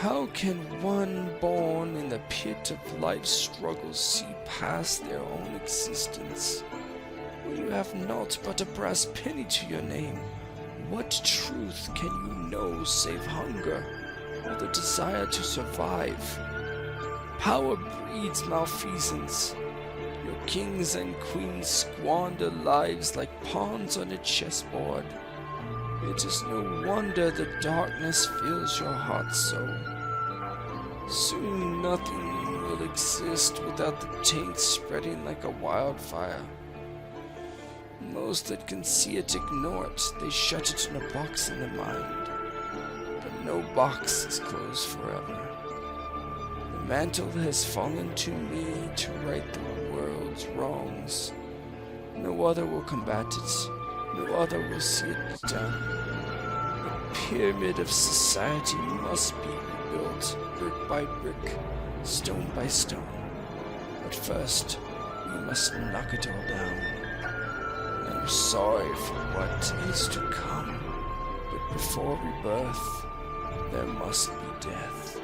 How can one born in the pit of life's struggles see past their own existence? When you have naught but a brass penny to your name, what truth can you know save hunger or the desire to survive? Power breeds malfeasance. Your kings and queens squander lives like pawns on a chessboard. It is no wonder the darkness fills your heart so. Soon nothing will exist without the taint spreading like a wildfire. Most that can see it ignore it. They shut it in a box in their mind. But no box is closed forever. The mantle has fallen to me to right the world's wrongs. No other will combat it. No other will see it done. The pyramid of society must be rebuilt, brick by brick, stone by stone. But first, we must knock it all down. I am sorry for what is to come, but before rebirth, there must be death.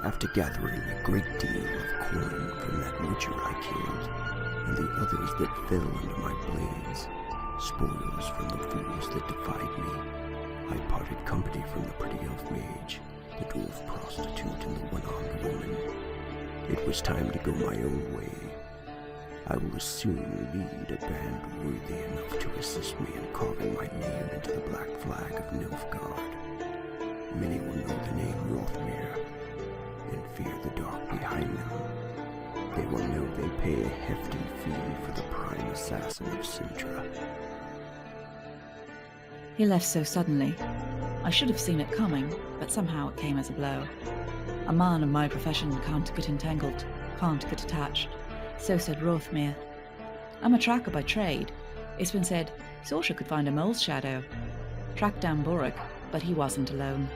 After gathering a great deal of corn from that butcher I killed, and the others that fell under my blades, spoils from the fools that defied me, I parted company from the pretty elf mage, the dwarf prostitute, and the one-armed woman. It was time to go my own way. I will soon lead a band worthy enough to assist me in carving my name into the black flag of Nilfgaard. Many will know the name Rothmyr, and fear the dark behind them. They will know they pay a hefty fee for the prime assassin of Sintra. He left so suddenly. I should have seen it coming, but somehow it came as a blow. A man of my profession can't get entangled, can't get attached. So said Rothmyr. I'm a tracker by trade. It's been said Saoirse could find a mole's shadow. Tracked down Borag, but he wasn't alone.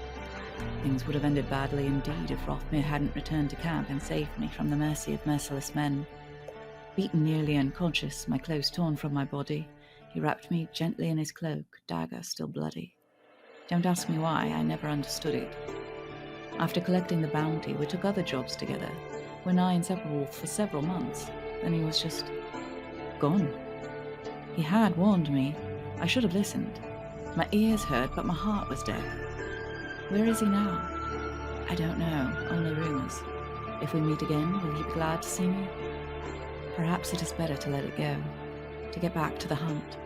Things would have ended badly indeed if Rothmyr hadn't returned to camp and saved me from the mercy of merciless men. Beaten nearly unconscious, my clothes torn from my body, he wrapped me gently in his cloak, dagger still bloody. Don't ask me why, I never understood it. After collecting the bounty, we took other jobs together. We're nigh inseparable for several months. Then he was just gone. He had warned me. I should have listened. My ears heard, but my heart was deaf. Where is he now? I don't know, only rumours. If we meet again, will he be glad to see me? Perhaps it is better to let it go, to get back to the hunt.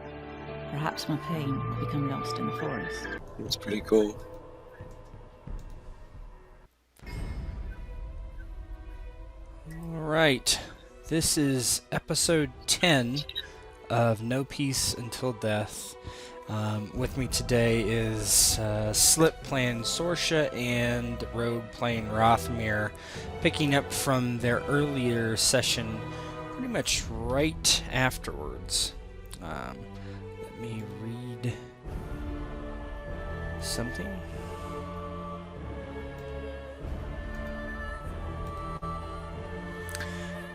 Perhaps my pain will become lost in the forest. That's pretty cool. Alright, this is episode 10 of No Peace Until Death. With me today is Slip playing Saoirse and Rogue playing Rothmyr, picking up from their earlier session pretty much right afterwards. Let me read something.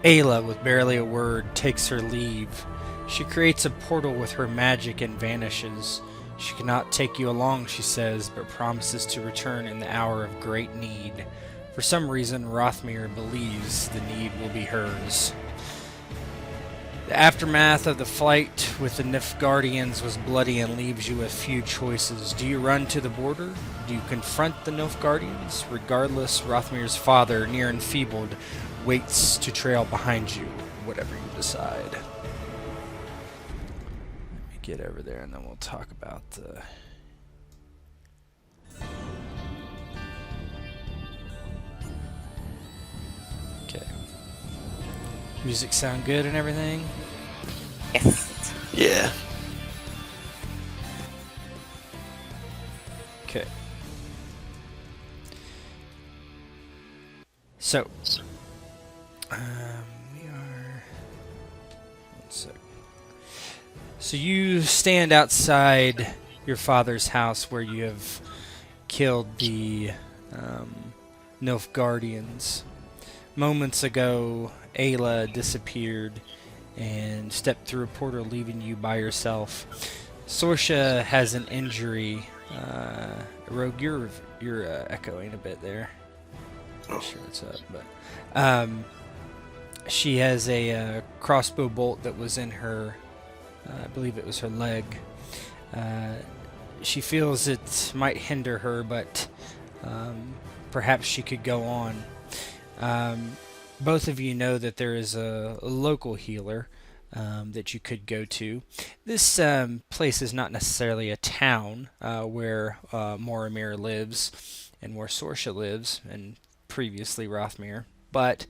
Ayla, with barely a word, takes her leave. She creates a portal with her magic and vanishes. She cannot take you along, she says, but promises to return in the hour of great need. For some reason, Rothmyr believes the need will be hers. The aftermath of the fight with the Nilfgaardians was bloody and leaves you with few choices. Do you run to the border? Do you confront the Nilfgaardians? Regardless, Rothmyr's father, near enfeebled, waits to trail behind you, whatever you decide. Let me get over there and then we'll talk about the... Okay. Music sound good and everything? Yes. Yeah. Okay. So, we are... One sec. So you stand outside your father's house where you have killed the Nilfgaardians. Moments ago, Ayla disappeared and stepped through a portal, leaving you by yourself. Saoirse has an injury Rogue, you're echoing a bit there. Not sure what's up, but she has a crossbow bolt that was in her, I believe it was her leg. She feels it might hinder her, but perhaps she could go on. Both of you know that there is a local healer that you could go to. This place is not necessarily a town where Boromir lives and where Saoirse lives, and previously Rothmyr, but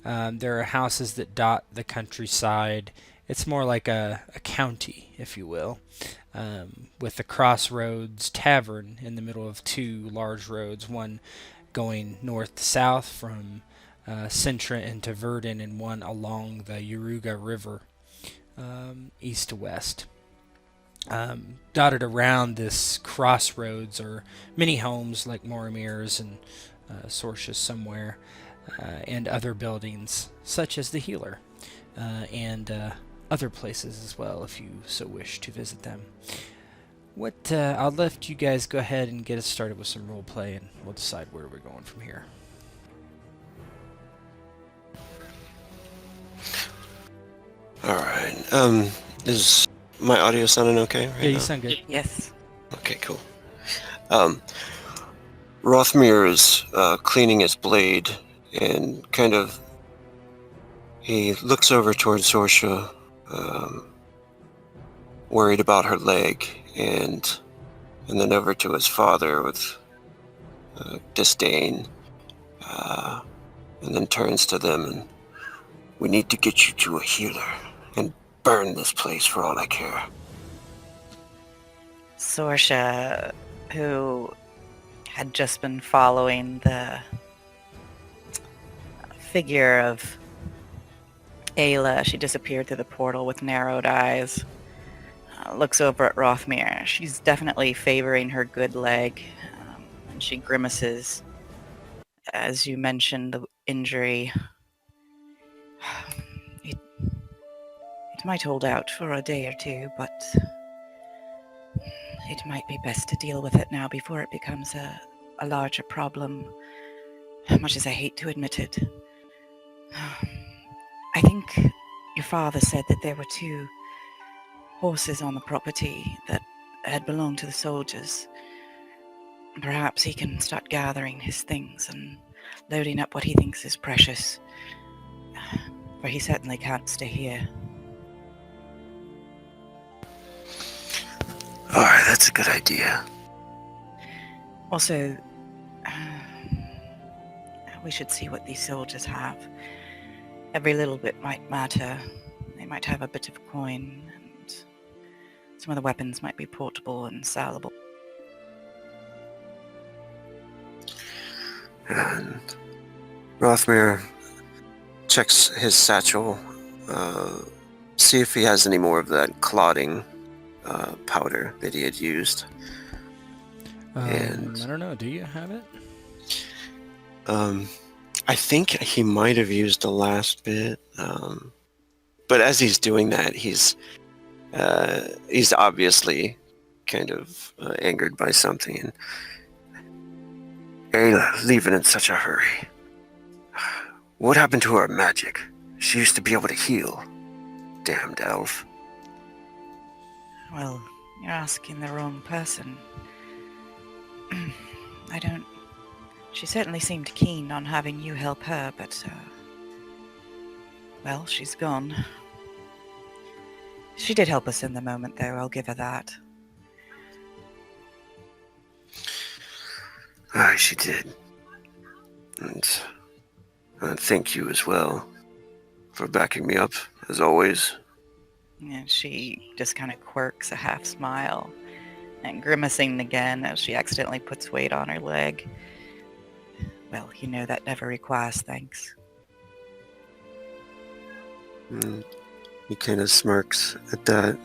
there are houses that dot the countryside. It's more like a county, if you will, with the Crossroads Tavern in the middle of two large roads, one going north to south from Sintra into Verden, and one along the Yaruga River, east to west. Dotted around this crossroads are many homes like Boromir's and Saoirse's somewhere, and other buildings such as the Healer, and other places as well if you so wish to visit them. I'll let you guys go ahead and get us started with some role play, and we'll decide where we're going from here. Alright, is my audio sounding okay right Yeah, you now? sound good. Yes. Okay, cool. Rothmyr is cleaning his blade, and he looks over towards Saoirse, worried about her leg, and then over to his father with disdain, and then turns to them and, "We need to get you to a healer and burn this place for all I care." Saoirse, who had just been following the figure of Ayla, she disappeared through the portal with narrowed eyes, looks over at Rothmyr. She's definitely favoring her good leg, and she grimaces. As you mentioned, the injury, it might hold out for a day or two, but it might be best to deal with it now before it becomes a larger problem, much as I hate to admit it. I think your father said that there were 2 horses on the property that had belonged to the soldiers. Perhaps he can start gathering his things and loading up what he thinks is precious, for he certainly can't stay here. Alright, that's a good idea. Also, we should see what these soldiers have. Every little bit might matter. They might have a bit of coin, and some of the weapons might be portable and sellable. And Rothmyr checks his satchel, see if he has any more of that clotting powder that he had used. And I don't know, do you have it? I think he might have used the last bit, but as he's doing that, he's obviously kind of angered by something. And Ayla, leaving in such a hurry. What happened to her magic? She used to be able to heal. Damned elf. Well, you're asking the wrong person. She certainly seemed keen on having you help her, but, well, she's gone. She did help us in the moment, though, I'll give her that. Aye, she did. And thank you as well for backing me up, as always. And she just kind of quirks a half smile and grimacing again as she accidentally puts weight on her leg. Well, you know that never requires thanks. And he kind of smirks at that,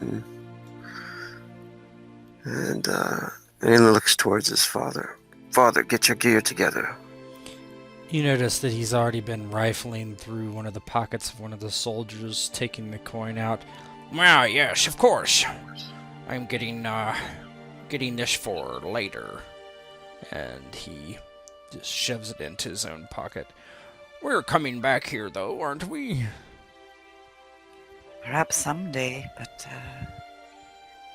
and he looks towards his father. Father, get your gear together. You notice that he's already been rifling through one of the pockets of one of the soldiers, taking the coin out. Well, yes, of course. I'm getting getting this for later. And he just shoves it into his own pocket. We're coming back here, though, aren't we? Perhaps someday, but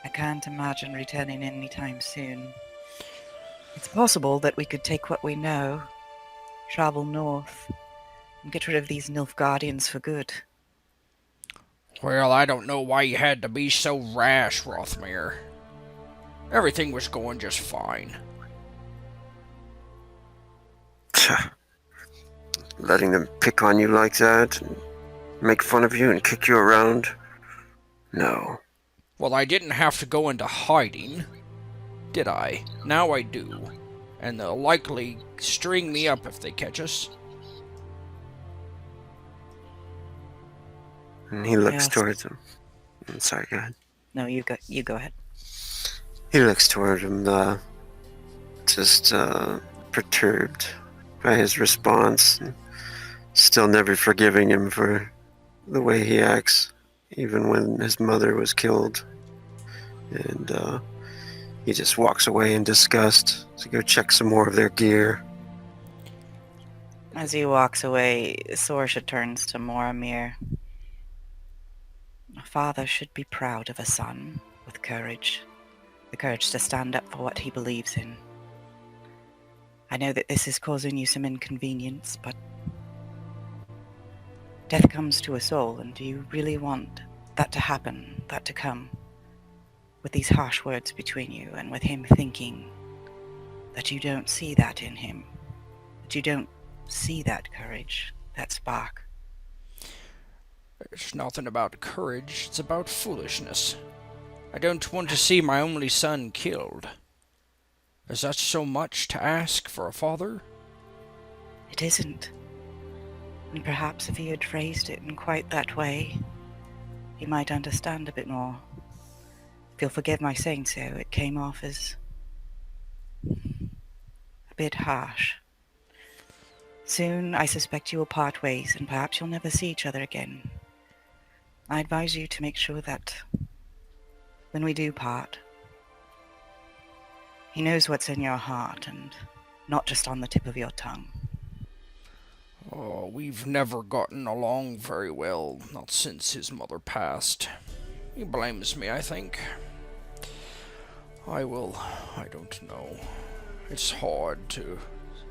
I can't imagine returning anytime soon. It's possible that we could take what we know, travel north, and get rid of these Nilfgaardians for good. Well, I don't know why you had to be so rash, Rothmyr. Everything was going just fine. Letting them pick on you like that, and make fun of you and kick you around? No. Well, I didn't have to go into hiding, did I? Now I do. And they'll likely string me up if they catch us. And he looks Yes. towards him. I'm sorry, go ahead. No, you go ahead. He looks toward him, just perturbed by his response. Still never forgiving him for the way he acts, even when his mother was killed. And he just walks away in disgust to go check some more of their gear. As he walks away, Saoirse turns to Boromir. A father should be proud of a son with courage. The courage to stand up for what he believes in. I know that this is causing you some inconvenience, but death comes to us all, and do you really want that to happen, that to come, with these harsh words between you, and with him thinking that you don't see that in him, that you don't see that courage, that spark? It's nothing about courage, it's about foolishness. I don't want to see my only son killed. Is that so much to ask for a father? It isn't. And perhaps if he had phrased it in quite that way, he might understand a bit more. If you'll forgive my saying so, it came off as a bit harsh. Soon, I suspect you will part ways, and perhaps you'll never see each other again. I advise you to make sure that when we do part, he knows what's in your heart and not just on the tip of your tongue. Oh, we've never gotten along very well, not since his mother passed. He blames me, I think. I don't know. It's hard to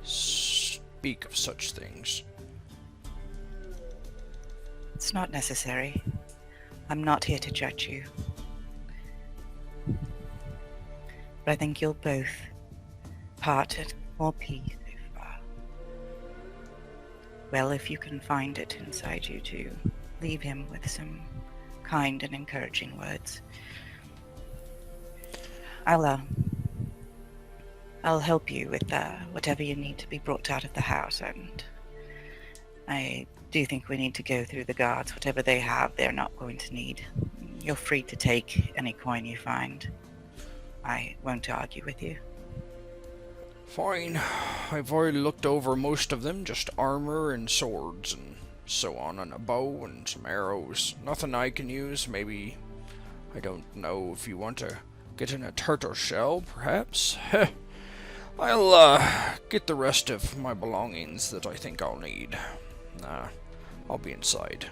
speak of such things. It's not necessary. I'm not here to judge you. But I think you'll both part at more peace if, well, if you can find it inside you to leave him with some kind and encouraging words. I'll help you with whatever you need to be brought out of the house, and I do think we need to go through the guards. Whatever they have, they're not going to need. You're free to take any coin you find. I won't argue with you. Fine. I've already looked over most of them, just armor and swords and so on, and a bow and some arrows. Nothing I can use. Maybe, I don't know, if you want to get in a turtle shell, perhaps? I'll get the rest of my belongings that I think I'll need. I'll be inside.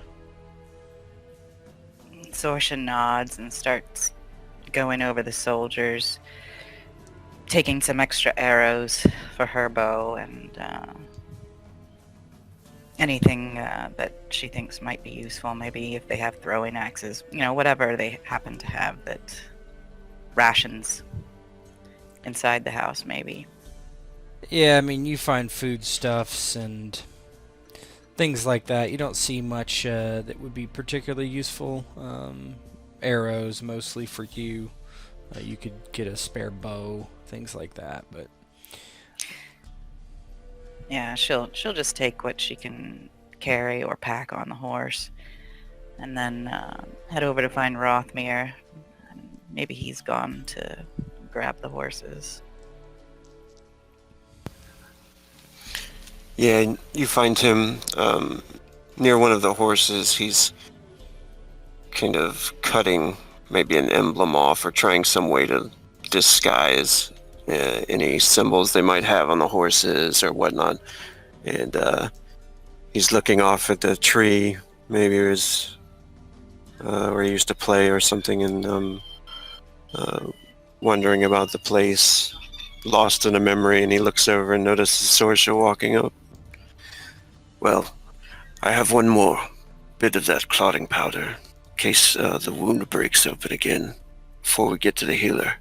Saoirse nods and starts going over the soldiers, taking some extra arrows for her bow and anything that she thinks might be useful. Maybe if they have throwing axes, whatever they happen to have, that rations inside the house, maybe. Yeah, I mean, you find foodstuffs and things like that. You don't see much that would be particularly useful. Arrows, mostly for you. You could get a spare bow, things like that, but... Yeah, she'll just take what she can carry or pack on the horse, and then head over to find Rothmyr. And maybe he's gone to grab the horses. Yeah, you find him near one of the horses. He's kind of cutting maybe an emblem off or trying some way to disguise any symbols they might have on the horses or whatnot. And he's looking off at the tree, maybe it was where he used to play or something, and wondering about the place, lost in a memory, and he looks over and notices Saoirse walking up. Well, I have one more bit of that clotting powder, in case the wound breaks open again, before we get to the healer.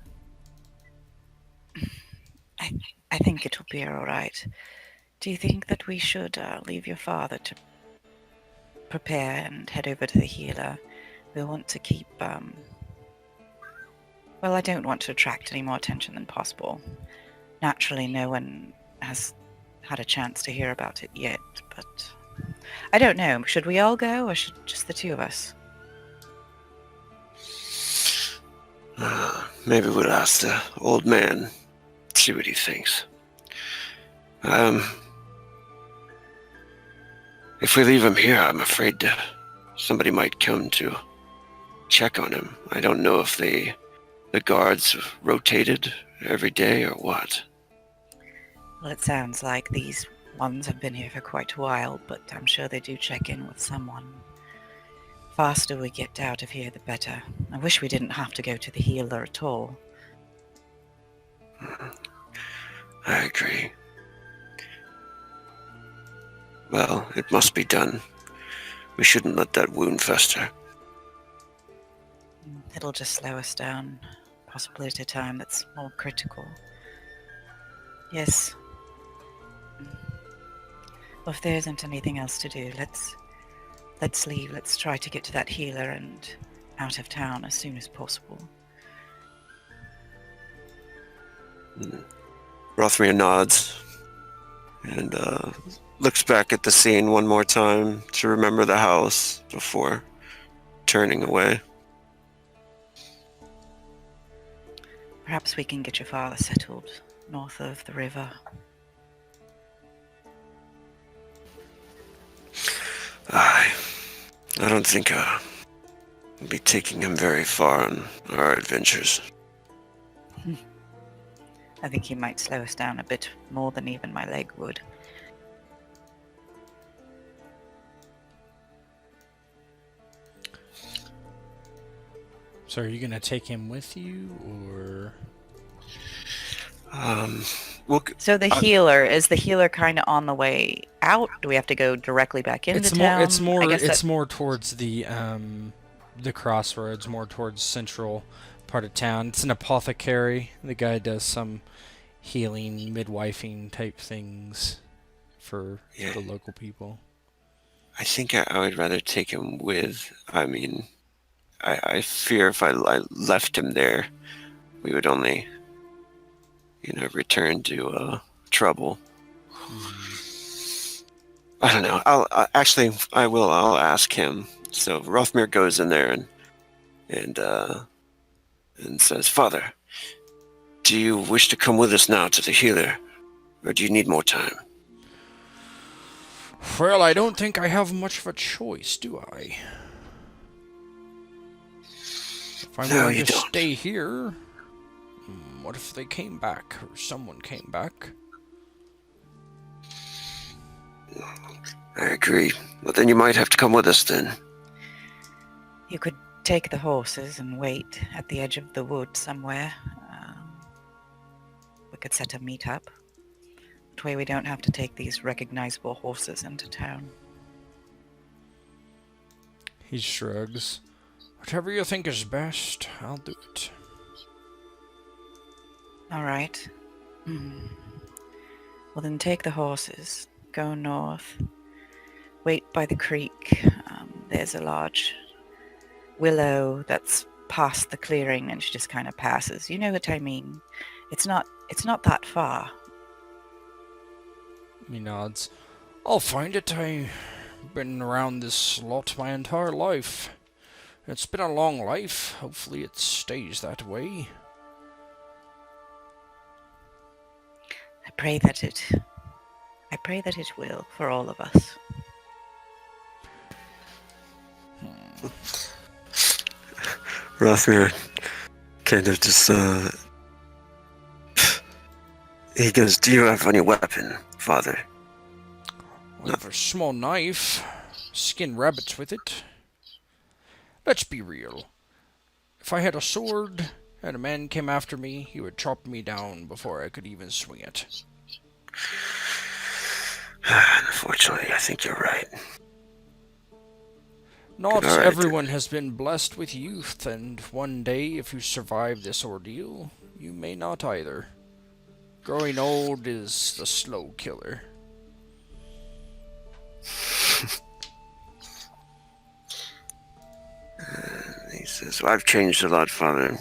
I think it will be all right. Do you think that we should leave your father to prepare and head over to the healer? We'll want to keep... Well, I don't want to attract any more attention than possible. Naturally, no one has had a chance to hear about it yet, but... I don't know. Should we all go, or should just the two of us? Maybe we'll ask the old man, see what he thinks. If we leave him here, I'm afraid somebody might come to check on him. I don't know if the guards rotated every day or what. Well, it sounds like these ones have been here for quite a while, but I'm sure they do check in with someone. Faster we get out of here, the better. I wish we didn't have to go to the healer at all. I agree. Well, it must be done. We shouldn't let that wound fester. It'll just slow us down, possibly at a time that's more critical. Yes. Well, if there isn't anything else to do, let's leave. Let's try to get to that healer and out of town as soon as possible. Rothmyr nods and looks back at the scene one more time to remember the house before turning away. Perhaps we can get your father settled north of the river. I don't think I'll be taking him very far on our adventures. I think he might slow us down a bit more than even my leg would. So are you going to take him with you, or... So the healer, is the healer kind of on the way out? Do we have to go directly back into town? It's more towards the crossroads, more towards central part of town. It's an apothecary. The guy does some healing, midwifing type things for the local people. I think I would rather take him with. I mean, I fear if I left him there, we would only, return to trouble. I don't know. I'll ask him. So Rothmyr goes in there and says, "Father, do you wish to come with us now to the healer, or do you need more time?" Well, I don't think I have much of a choice, do I? If I'm going to stay here, what if they came back, or someone came back? I agree. Well, then you might have to come with us then. You could take the horses and wait at the edge of the wood somewhere. We could set a meet-up. That way we don't have to take these recognizable horses into town. He shrugs. Whatever you think is best, I'll do it. All right. Well, then take the horses, go north, wait by the creek. There's a large willow that's past the clearing, and she just kind of passes. You know what I mean? It's not that far. He nods. I'll find it. I've been around this lot my entire life. It's been a long life. Hopefully it stays that way. I pray that it will, for all of us. Rothmyr kind of just He goes, "Do you have any weapon, father?" I have a small knife. Skin rabbits with it. Let's be real. If I had a sword and a man came after me, he would chop me down before I could even swing it. Unfortunately, I think you're right. Not All right, everyone has been blessed with youth, and one day, if you survive this ordeal, you may not either. Growing old is the slow killer. He says, "Well, I've changed a lot, father.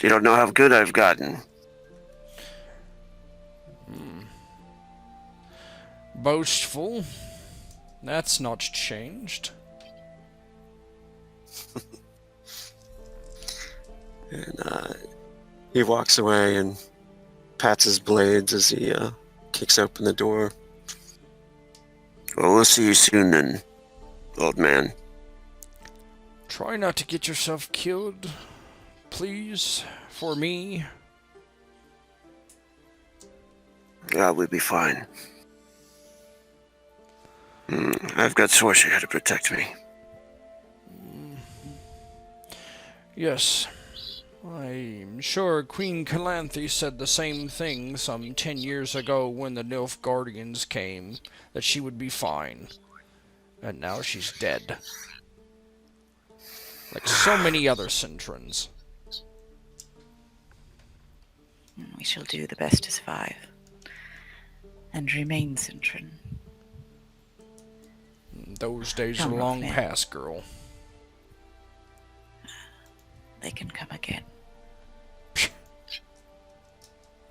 You don't know how good I've gotten." Boastful. That's not changed. And he walks away and pats his blades as he kicks open the door. "Well, we'll see you soon then, old man." Try not to get yourself killed, please, for me. Yeah, we'll be fine. I've got Saoirse here to protect me. Yes. I'm sure Queen Calanthe said the same thing some 10 years ago when the Nilfgaardians came, that she would be fine. And now she's dead. Like so many other Centrans. We shall do the best to survive. And remain Cintran. Those days Come, are long Rothmyr. past, girl. They can come again.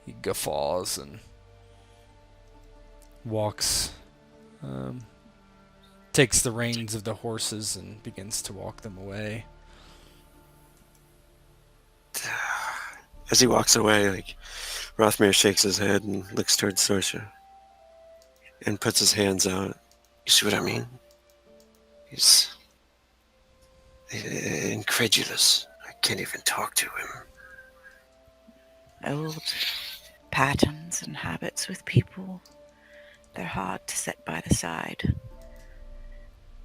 He guffaws and Walks, takes the reins of the horses and begins to walk them away. As he walks away, like, Rothmyr shakes his head and looks towards Saoirse and puts his hands out. You see what I mean? He's incredulous. I can't even talk to him. Old patterns and habits with people, they're hard to set by the side.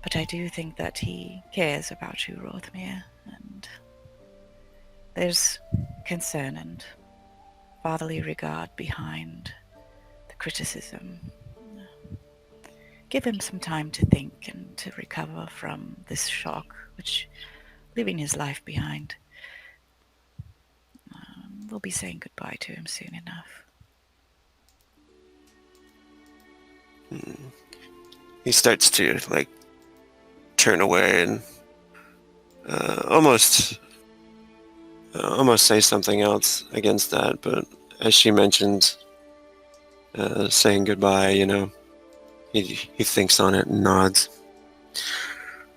But I do think that he cares about you, Rothmyr, and there's concern and fatherly regard behind the criticism. Give him some time to think and to recover from this shock, which, leaving his life behind, we'll be saying goodbye to him soon enough. He starts to, like, turn away and almost say something else against that, but as she mentioned saying goodbye, he thinks on it and nods.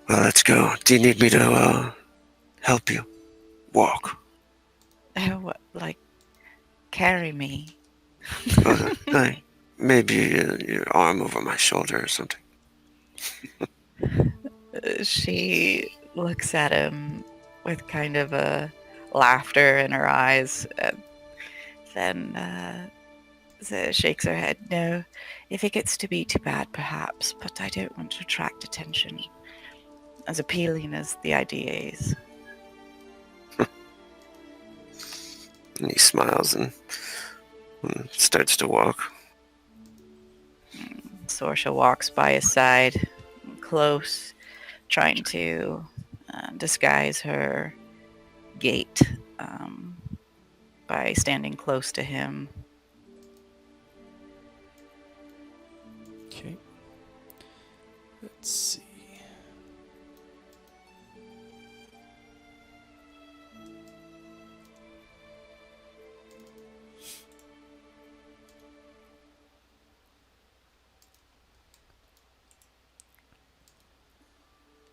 "Well, let's go. Do you need me to help you walk?" Oh, what, like, carry me? Maybe your arm over my shoulder or something. She looks at him with kind of a laughter in her eyes, and then shakes her head. "No, if it gets to be too bad, perhaps, but I don't want to attract attention, as appealing as the idea is." And he smiles and starts to walk. Saoirse walks by his side, close, trying to disguise her gait by standing close to him. Okay. Let's see.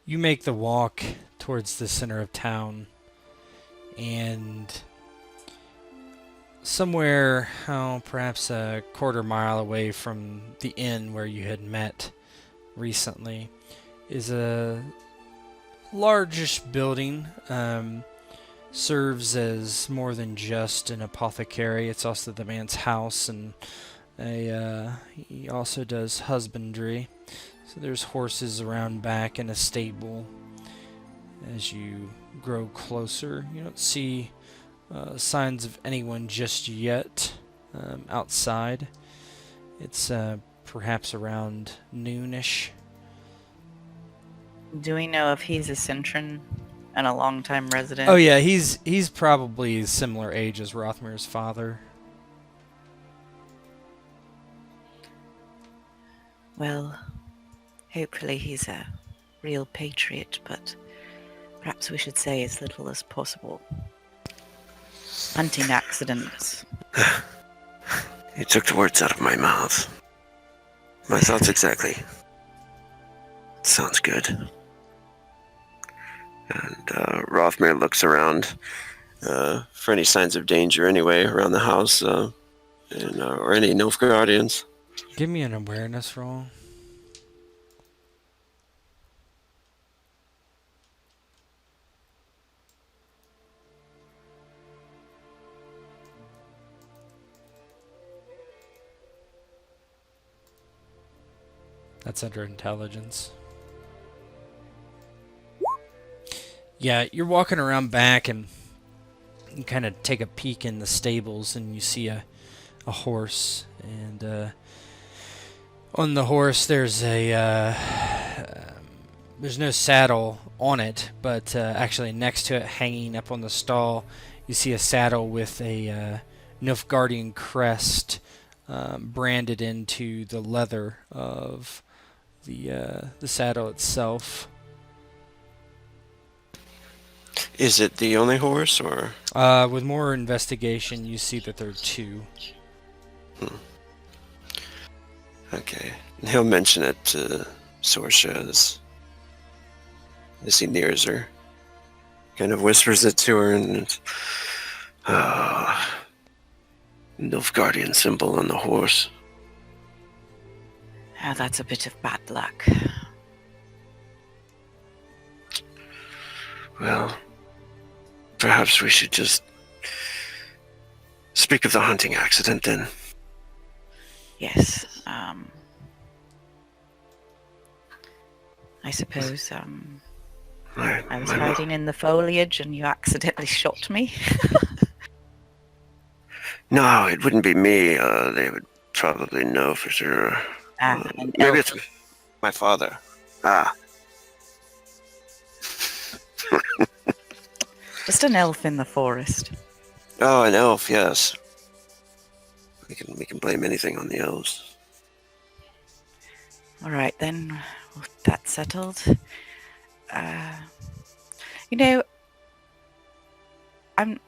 You make the walk towards the center of town, and somewhere, perhaps a quarter mile away from the inn where you had met recently, is a largish building, serves as more than just an apothecary. It's also the man's house, and he also does husbandry. So there's horses around back and a stable. As you grow closer, you don't see signs of anyone just yet outside. It's perhaps around noonish. Do we know if he's a Cintran and a longtime resident? Oh yeah, he's probably similar age as Rothmyr's father. Well, hopefully he's a real patriot, but perhaps we should say as little as possible. Hunting accidents. You took the words out of my mouth. My thoughts exactly. Sounds good. And Rothmyr looks around for any signs of danger anyway around the house, or any Nilfgaardians. Give me an awareness roll. That's under intelligence. Yeah, you're walking around back and you kind of take a peek in the stables and you see a horse. And on the horse there's there's no saddle on it, but actually next to it, hanging up on the stall, you see a saddle with a Nilfgaardian crest branded into the leather of the saddle itself. Is it the only horse, or? With more investigation, you see that there are two. Okay. He'll mention it to Saoirse as he nears her. Kind of whispers it to her, and Nilfgaardian symbol on the horse. Oh, that's a bit of bad luck. Well, perhaps we should just speak of the hunting accident then. Yes. I suppose I was hiding in the foliage and you accidentally shot me. No, it wouldn't be me. They would probably know for sure. Maybe it's my father. Just an elf in the forest. Oh, an elf, yes. We can blame anything on the elves. All right, then. With that settled. You know, I'm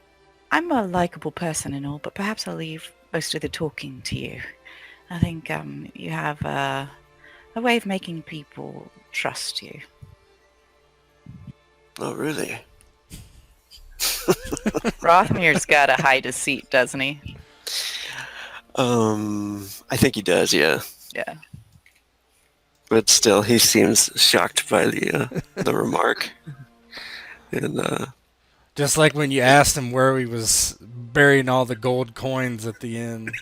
a likable person and all, but perhaps I'll leave most of the talking to you. I think you have a way of making people trust you. Oh, really? Rothmyr's got to hide his seat, doesn't he? I think he does, yeah. Yeah. But still, he seems shocked by the remark. And Just like when you asked him where he was burying all the gold coins at the end.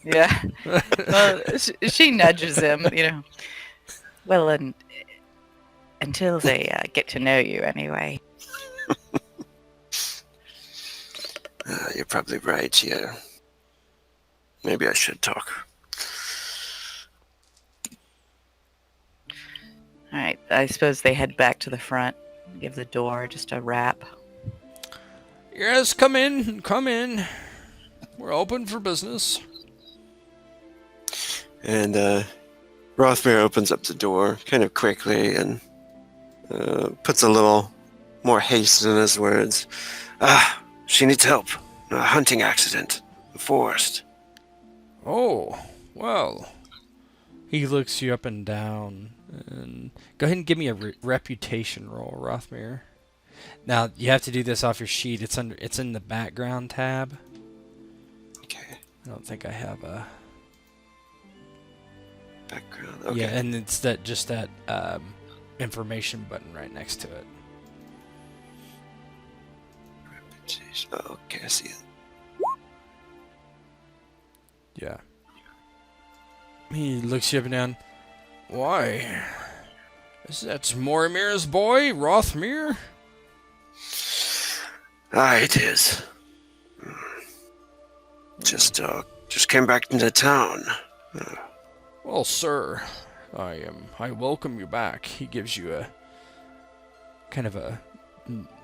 Yeah. Well, she nudges him, you know. Well, and until they get to know you, anyway. You're probably right, yeah. Maybe I should talk. All right. I suppose they head back to the front, give the door just a rap. Yes, come in, come in. We're open for business. And Rothmyr opens up the door kind of quickly and puts a little more haste in his words. She needs help. A hunting accident. The forest. Oh, well. He looks you up and down. And go ahead and give me a reputation roll, Rothmyr. Now, you have to do this off your sheet. It's in the background tab. Okay. I don't think I have a background. Okay. Yeah, and it's that information button right next to it. Jeez. Oh, okay, I see it. Yeah. He looks you up and down. Why? Is that Morimir's boy, Rothmyr? It is. Just came back into town. Well, sir, I welcome you back. He gives you a kind of a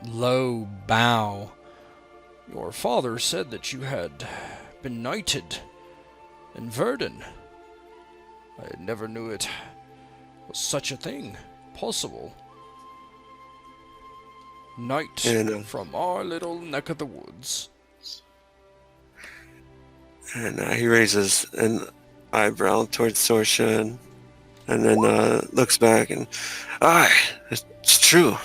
low bow. Your father said that you had been knighted in Verden. I never knew it was such a thing possible. Knight from our little neck of the woods. And he raises an eyebrow towards Saoirse and then looks back and, it's true.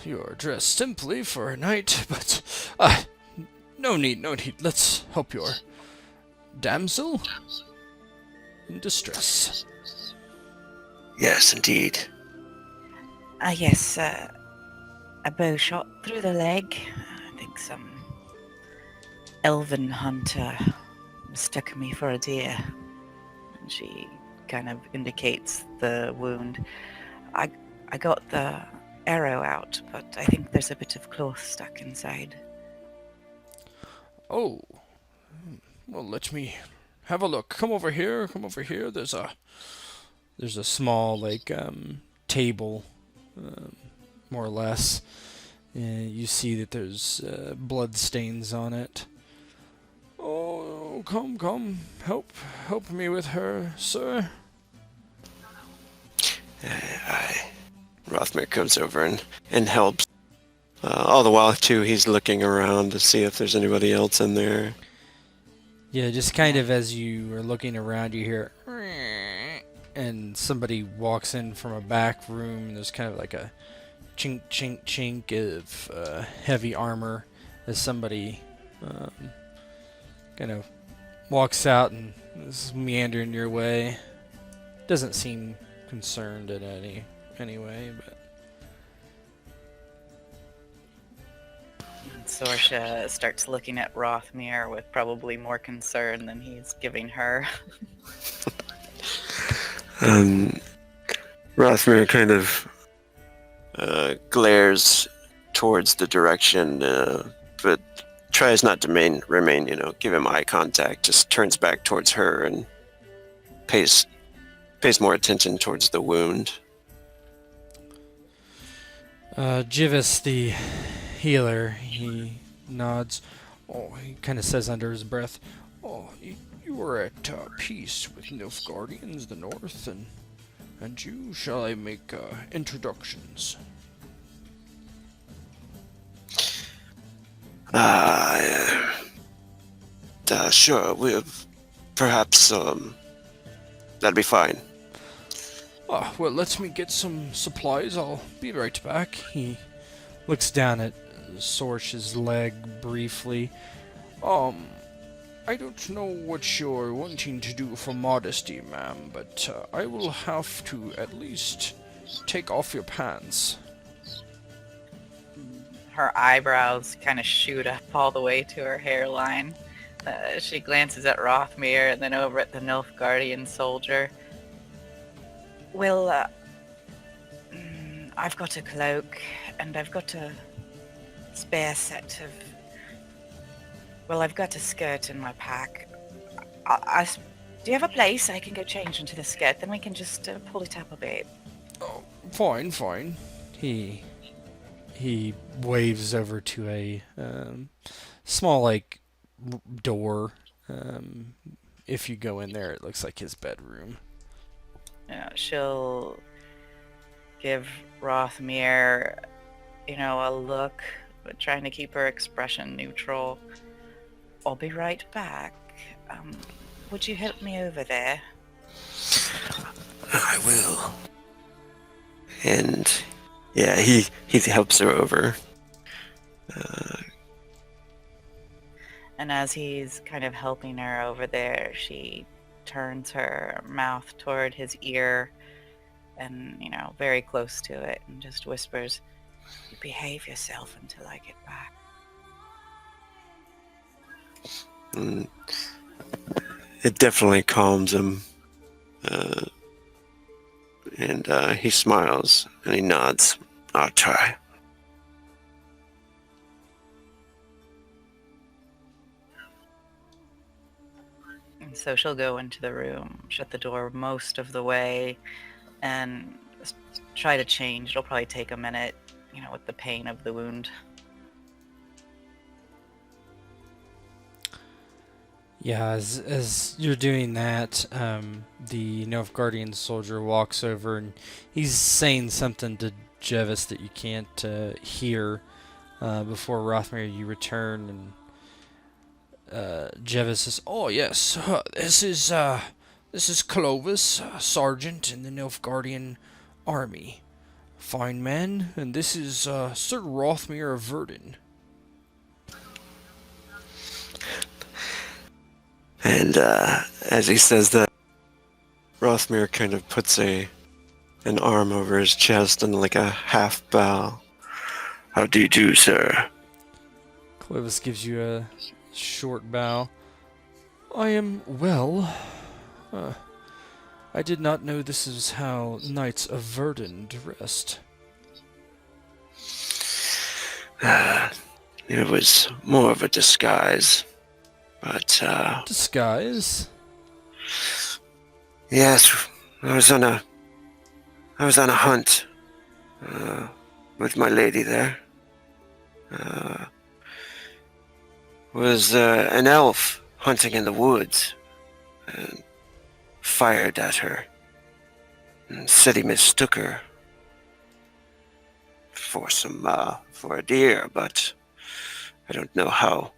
You are dressed simply for a knight, but no need. Let's help your damsel in distress. Yes, indeed. Yes, a bow shot through the leg. I think some elven hunter mistook me for a deer. And she kind of indicates the wound. I got the arrow out, but I think there's a bit of cloth stuck inside. Oh, well, let me have a look. Come over here. There's a small table, more or less. You see that there's blood stains on it. Oh, come, help me with her, sir. Rothmyr comes over and helps. All the while, too, he's looking around to see if there's anybody else in there. Yeah, just kind of as you are looking around, you hear, and somebody walks in from a back room, and there's kind of like a chink, chink, chink of heavy armor as somebody kind of walks out and is meandering your way. Doesn't seem concerned in any way, but... Saoirse starts looking at Rothmyr with probably more concern than he's giving her. Rothmyr kind of glares towards the direction, but tries not to remain, give him eye contact, just turns back towards her and pays more attention towards the wound. Jivis, the healer, he nods. Oh, he kind of says under his breath, "Oh, you were at peace with Nilfgaardians, the north, and you shall I make introductions?" Sure. Perhaps that'd be fine. Well, let me get some supplies. I'll be right back. He looks down at Saoirse's leg briefly. I don't know what you're wanting to do for modesty, ma'am, but I will have to at least take off your pants. Her eyebrows kind of shoot up all the way to her hairline. She glances at Rothmyr and then over at the Nilfgaardian soldier. Well, I've got a cloak, and I've got a spare set of... Well, I've got a skirt in my pack. Do you have a place I can go change into the skirt? Then we can just pull it up a bit. Oh, fine. He waves over to a small, door. If you go in there, it looks like his bedroom. She'll give Rothmyr, a look, but trying to keep her expression neutral. I'll be right back. Would you help me over there? I will. And yeah, he helps her over. And as he's kind of helping her over there, she turns her mouth toward his ear and, very close to it and just whispers, You behave yourself until I get back. Mm. It definitely calms him. And he smiles and he nods. I'll try. And so she'll go into the room, shut the door most of the way, and try to change. It'll probably take a minute, with the pain of the wound. Yeah, as you're doing that, the Nilfgaardian soldier walks over and he's saying something to Jevis that you can't hear before Rothmyr you return, and Jevis says, "Oh yes, this is Clovis, sergeant in the Nilfgaardian army. Fine man, and this is Sir Rothmyr of Verden." And as he says that, Rothmyr kind of puts an arm over his chest and like a half bow. How do you do, sir? Clovis gives you a short bow. "I am well. I did not know this is how knights of Verden dressed." It was more of a disguise, but Disguise? yes, I was on a hunt with my lady there. Was an elf hunting in the woods and fired at her and said he mistook her for a deer, but I don't know how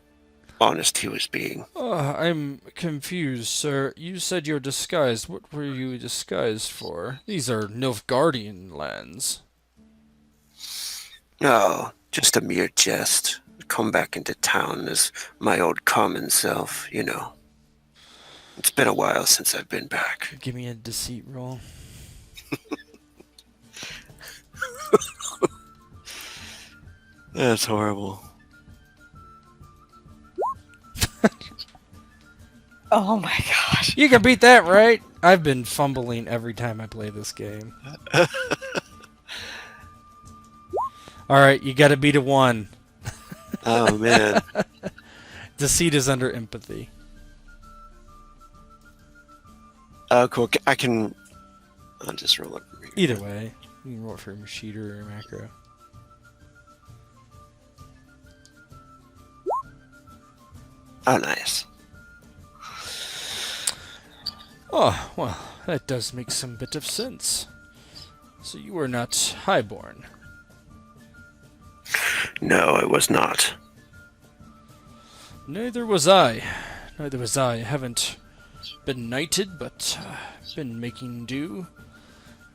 honest he was being. I'm confused, sir. You said you're disguised. What were you disguised for? These are Nilfgaardian lands. Oh, just a mere jest. Come back into town as my old common self, you know. It's been a while since I've been back. Give me a deceit roll. That's horrible. Oh my gosh. You can beat that, right? I've been fumbling every time I play this game. Alright, you gotta beat a 1. Oh, man. Deceit is under empathy. Oh, cool. I'll just roll it. Either way, you can roll it from your sheet or your macro. Oh, nice. Oh, well, that does make some bit of sense. So you were not highborn. No, it was not. Neither was I. Neither was I. I haven't been knighted, but been making do.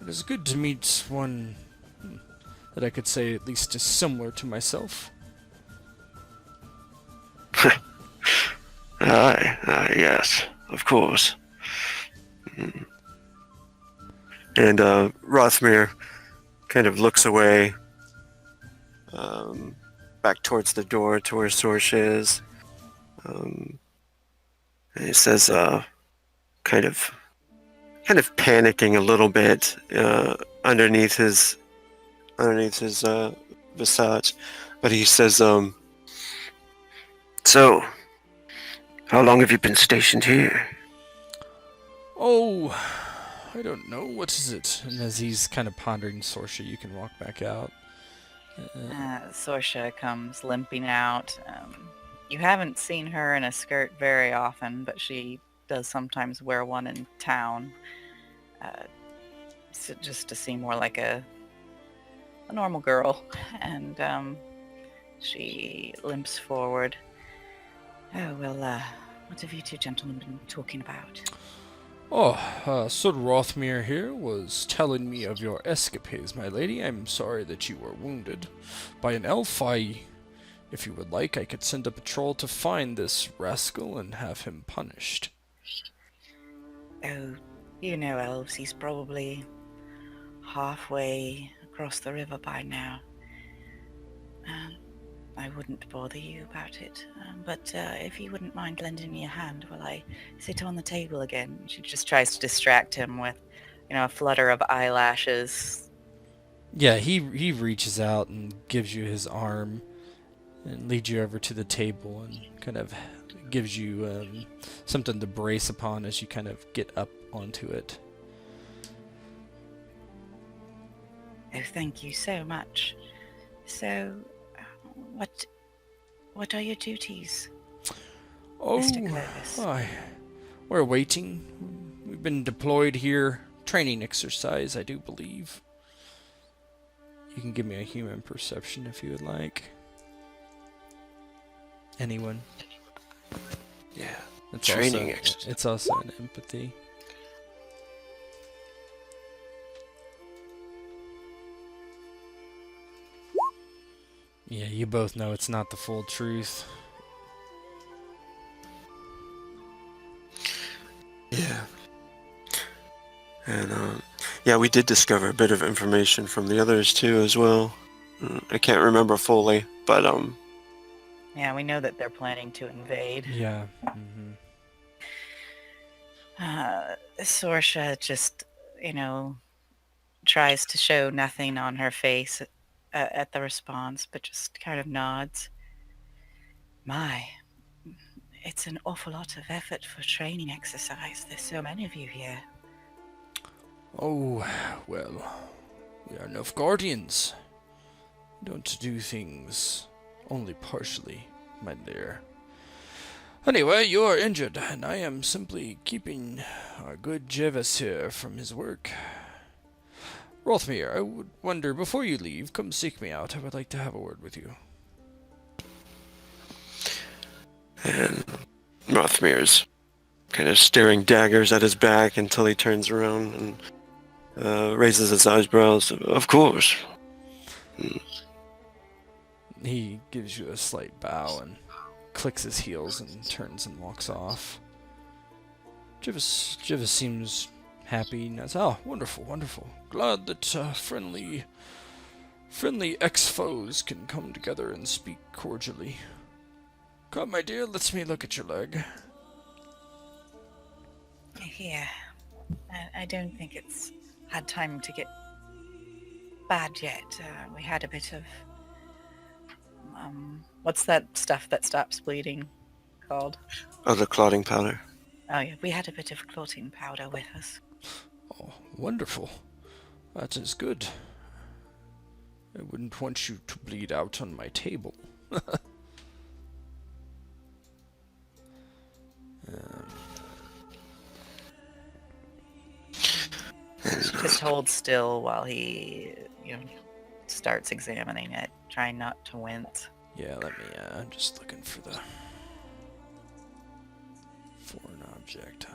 It is good to meet one that I could say at least is similar to myself. Yes, of course. And Rothmyr kind of looks away, back towards the door, to where Saoirse is. And he says, kind of panicking a little bit underneath his visage, but he says, "So, how long have you been stationed here?" Oh, I don't know. What is it? And as he's kind of pondering Saoirse, you can walk back out. Saoirse comes limping out. You haven't seen her in a skirt very often, but she does sometimes wear one in town, just to seem more like a normal girl. And she limps forward. "Oh, well, what have you two gentlemen been talking about?" Oh, Sir Rothmyr here was telling me of your escapades, my lady. I'm sorry that you were wounded by an elf. If you would like, I could send a patrol to find this rascal and have him punished. "Oh, you know elves. He's probably halfway across the river by now. I wouldn't bother you about it, but if you wouldn't mind lending me a hand while I sit on the table again. She just tries to distract him with, a flutter of eyelashes. Yeah, he reaches out and gives you his arm and leads you over to the table and kind of gives you something to brace upon as you kind of get up onto it. Oh, thank you so much. So, what are your duties, Mr. Clovis? We're waiting. We've been deployed here. Training exercise, I do believe. You can give me a human perception if you would like. Anyone? Yeah. It's Training also, exercise. It's also an empathy. Yeah, you both know it's not the full truth. Yeah. And, yeah, we did discover a bit of information from the others, too, as well. I can't remember fully, but, Yeah, we know that they're planning to invade. Yeah. Saoirse just, tries to show nothing on her face at the response, but just kind of nods. My, it's an awful lot of effort for training exercise. There's so many of you here. Oh, well, we are Nilfgaardians. Don't do things only partially, my dear. Anyway, you are injured, and I am simply keeping our good Jevis here from his work. Rothmyr, I would wonder, before you leave, come seek me out. I would like to have a word with you. and Rothmyr's kind of staring daggers at his back until he turns around and raises his eyebrows. Of course. He gives you a slight bow and clicks his heels and turns and walks off. Jevis seems happy and says, "Oh, wonderful, wonderful. Glad that friendly ex-foes can come together and speak cordially. Come, my dear, let me look at your leg." Yeah, I don't think it's had time to get bad yet. We had a bit of, what's that stuff that stops bleeding called? Oh, the clotting powder. Oh yeah, we had a bit of clotting powder with us. Oh, wonderful. That is good. I wouldn't want you to bleed out on my table. She just holds still while he, starts examining it, trying not to wince. Yeah, let me, I'm just looking for the foreign object.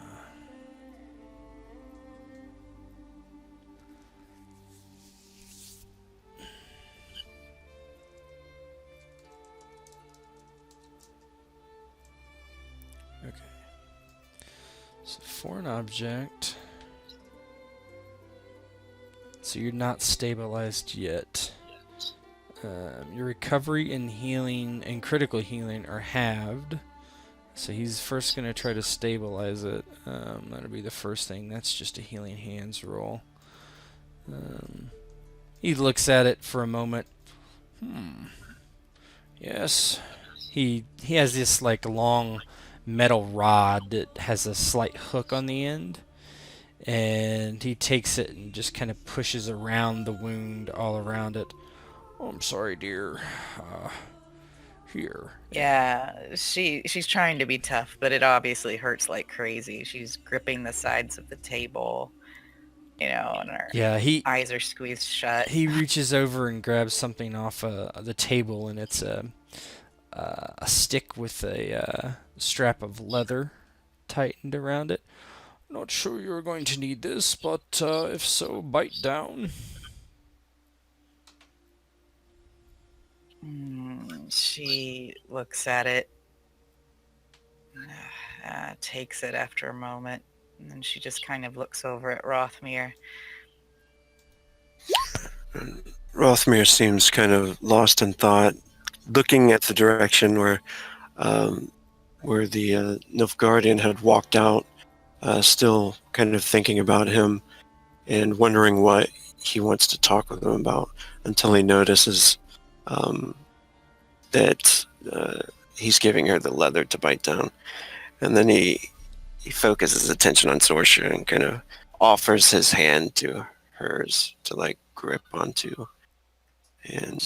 Okay. So, foreign object. So you're not stabilized yet. Your recovery and healing and critical healing are halved. So he's first going to try to stabilize it. That'll be the first thing. That's just a healing hands roll. He looks at it for a moment. Yes. He has this like long metal rod that has a slight hook on the end. And he takes it and just kind of pushes around the wound all around it. "Oh, I'm sorry, dear. Here." Yeah, she's trying to be tough, but it obviously hurts like crazy. She's gripping the sides of the table, and her eyes are squeezed shut. He reaches over and grabs something off the table, and it's a stick with a strap of leather tightened around it. "Not sure you're going to need this, but if so, bite down." She looks at it, takes it after a moment, and then she just kind of looks over at Rothmyr. Rothmyr seems kind of lost in thought, looking at the direction where the Nilfgaardian had walked out, still kind of thinking about him and wondering what he wants to talk with him about, until he notices that he's giving her the leather to bite down. And then he focuses his attention on Saoirse and kind of offers his hand to hers to like grip onto. And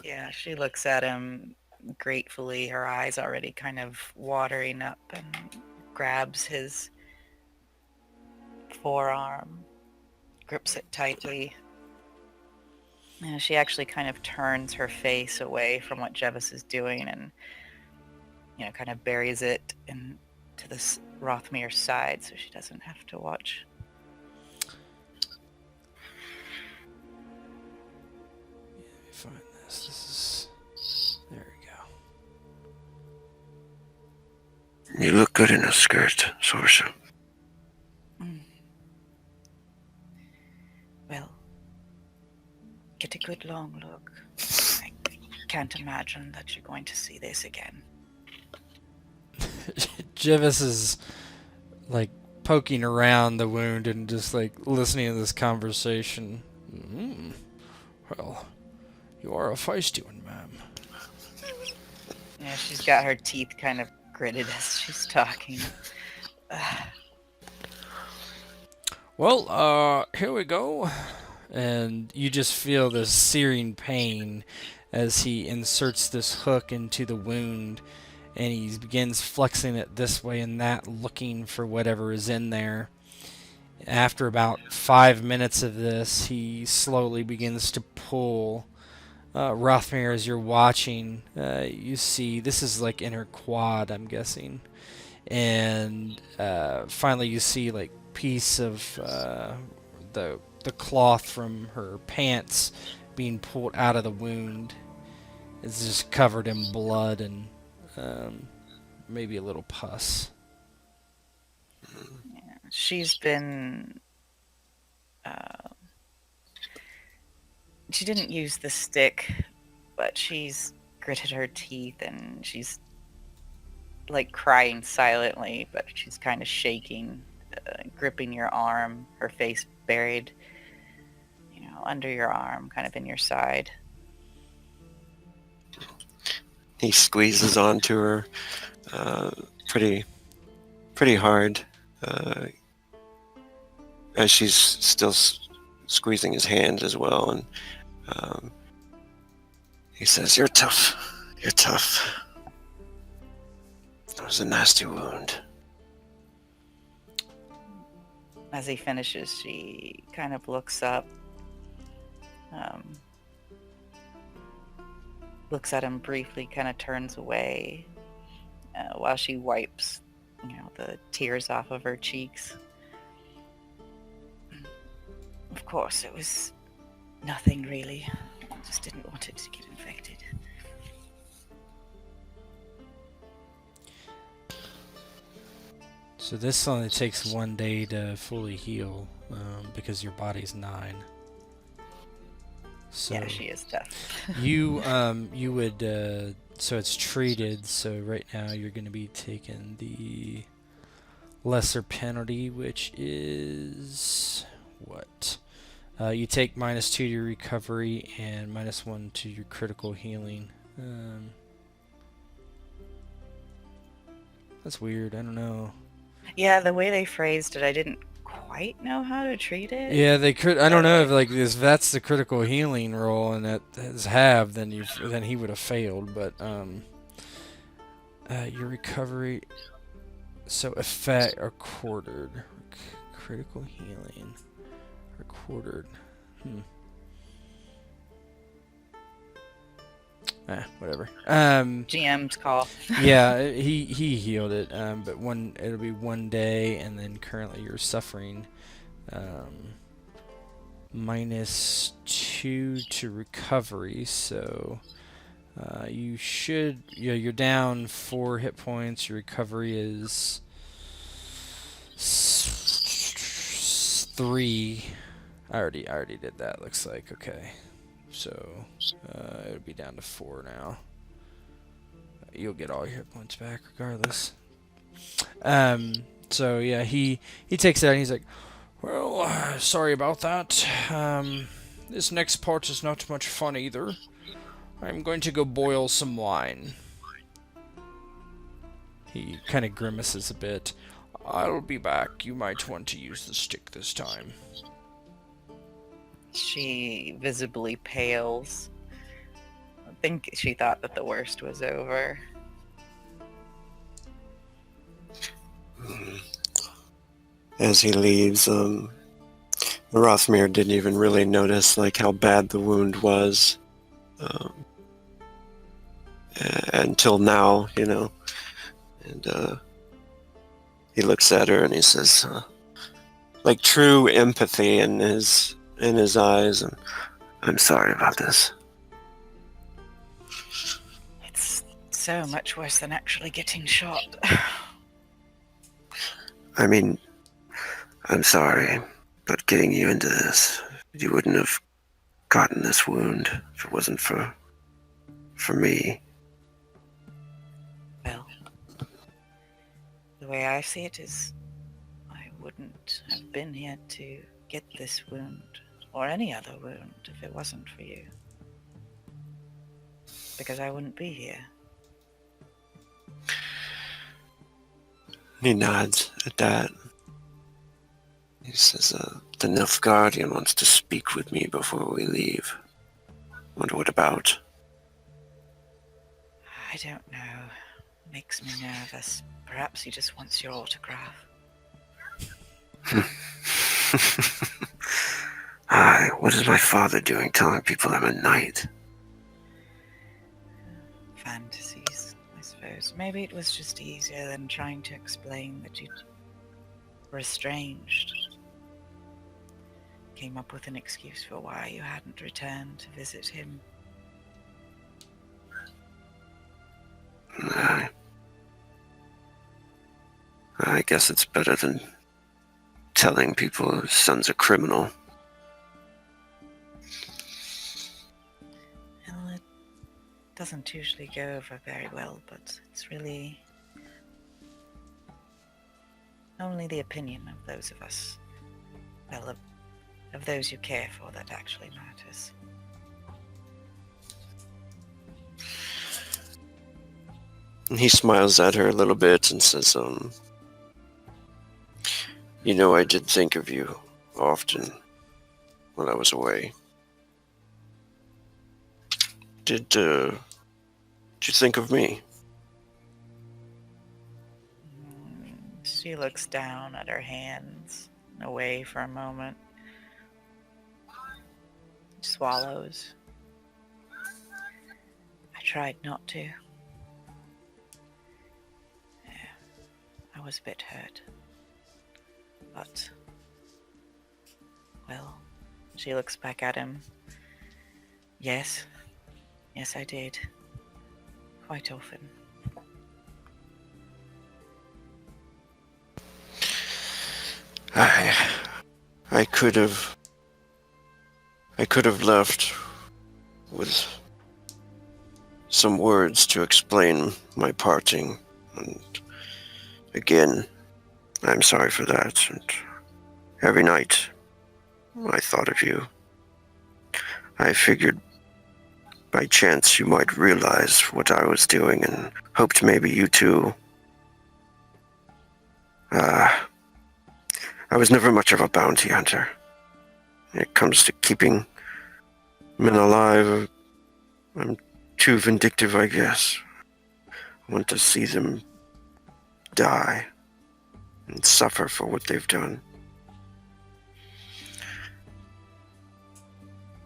Yeah, she looks at him gratefully, her eyes already kind of watering up, and grabs his forearm, grips it tightly. And she actually kind of turns her face away from what Jevis is doing and, kind of buries it into this Rothmyr's side so she doesn't have to watch. Let me find this. This is... There we go. you look good in a skirt, Saoirse. Well, get a good long look. I can't imagine that you're going to see this again. Jevis is like poking around the wound and just like listening to this conversation. Well, you are a feisty one, ma'am. Yeah, she's got her teeth kind of gritted as she's talking. Well, here we go. And you just feel this searing pain as he inserts this hook into the wound, and he begins flexing it this way and that, looking for whatever is in there. After about 5 minutes of this, he slowly begins to pull. Rothmyr, as you're watching, you see this is like in her quad, I'm guessing, and finally you see like piece of the cloth from her pants being pulled out of the wound. It's just covered in blood and maybe a little pus. Yeah, she's been... she didn't use the stick, but she's gritted her teeth and she's like crying silently, but she's kind of shaking, gripping your arm, her face buried, under your arm, kind of in your side. He squeezes onto her pretty hard as she's still squeezing his hand as well, and he says, "You're tough. You're tough. That was a nasty wound." As he finishes, she kind of looks up, looks at him briefly, kind of turns away while she wipes, the tears off of her cheeks. Of course, it was nothing really. I just didn't want it to get infected. So this only takes 1 day to fully heal, because your body's 9. So Yeah, she is tough. you would so it's treated. So right now you're going to be taking the lesser penalty, which is what? You take -2 to your recovery and -1 to your critical healing. That's weird. I don't know. Yeah, the way they phrased it, I didn't quite know how to treat it. Yeah, they could. I don't know if that's the critical healing roll and that is halved, then he would have failed. But your recovery, so effect are quartered. Critical healing are quartered. Whatever. GM's call. Yeah, he healed it. But it'll be 1 day, and then currently you're suffering -2 to recovery. So you're down 4 hit points. Your recovery is 3. I already did that, looks like. Okay. So, it'll be down to 4 now. You'll get all your hit points back regardless. So yeah, he takes it out and he's like, well, sorry about that. This next part is not much fun either. I'm going to go boil some wine. He kind of grimaces a bit. I'll be back. You might want to use the stick this time. She visibly pales. I think she thought that the worst was over. As he leaves, Rothmyr didn't even really notice like how bad the wound was until now, you know. And he looks at her and he says, like true empathy in his eyes, and I'm sorry about this. It's so much worse than actually getting shot. I mean, I'm sorry, but getting you into this, you wouldn't have gotten this wound if it wasn't for me. Well, the way I see it is, I wouldn't have been here to get this wound, or any other wound, if it wasn't for you. Because I wouldn't be here. He nods at that. He says, the Nilfgaardian wants to speak with me before we leave. Wonder what about? I don't know. Makes me nervous. Perhaps he just wants your autograph. What is my father doing telling people I'm a knight? Fantasies, I suppose. Maybe it was just easier than trying to explain that you were estranged. Came up with an excuse for why you hadn't returned to visit him. I guess it's better than telling people his son's a criminal. Well, it doesn't usually go over very well, but it's really only the opinion of those of us, well, of those you care for, that actually matters. And he smiles at her a little bit and says, you know, I did think of you often when I was away. Did you think of me? She looks down at her hands, away for a moment. Swallows. I tried not to. Yeah, I was a bit hurt. But, well, she looks back at him. Yes, I did. Quite often. I could have left with some words to explain my parting, and again, I'm sorry for that. And every night I thought of you. I figured by chance you might realize what I was doing and hoped maybe you too. I was never much of a bounty hunter. When it comes to keeping men alive, I'm too vindictive, I guess. I want to see them die and suffer for what they've done.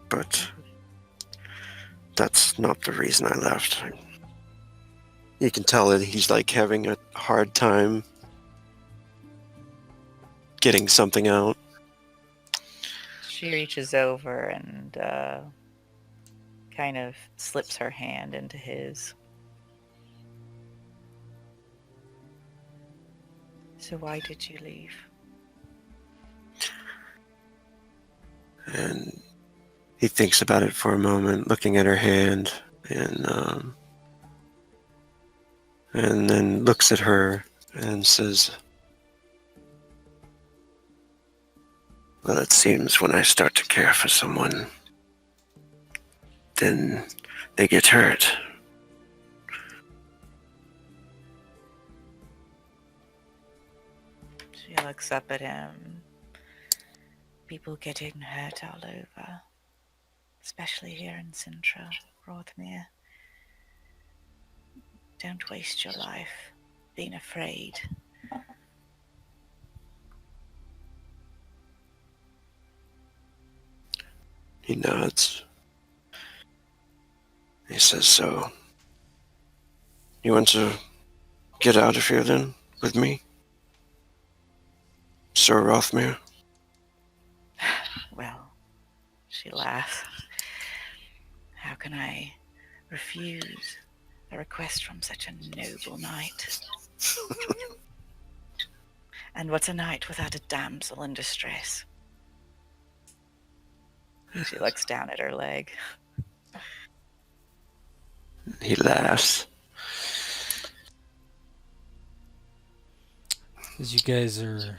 But that's not the reason I left. You can tell that he's like having a hard time getting something out. She reaches over and kind of slips her hand into his. So why did you leave? And he thinks about it for a moment, looking at her hand, and then looks at her and says, "Well, it seems when I start to care for someone, then they get hurt." She looks up at him. People getting hurt all over, especially here in Sintra, Rothmyr. Don't waste your life being afraid. He nods. He says, "So, you want to get out of here then, with me, Sir Rothmyr?" Well, she laughs. How can I refuse a request from such a noble knight? And what's a knight without a damsel in distress? She looks down at her leg. He laughs. As you guys are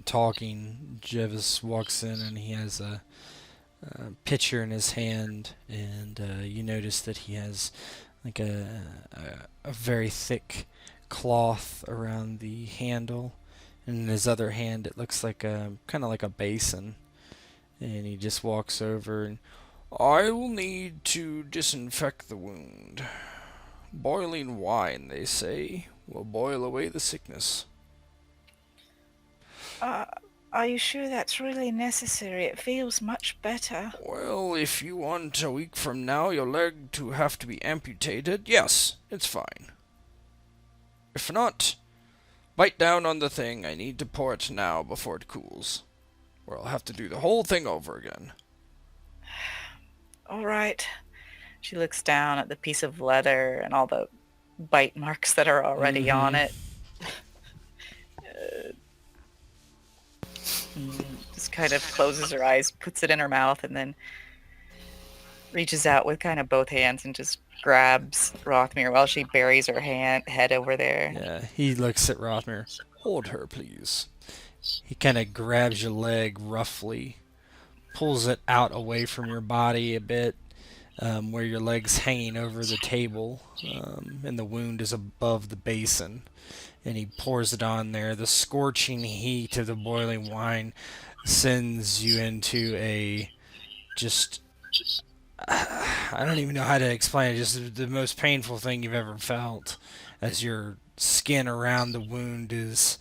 talking, Jevis walks in and he has a pitcher in his hand, and you notice that he has like a very thick cloth around the handle, and in his other hand it looks like a kind of like a basin, and he just walks over and, "I will need to disinfect the wound. Boiling wine, they say, will boil away the sickness." Are you sure that's really necessary? It feels much better. "Well, if you want a week from now your leg to have to be amputated, yes, it's fine. If not, bite down on the thing. I need to pour it now before it cools, or I'll have to do the whole thing over again." All right. She looks down at the piece of leather and all the bite marks that are already on it. Just kind of closes her eyes, puts it in her mouth, and then reaches out with kind of both hands and just grabs Rothmyr while she buries her head over there. yeah, he looks at Rothmyr. "Hold her, please." He kind of grabs your leg roughly, pulls it out away from your body a bit, where your leg's hanging over the table, and the wound is above the basin. And he pours it on there. The scorching heat of the boiling wine sends you into a just... I don't even know how to explain it. Just the most painful thing you've ever felt, as your skin around the wound is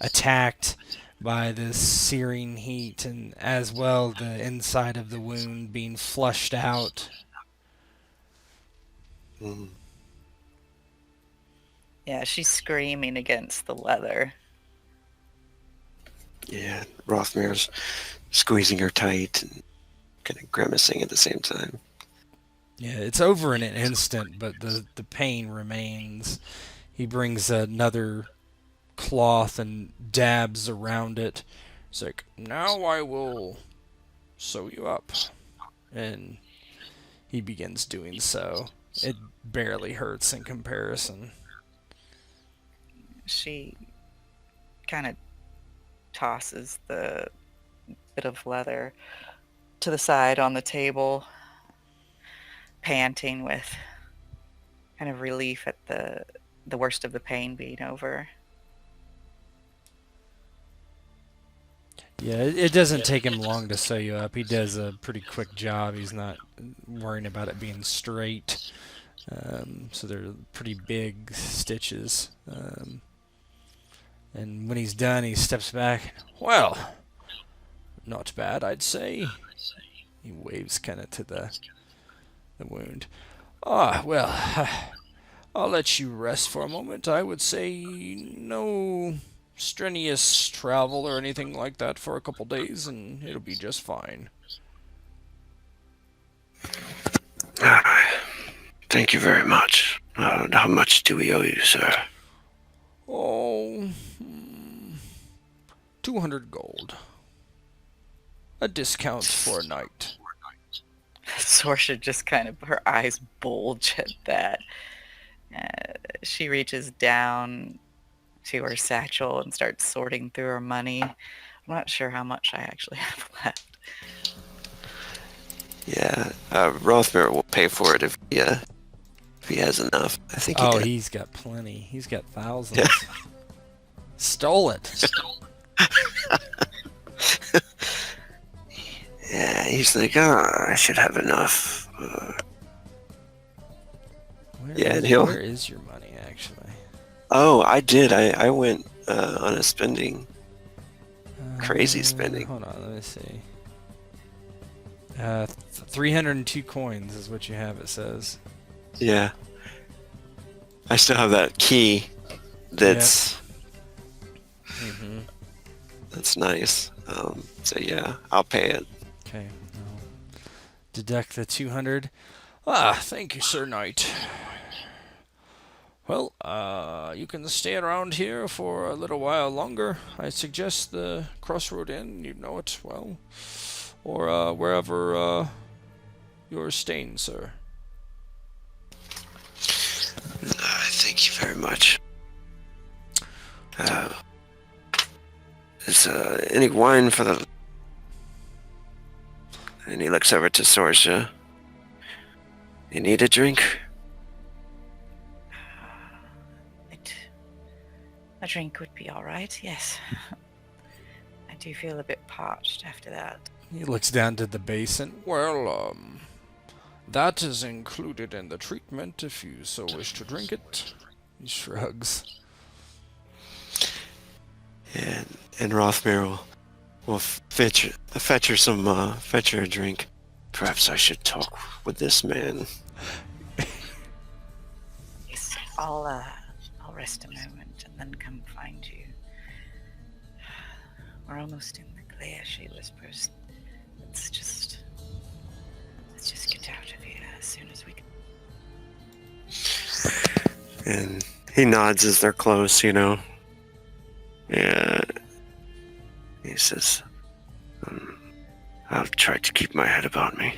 attacked by this searing heat, and as well the inside of the wound being flushed out. Mm. Yeah, she's screaming against the leather. Yeah, Rothmyr's squeezing her tight and kind of grimacing at the same time. Yeah, it's over in an instant, but the pain remains. He brings another cloth and dabs around it. It's like, "Now I will sew you up." And he begins doing so. It barely hurts in comparison. She kind of tosses the bit of leather to the side on the table, panting with kind of relief at the worst of the pain being over. Yeah, it doesn't take him long to sew you up. He does a pretty quick job. He's not worrying about it being straight. So they're pretty big stitches. And when he's done, he steps back. "Well, not bad, I'd say." He waves kind of to the wound. "Ah, well, I'll let you rest for a moment. I would say no strenuous travel or anything like that for a couple days, and it'll be just fine." Thank you very much. How much do we owe you, sir? "Oh, 200 gold." A discount for a night. Saoirse just kind of, her eyes bulge at that. She reaches down to her satchel and starts sorting through her money. I'm not sure how much I actually have left. Yeah, Rothmyr will pay for it if he has enough. I think he Oh, did. he's got plenty. He's got thousands. Yeah. Stole it. Yeah, he's like, I should have enough. Yeah, and he'll- Where is your money, actually? Oh, I did. I went on a spending. Crazy spending. Hold on, let me see. 302 coins is what you have, it says. Yeah. I still have that key. That's Mm-hmm. that's nice. So yeah, I'll pay it. Okay. I'll deduct the 200. Thank you, Sir Knight. Well, you can stay around here for a little while longer. I suggest the Crossroad Inn, you know it well. Or, wherever, you're staying, sir. Thank you very much. Is any wine for the? And he looks over to Saoirse. You need a drink? A drink would be all right, yes. I do feel a bit parched after that. He looks down to the basin. Well, that is included in the treatment if you so wish to drink it. He shrugs. And Rothmyr will fetch her a drink. Perhaps I should talk with this man. Yes, I'll rest a moment and then come find you. We're almost in the clear, she whispers. Let's just get out of here as soon as we can. And he nods as they're close, you know. Yeah. He says, I'll try to keep my head about me.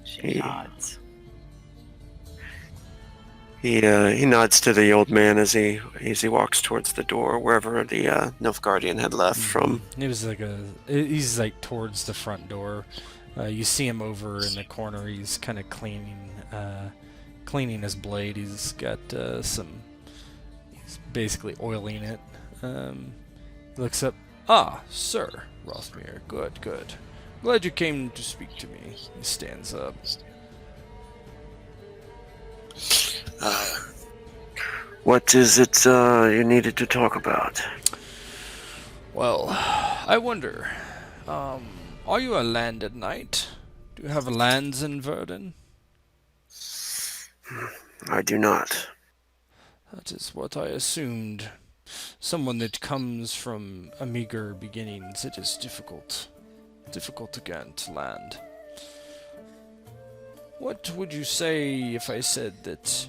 She nods. He nods to the old man as he walks towards the door, wherever the Nilfgaardian had left from. It was like he's like towards the front door. You see him over in the corner. He's kind of cleaning his blade. He's got he's basically oiling it. He looks up. Sir Rothmyr, good. Glad you came to speak to me. He stands up. What is it you needed to talk about? Well, I wonder, are you a landed knight? Do you have lands in Verden? I do not. That is what I assumed. Someone that comes from a meager beginnings, it is difficult to get land. What would you say if I said that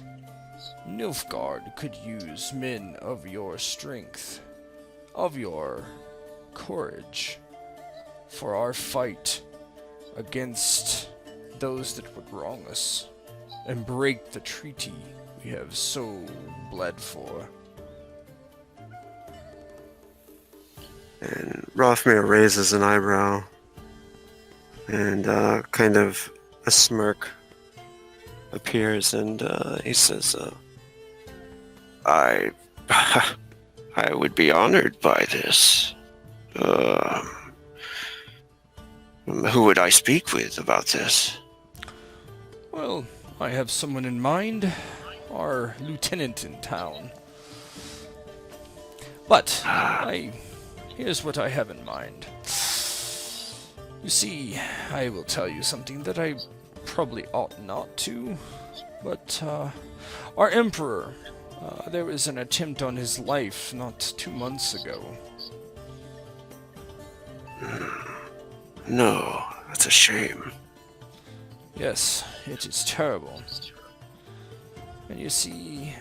Nilfgaard could use men of your strength, of your courage, for our fight against those that would wrong us, and break the treaty we have so bled for? And Rothmyr raises an eyebrow, and kind of a smirk appears, and he says, I would be honored by this. Who would I speak with about this? Well, I have someone in mind, our lieutenant in town. But here's what I have in mind. You see, I will tell you something that I probably ought not to, but our emperor, there was an attempt on his life not 2 months ago. No, that's a shame. Yes, it is terrible. And you see,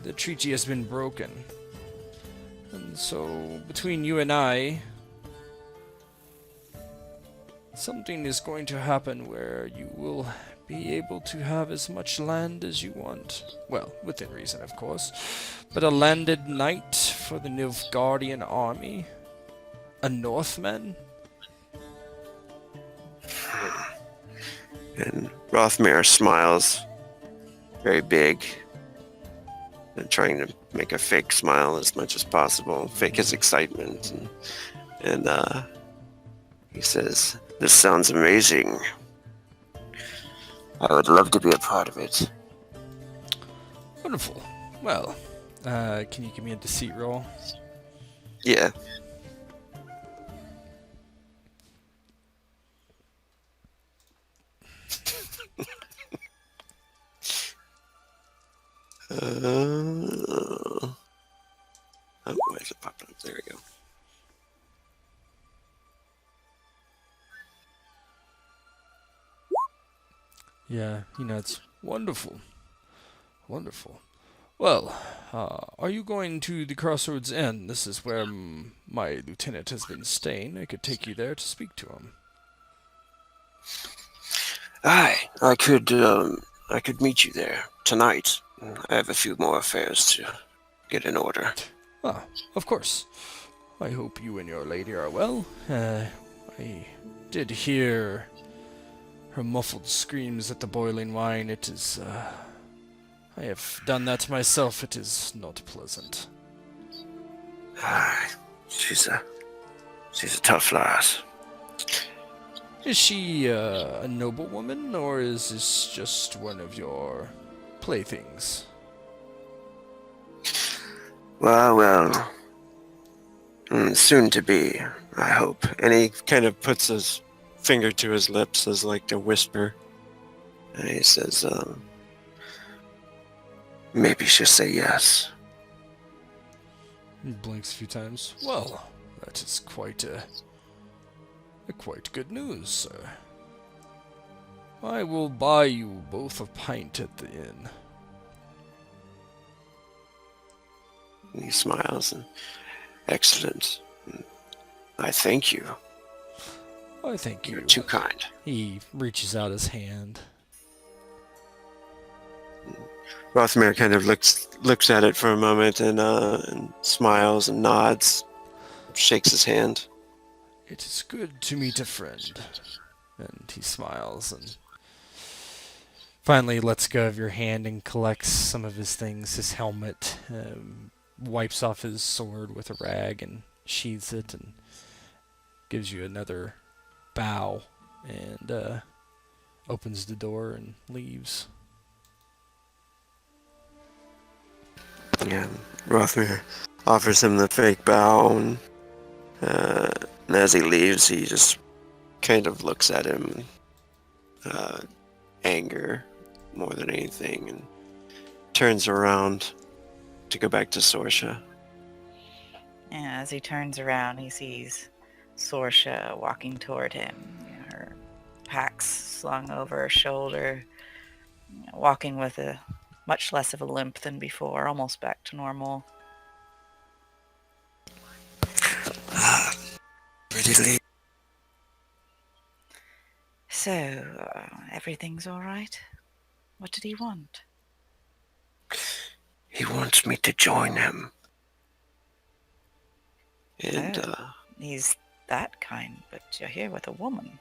the treaty has been broken. And so, between you and I, something is going to happen where you will be able to have as much land as you want. Well, within reason, of course. But a landed knight for the Nilfgaardian army? A Northman? And Rothmyr smiles very big and trying to make a fake smile as much as possible, fake his excitement. And he says, "This sounds amazing. I would love to be a part of it." Wonderful. Well, can you give me a deceit roll? Yeah. Oh, why is it popping up? There we go. Yeah, it's wonderful. Wonderful. Well, are you going to the Crossroads Inn? This is where my lieutenant has been staying. I could take you there to speak to him. Aye, I could meet you there tonight. I have a few more affairs to get in order. Ah, of course. I hope you and your lady are well. I did hear her muffled screams at the boiling wine. It is, I have done that myself. It is not pleasant. Aye, she's a tough lass. Is she a noblewoman, or is this just one of your playthings? Well, soon to be, I hope. And he kind of puts his finger to his lips as like to whisper. And he says, maybe she'll say yes. He blinks a few times. Well, that is quite good news, sir. I will buy you both a pint at the inn. And he smiles and, excellent. I thank you. I thank you. You're too kind. He reaches out his hand. Rothmyr kind of looks at it for a moment and smiles and nods, shakes his hand. It is good to meet a friend. And he smiles and finally lets go of your hand and collects some of his things, his helmet, wipes off his sword with a rag and sheathes it and gives you another bow and opens the door and leaves. Yeah, Rothmyr offers him the fake bow, and as he leaves, he just kind of looks at him, anger more than anything, and turns around to go back to Saoirse. Yeah, as he turns around, he sees Saoirse walking toward him, her packs slung over her shoulder, walking with a much less of a limp than before, almost back to normal. Pretty late. So, everything's all right? What did he want? He wants me to join him. And, He's that kind, but you're here with a woman.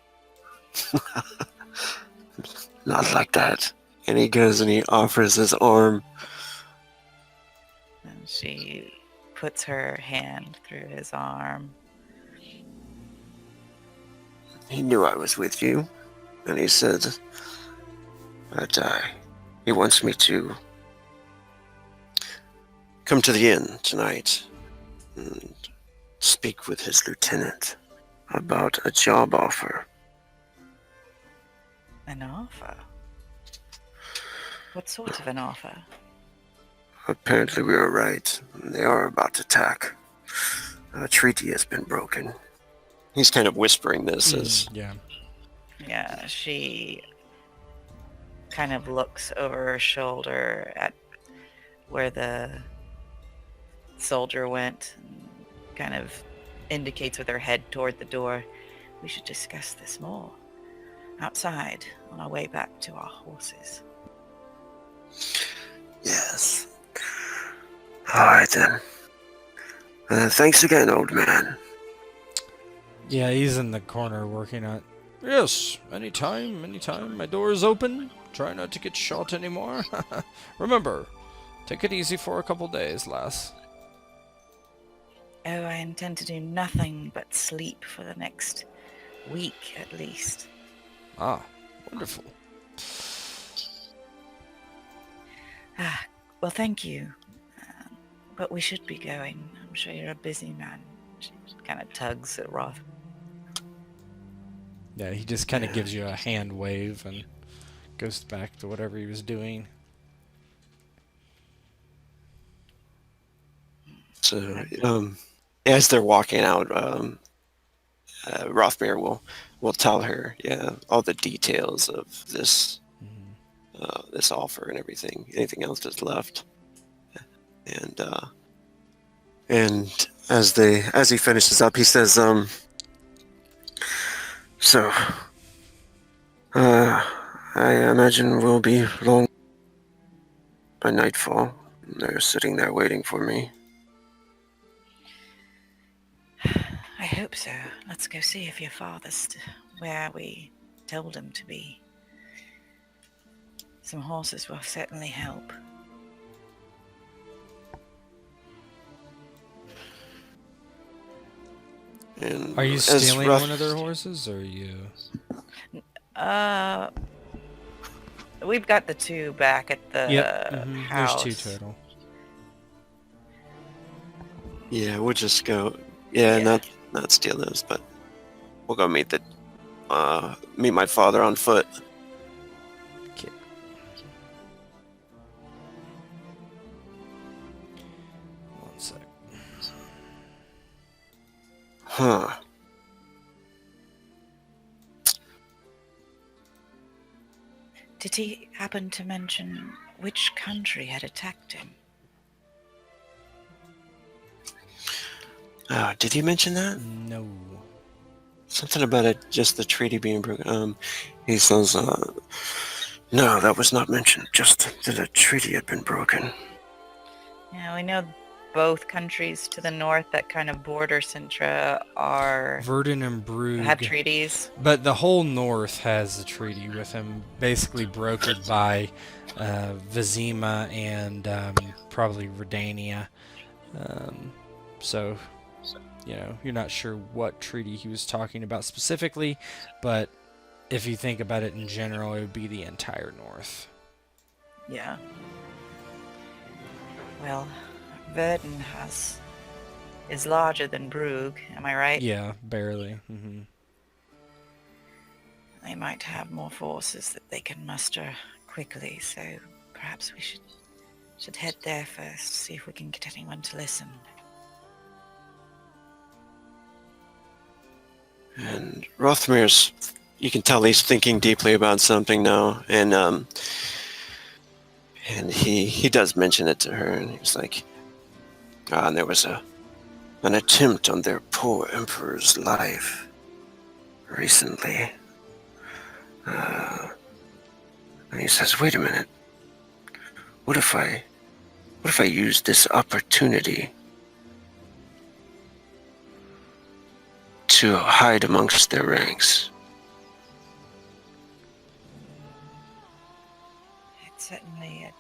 not like that. And he goes and he offers his arm. And she puts her hand through his arm. He knew I was with you. And he said that he wants me to come to the inn tonight and speak with his lieutenant about a job offer. An offer? What sort of an offer? Apparently we were right. They are about to attack. A treaty has been broken. He's kind of whispering this as... Yeah. Yeah, she kind of looks over her shoulder at where the soldier went, and kind of indicates with her head toward the door. We should discuss this more outside on our way back to our horses. Yes. All right then. Thanks again, old man. Yeah, he's in the corner working on it. Yes, anytime, anytime. My door is open. Try not to get shot anymore. Remember, take it easy for a couple days, lass. Oh, I intend to do nothing but sleep for the next week at least. Ah, wonderful. Well, thank you. But we should be going. I'm sure you're a busy man. She kind of tugs at Roth. Yeah, he just kind of gives you a hand wave and goes back to whatever he was doing. So, as they're walking out, Rothmyr will tell her, all the details of this this offer and everything. Anything else that's left, and as he finishes up, he says, "So, I imagine we'll be long by nightfall. They're sitting there waiting for me." I hope so. Let's go see if your father's where we told him to be. Some horses will certainly help. And Are you as stealing Roth- one of their horses, or are you? We've got the two back at the house. There's two total. Yeah, we'll just go. Not steal those, but we'll go meet my father on foot. Okay. One sec. Huh. Did he happen to mention which country had attacked him? Did he mention that? No. Something about it, just the treaty being broken. He says, no, that was not mentioned. Just that a treaty had been broken. Yeah, we know both countries to the north that kind of border Sintra are Verden and Brugge have treaties. But the whole north has a treaty with him, basically brokered by Vizima and probably Redania. So, you're not sure what treaty he was talking about specifically, but if you think about it in general, it would be the entire north. Yeah. Well, Verden is larger than Brugge, am I right? Yeah, barely. Mm-hmm. They might have more forces that they can muster quickly, so perhaps we should head there first, see if we can get anyone to listen. And Rothmyr's, you can tell he's thinking deeply about something now, and he does mention it to her, and he's like, and there was an attempt on their poor emperor's life recently. And he says, wait a minute, what if I use this opportunity to hide amongst their ranks? It's certainly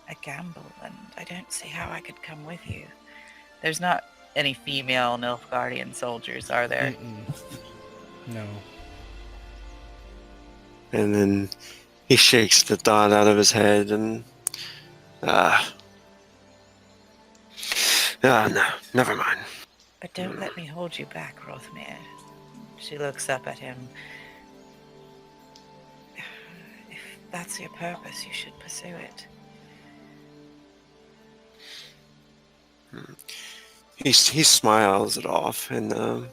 a gamble, and I don't see how I could come with you. There's not any female Nilfgaardian soldiers, are there? No. And then he shakes the thought out of his head, and no, never mind. But don't let me hold you back, Rothmyr. She looks up at him. If that's your purpose, you should pursue it. He smiles it off and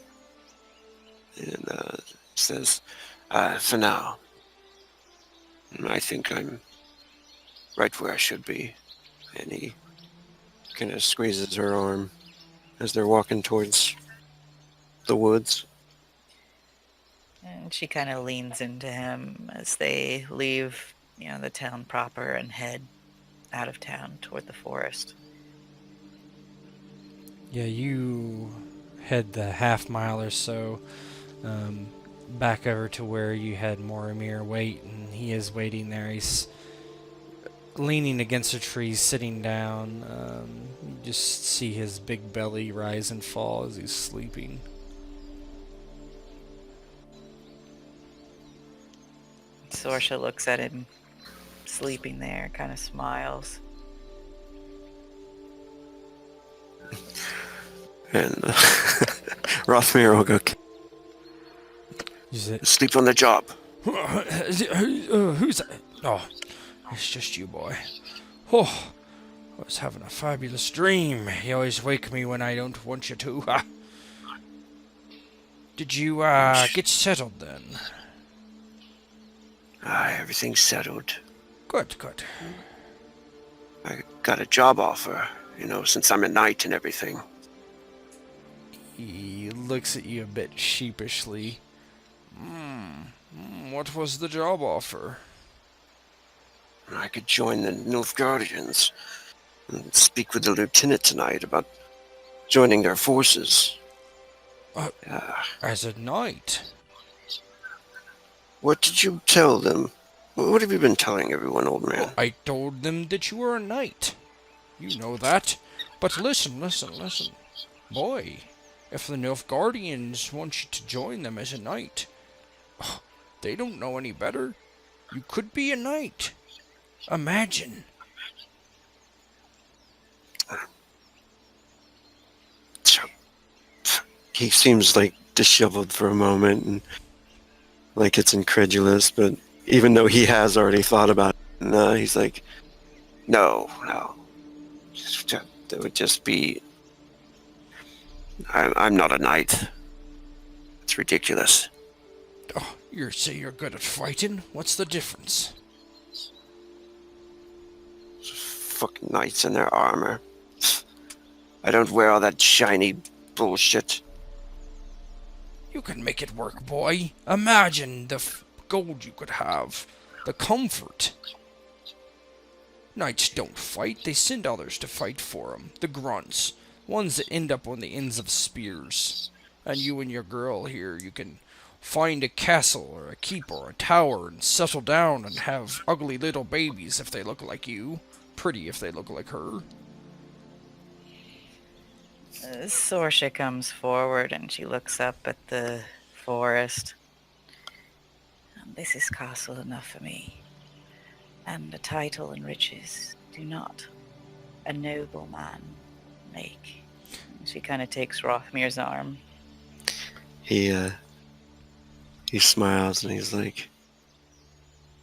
says, for now, I think I'm right where I should be. And he kind of squeezes her arm. as they're walking towards the woods. And she kind of leans into him as they leave, the town proper and head out of town toward the forest. Yeah, you head the half mile or so back over to where you had Moromir wait, and he is waiting there. He's leaning against a tree, sitting down. You just see his big belly rise and fall as he's sleeping. Saoirse looks at him sleeping there, kind of smiles. And Rothmyr will go, Is it? sleep on the job. Who's that? Oh, it's just you, boy. Oh, I was having a fabulous dream. You always wake me when I don't want you to. Did you get settled then? Everything's settled. Good, good. I got a job offer, since I'm a knight and everything. He looks at you a bit sheepishly. What was the job offer? I could join the Nilfgaardians and speak with the lieutenant tonight about joining their forces. As a knight? What did you tell them? What have you been telling everyone, old man? I told them that you were a knight. You know that. But listen. Boy, if the Nilfgaardians want you to join them as a knight, they don't know any better. You could be a knight. Imagine. He seems like disheveled for a moment and like it's incredulous, but even though he has already thought about it, he's like, no. That would just be... I'm not a knight. It's ridiculous. Oh, you say you're good at fighting? What's the difference? Fucking knights in their armor. I don't wear all that shiny bullshit. You can make it work, boy. Imagine the gold you could have. The comfort. Knights don't fight. They send others to fight for them. The grunts. Ones that end up on the ends of spears. And you and your girl here, you can find a castle or a keep or a tower and settle down and have ugly little babies if they look like you. Pretty if they look like her. Saoirse comes forward and she looks up at the forest. This is castle enough for me, and a title and riches do not a noble man make. She kind of takes Rothmyr's arm. He smiles and he's like,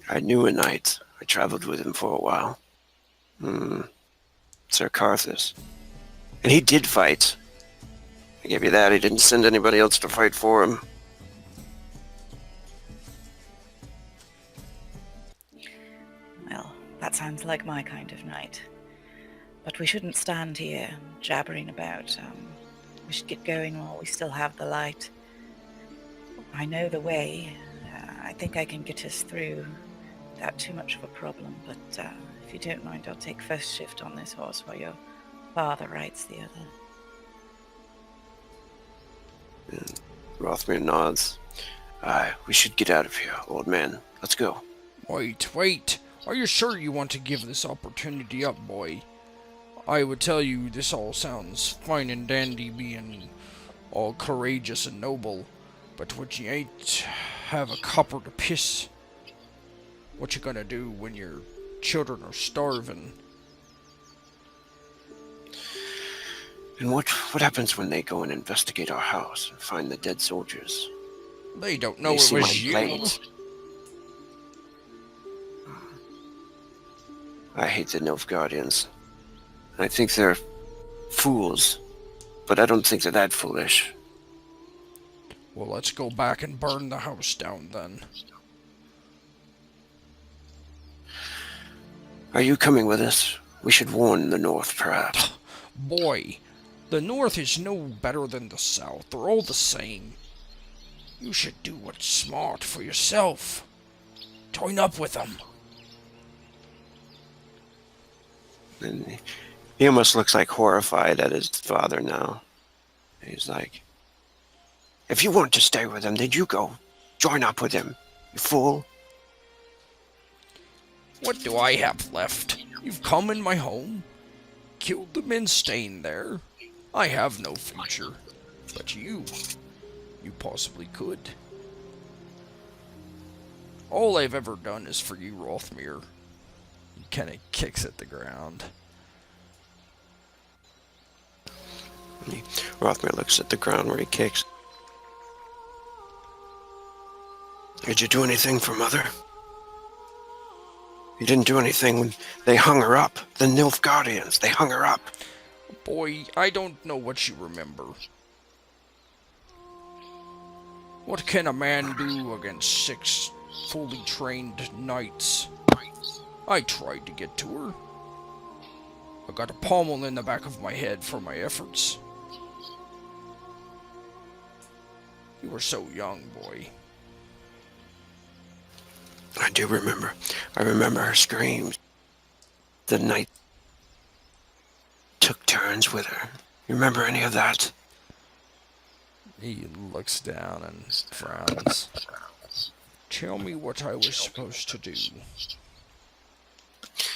I knew a knight. I traveled with him for a while. Sir Carthus. And he did fight. I give you that. He didn't send anybody else to fight for him. Well, that sounds like my kind of knight. But we shouldn't stand here jabbering about. We should get going while we still have the light. I know the way. I think I can get us through without too much of a problem. But if you don't mind, I'll take first shift on this horse while your father rides the other. Rothmyr nods. We should get out of here, old man. Let's go. Wait. Are you sure you want to give this opportunity up, boy? I would tell you this all sounds fine and dandy, being all courageous and noble, but what you ain't have a copper to piss. What you gonna do when your children are starving? And what happens when they go and investigate our house and find the dead soldiers? They don't know They it see my was you. blades. I hate the Nilfgaardians. I think they're fools, but I don't think they're that foolish. Well, let's go back and burn the house down then. Are you coming with us? We should warn the North, perhaps. Boy, The North is no better than the South. They're all the same. You should do what's smart for yourself. Join up with them. And he almost looks like horrified at his father now. He's like, if you want to stay with him, then you go. Join up with him, you fool. What do I have left? You've come in my home, killed the men staying there. I have no future. But you possibly could. All I've ever done is for you, Rothmyr. He kind of kicks at the ground. Rothmyr looks at the ground where he kicks. Did you do anything for Mother? You didn't do anything when they hung her up. The Nilfgaardians, they hung her up. Boy, I don't know what you remember. What can a man do against 6 fully trained knights? I tried to get to her. I got a pommel in the back of my head for my efforts. You were so young, boy. I do remember. I remember her screams. The knight took turns with her. You remember any of that? He looks down and frowns. Tell me what I was supposed to do.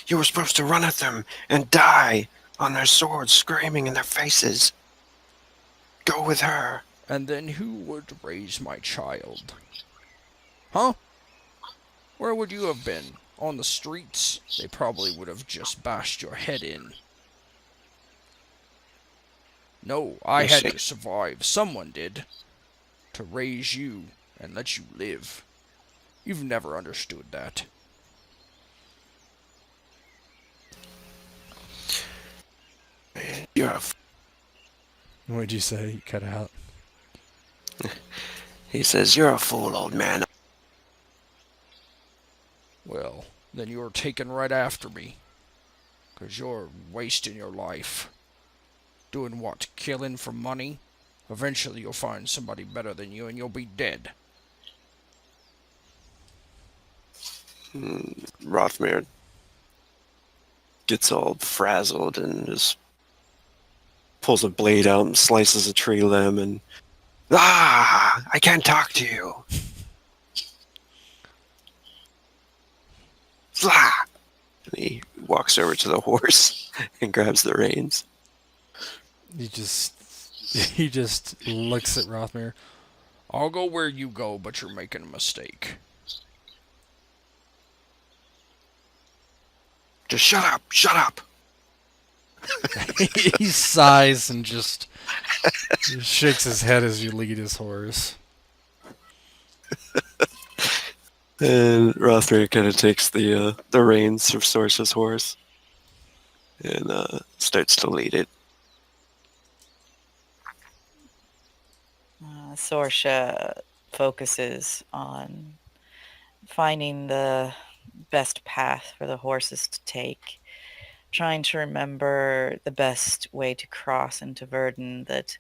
You were supposed to run at them and die on their swords, screaming in their faces. Go with her. And then who would raise my child? Huh? Where would you have been? On the streets? They probably would have just bashed your head in. No, I had to survive. Someone did. To raise you and let you live. You've never understood that. You're a What'd you say? You cut out. He says, you're a fool, old man. Well, then you're taken right after me. 'Cause you're wasting your life. Doing what? Killing for money? Eventually you'll find somebody better than you and you'll be dead. Rothmyr gets all frazzled and just pulls a blade out and slices a tree limb and I can't talk to you. And he walks over to the horse and grabs the reins. He just looks at Rothmyr. I'll go where you go, but you're making a mistake. Just shut up, shut up. He sighs and just shakes his head as you lead his horse. And Rothmyr kind of takes the reins of Saoirse's horse and starts to lead it. Saoirse focuses on finding the best path for the horses to take, trying to remember the best way to cross into Verden, that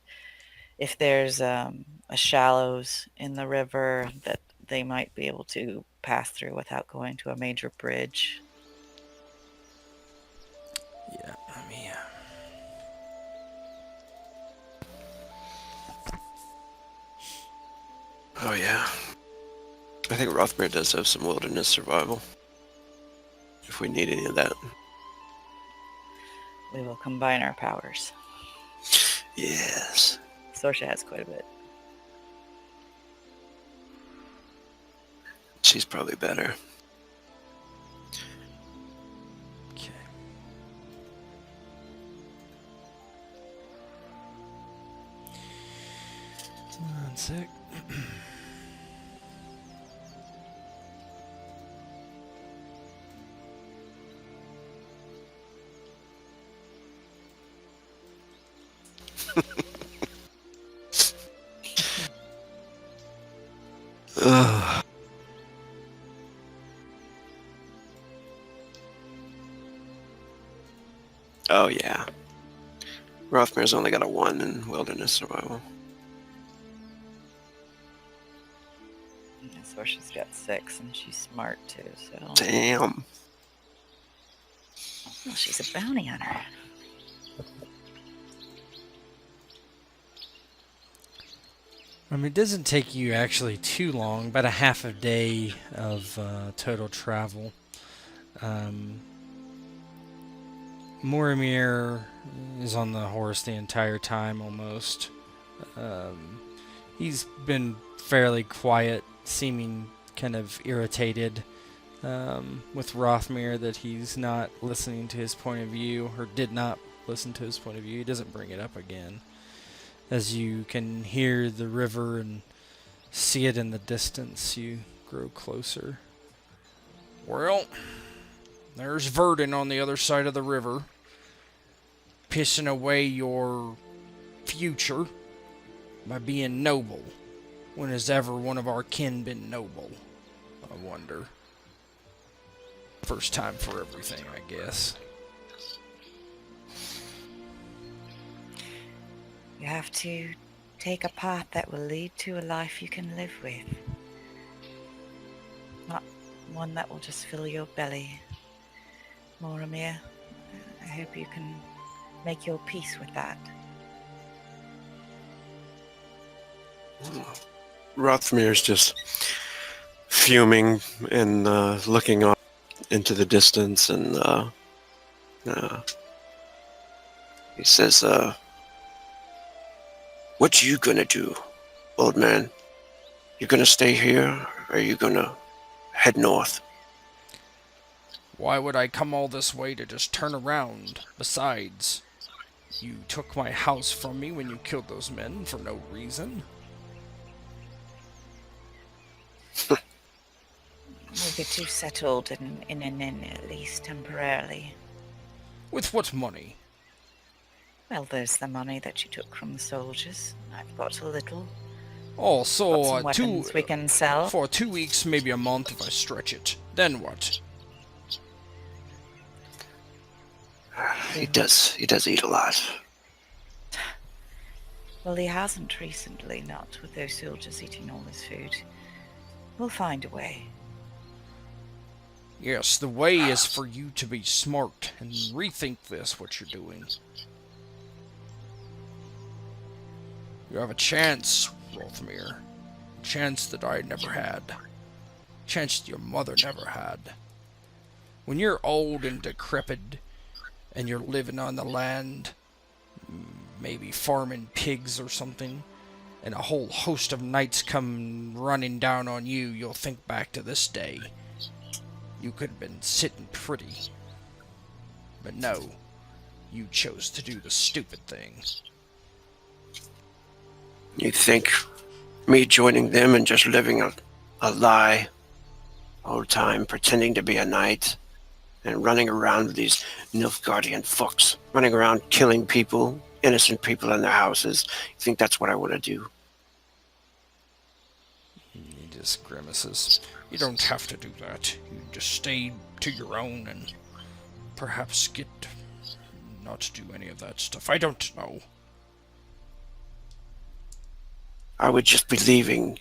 if there's a shallows in the river that they might be able to pass through without going to a major bridge. Yeah, I mean... Oh yeah. I think Rothmyr does have some wilderness survival. If we need any of that. We will combine our powers. Yes. Saoirse has quite a bit. She's probably better. Okay. One sec. Ugh. Oh yeah. Rothmyr's only got a 1 in wilderness survival. Saoirse's got 6, and she's smart too, so. Damn. Well, she's a bounty hunter. I mean, it doesn't take you actually too long, about a half a day of total travel. Moromir is on the horse the entire time, almost. He's been fairly quiet, seeming kind of irritated with Rothmyr that he's not listening to his point of view, or did not listen to his point of view. He doesn't bring it up again. As you can hear the river and see it in the distance, you grow closer. Well, there's Verden on the other side of the river, pissing away your future by being noble. When has ever one of our kin been noble, I wonder? First time for everything, I guess. You have to take a path that will lead to a life you can live with. Not one that will just fill your belly. Moromir, I hope you can make your peace with that. Rothmyr's just fuming and looking off into the distance, and he says, "What you gonna do, old man? You gonna stay here, or are you gonna head north?" Why would I come all this way to just turn around? Besides, you took my house from me when you killed those men for no reason. We'll get you settled in an inn, at least temporarily. With what money? Well, there's the money that you took from the soldiers. I've got a little. Oh, Got so some weapons we can sell. for 2 weeks, maybe a month if I stretch it. Then what? He does eat a lot. Well, he hasn't recently, not with those soldiers eating all his food. We'll find a way. Yes, the way is for you to be smart and rethink this, what you're doing. You have a chance, Rothmyr. A chance that I never had. A chance that your mother never had. When you're old and decrepit, and you're living on the land, maybe farming pigs or something, and a whole host of knights come running down on you, you'll think back to this day. You could have been sitting pretty. But no, you chose to do the stupid thing. You think me joining them and just living a lie all the time, pretending to be a knight, and running around with these Nilfgaardian fucks, running around killing people, innocent people in their houses. You think that's what I want to do? He just grimaces. You don't have to do that. You just stay to your own and perhaps get not to do any of that stuff. I don't know. I would just be leaving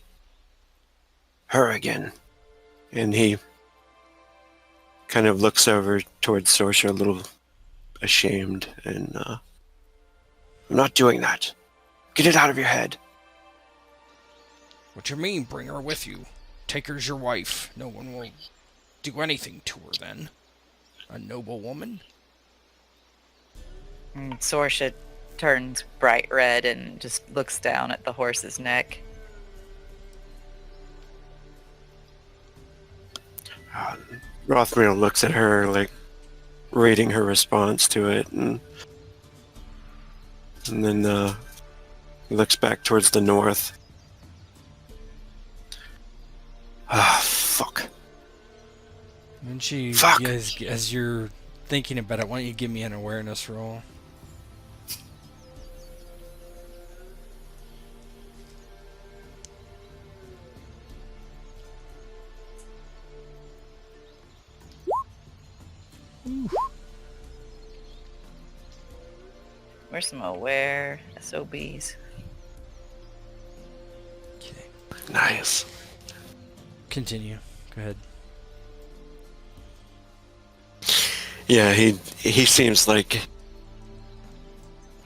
her again. And he kind of looks over towards Saoirse a little ashamed, and I'm not doing that. Get it out of your head. What you mean, bring her with you? Take her as your wife. No one will do anything to her then. A noble woman? Saoirse turns bright red and just looks down at the horse's neck. Rothmyr looks at her, like, reading her response to it, and then he looks back towards the north. Ah, fuck. Fuck. As you're thinking about it, why don't you give me an awareness roll? We're some aware SOBs. Okay. Nice. Continue. Go ahead. Yeah, he seems like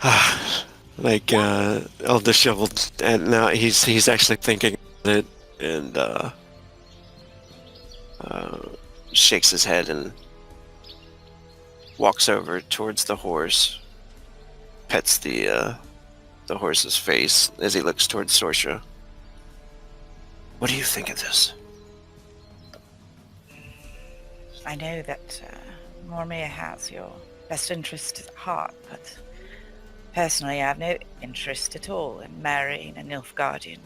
all disheveled, and now he's actually thinking about it, and shakes his head and walks over towards the horse, pets the horse's face as he looks towards Saoirse. What do you think of this? I know that Mormir has your best interest at heart, but personally I have no interest at all in marrying a Nilfgaardian.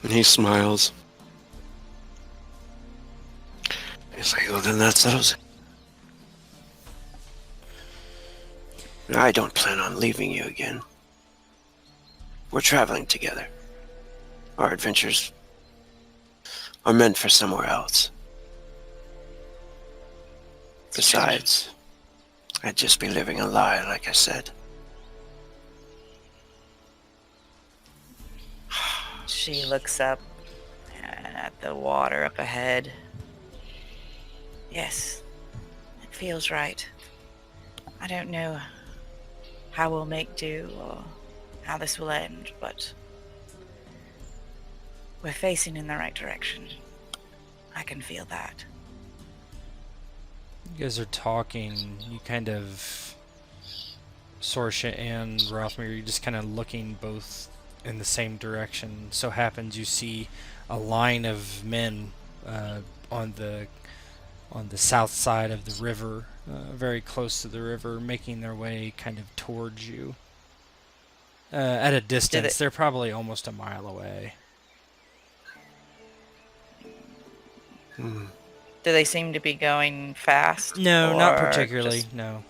And he smiles. He's like, well, then that settles it. I don't plan on leaving you again. We're traveling together. Our adventures are meant for somewhere else. Besides, I'd just be living a lie, like I said. She looks up at the water up ahead. Yes, it feels right. I don't know how we'll make do or how this will end, but we're facing in the right direction. I can feel that. You guys are talking. You kind of, Saoirse and Rothmyr, you're just kind of looking both in the same direction. So happens you see a line of men on the south side of the river, very close to the river, making their way kind of towards you. At a distance, they're probably almost a mile away. Do they seem to be going fast? No, not or particularly. just- No.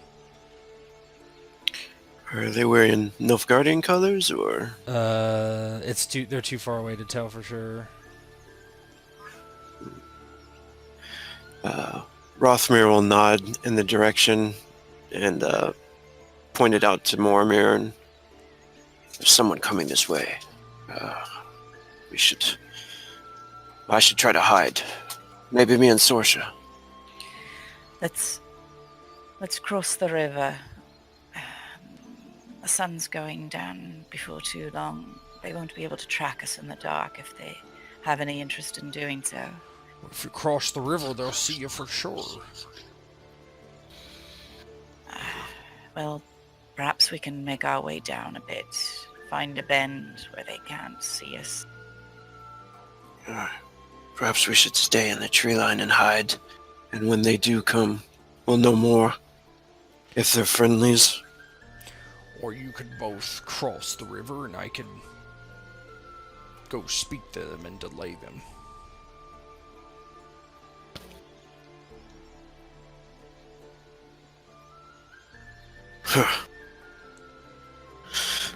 Are they wearing Nilfgaardian colors, or? They're too far away to tell for sure. Rothmyr will nod in the direction and point it out to Mormir, and there's someone coming this way. I should try to hide. Maybe me and Saoirse. Let's cross the river. The sun's going down before too long. They won't be able to track us in the dark if they have any interest in doing so. If you cross the river, they'll see you for sure. Well, perhaps we can make our way down a bit, find a bend where they can't see us. Perhaps we should stay in the tree line and hide, and when they do come, we'll know more. If they're friendlies. Or you could both cross the river and I could go speak to them and delay them.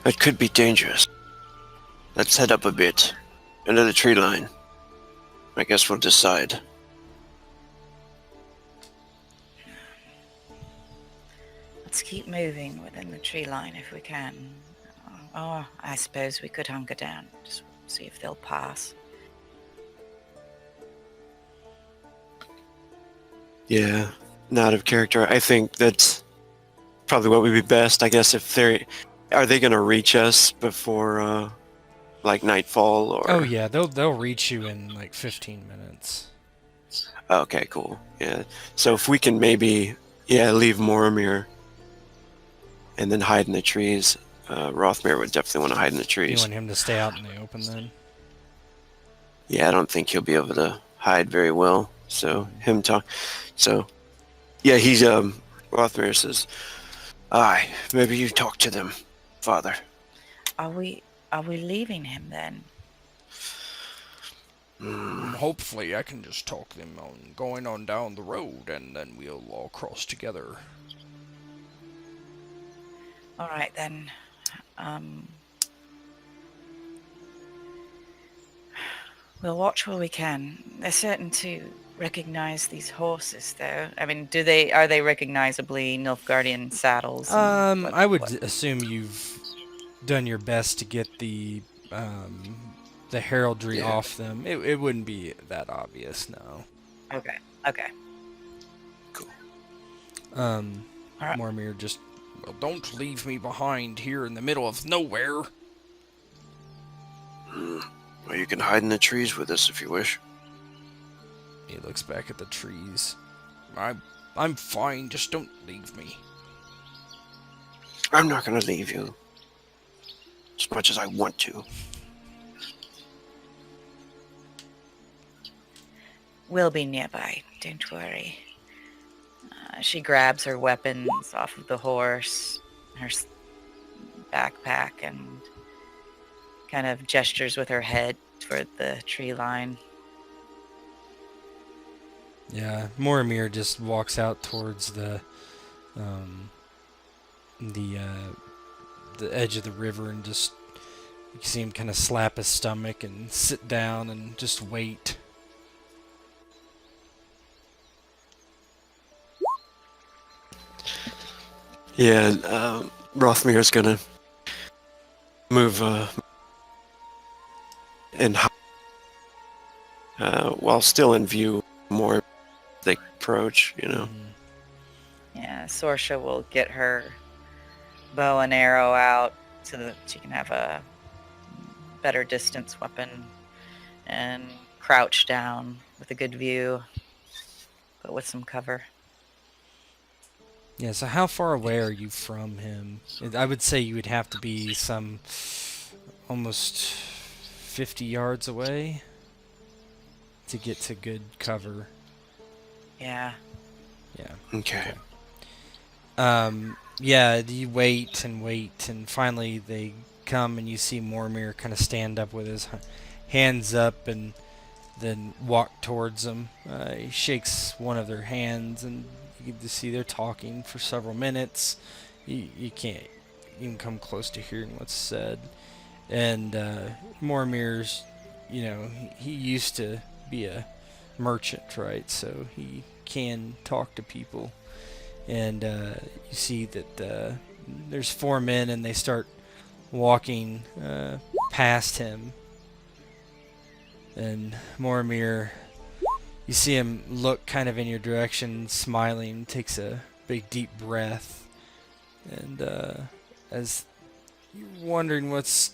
It could be dangerous. Let's head up a bit, into the tree line. I guess we'll decide. Let's keep moving within the tree line if we can. Or I suppose we could hunker down, just see if they'll pass. Yeah, not of character. I think that's probably what would be best. I guess if are they going to reach us before like nightfall, or? Oh yeah, they'll reach you in like 15 minutes. Okay, cool. Yeah. So if we can maybe leave Mormir and then hide in the trees. Rothmyr would definitely want to hide in the You trees. want him to stay out in the open then? Yeah, I don't think he'll be able to hide very well. So him talk. So yeah, he's Rothmyr says, "Aye, maybe you talk to them, Father." Are we leaving him then? Hopefully I can just talk them on going on down the road and then we'll all cross together. All right then. We'll watch where we can. They're certain to recognize these horses, though? I mean, are they recognizably Nilfgaardian saddles? I would assume you've done your best to get the heraldry Yeah. off them. It wouldn't be that obvious, no. Okay. Okay. Cool. Um, All right. Mormir just, well, don't leave me behind here in the middle of nowhere. Well, you can hide in the trees with us if you wish. He looks back at the trees. I'm fine, just don't leave me. I'm not going to leave you. As much as I want to. We'll be nearby. Don't worry. She grabs her weapons off of the horse, her backpack, and kind of gestures with her head toward the tree line. Yeah, Mormir just walks out towards the edge of the river and just, you see him kind of slap his stomach and sit down and just wait. Yeah, Rothmyr's gonna move and while still in view, more they approach, you know. Yeah, Saoirse will get her bow and arrow out so that she can have a better distance weapon and crouch down with a good view, but with some cover. Yeah, so how far away are you from him? I would say you would have to be some almost 50 yards away to get to good cover. Yeah. Yeah. Okay. Yeah, you wait, and finally they come, and you see Mormir kind of stand up with his hands up and then walk towards them. He shakes one of their hands, and you get to see they're talking for several minutes. You can't even come close to hearing what's said. And Mormir's, he used to be a merchant, right? So he can talk to people. And you see that there's 4 men, and they start walking past him. And Mormir, you see him look kind of in your direction, smiling, takes a big deep breath. And as you're wondering what's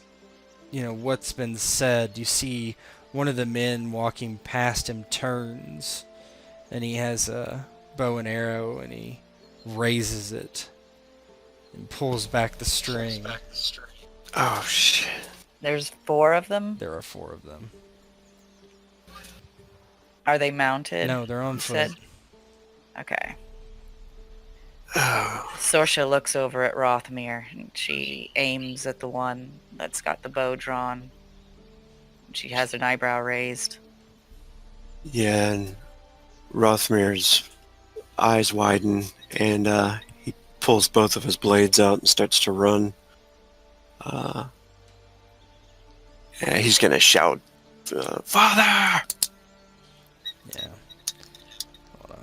been said, you see one of the men walking past him turns, and he has a bow and arrow, and he raises it and pulls back the string. Oh, shit. There's 4 of them? There are 4 of them. Are they mounted? No, they're on you foot. said? Okay. Saoirse looks over at Rothmyr, and she aims at the one that's got the bow drawn. She has an eyebrow raised. Yeah, and Rothmyr's eyes widen, and he pulls both of his blades out and starts to run. Yeah, he's gonna shout, "Father!" Yeah. Hold on.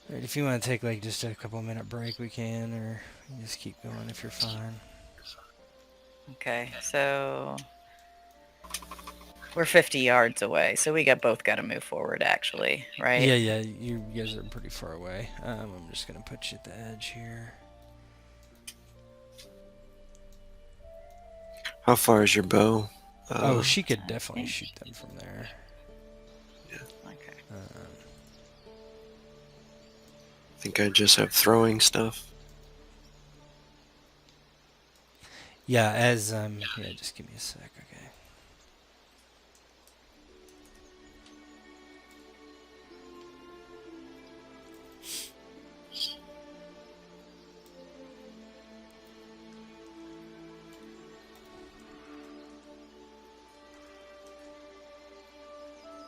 Alright, if you want to take just a couple minute break, we can, or just keep going if you're fine. Okay, so we're 50 yards away, so we both got to move forward, actually, right? Yeah, you guys are pretty far away. I'm just gonna put you at the edge here. How far is your bow? Oh, she could definitely shoot them from there. Okay. I think I just have throwing stuff. Yeah, yeah, just give me a sec, okay.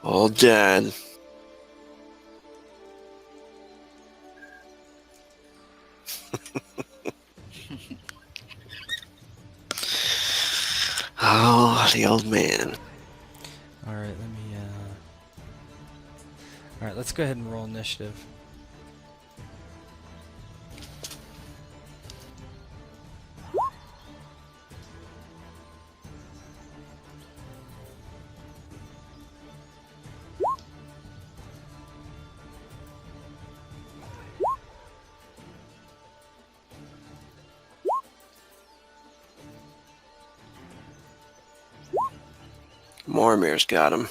All done. Oh, the old man. All right, All right, let's go ahead and roll initiative. Moromir's got him.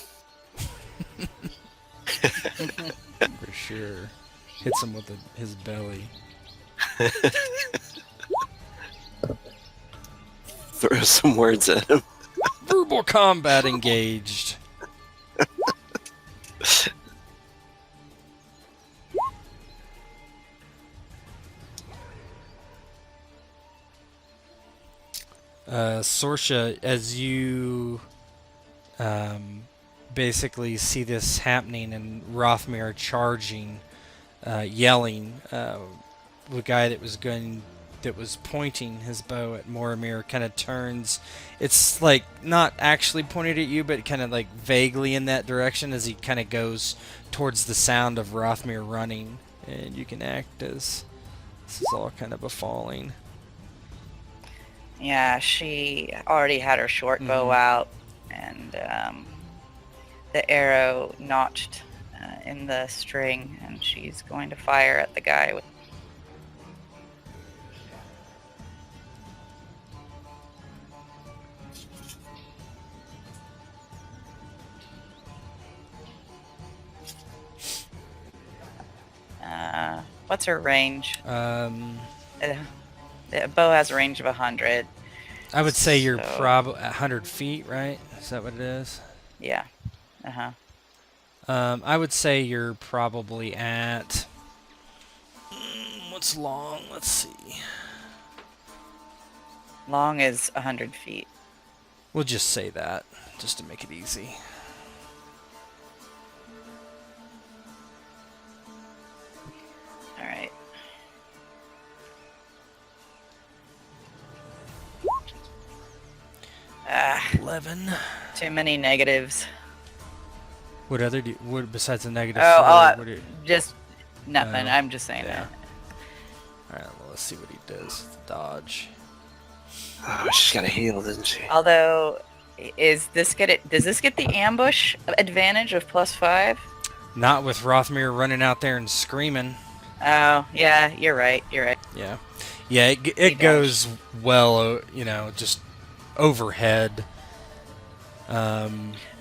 For sure. Hits him with his belly. Throw some words at him. Verbal combat engaged. Saoirse, as you basically see this happening and Rothmyr charging, yelling, the guy that was pointing his bow at Moromir kind of turns. It's like not actually pointed at you, but kind of like vaguely in that direction as he kind of goes towards the sound of Rothmyr running, and you can act as this is all kind of befalling. Yeah, she already had her short bow out, and the arrow notched in the string, and she's going to fire at the guy with. What's her range? The bow has a range of 100. I would say you're So- probably 100 feet, right? Is that what it is? Yeah. Uh-huh. I would say you're probably at. What's long? Let's see. Long is 100 feet. We'll just say that, just to make it easy. All right. Ah, 11. too many negatives. What other do? What besides the negative? Oh, 4, what do you, just nothing. Oh, I'm just saying yeah. that. all right, well, let's see what he does. Dodge. Oh, she's got a heal, doesn't she? Although, does this get the ambush advantage of +5? Not with Rothmyr running out there and screaming. Oh, yeah, you're right. Yeah, yeah. It goes well, just overhead. All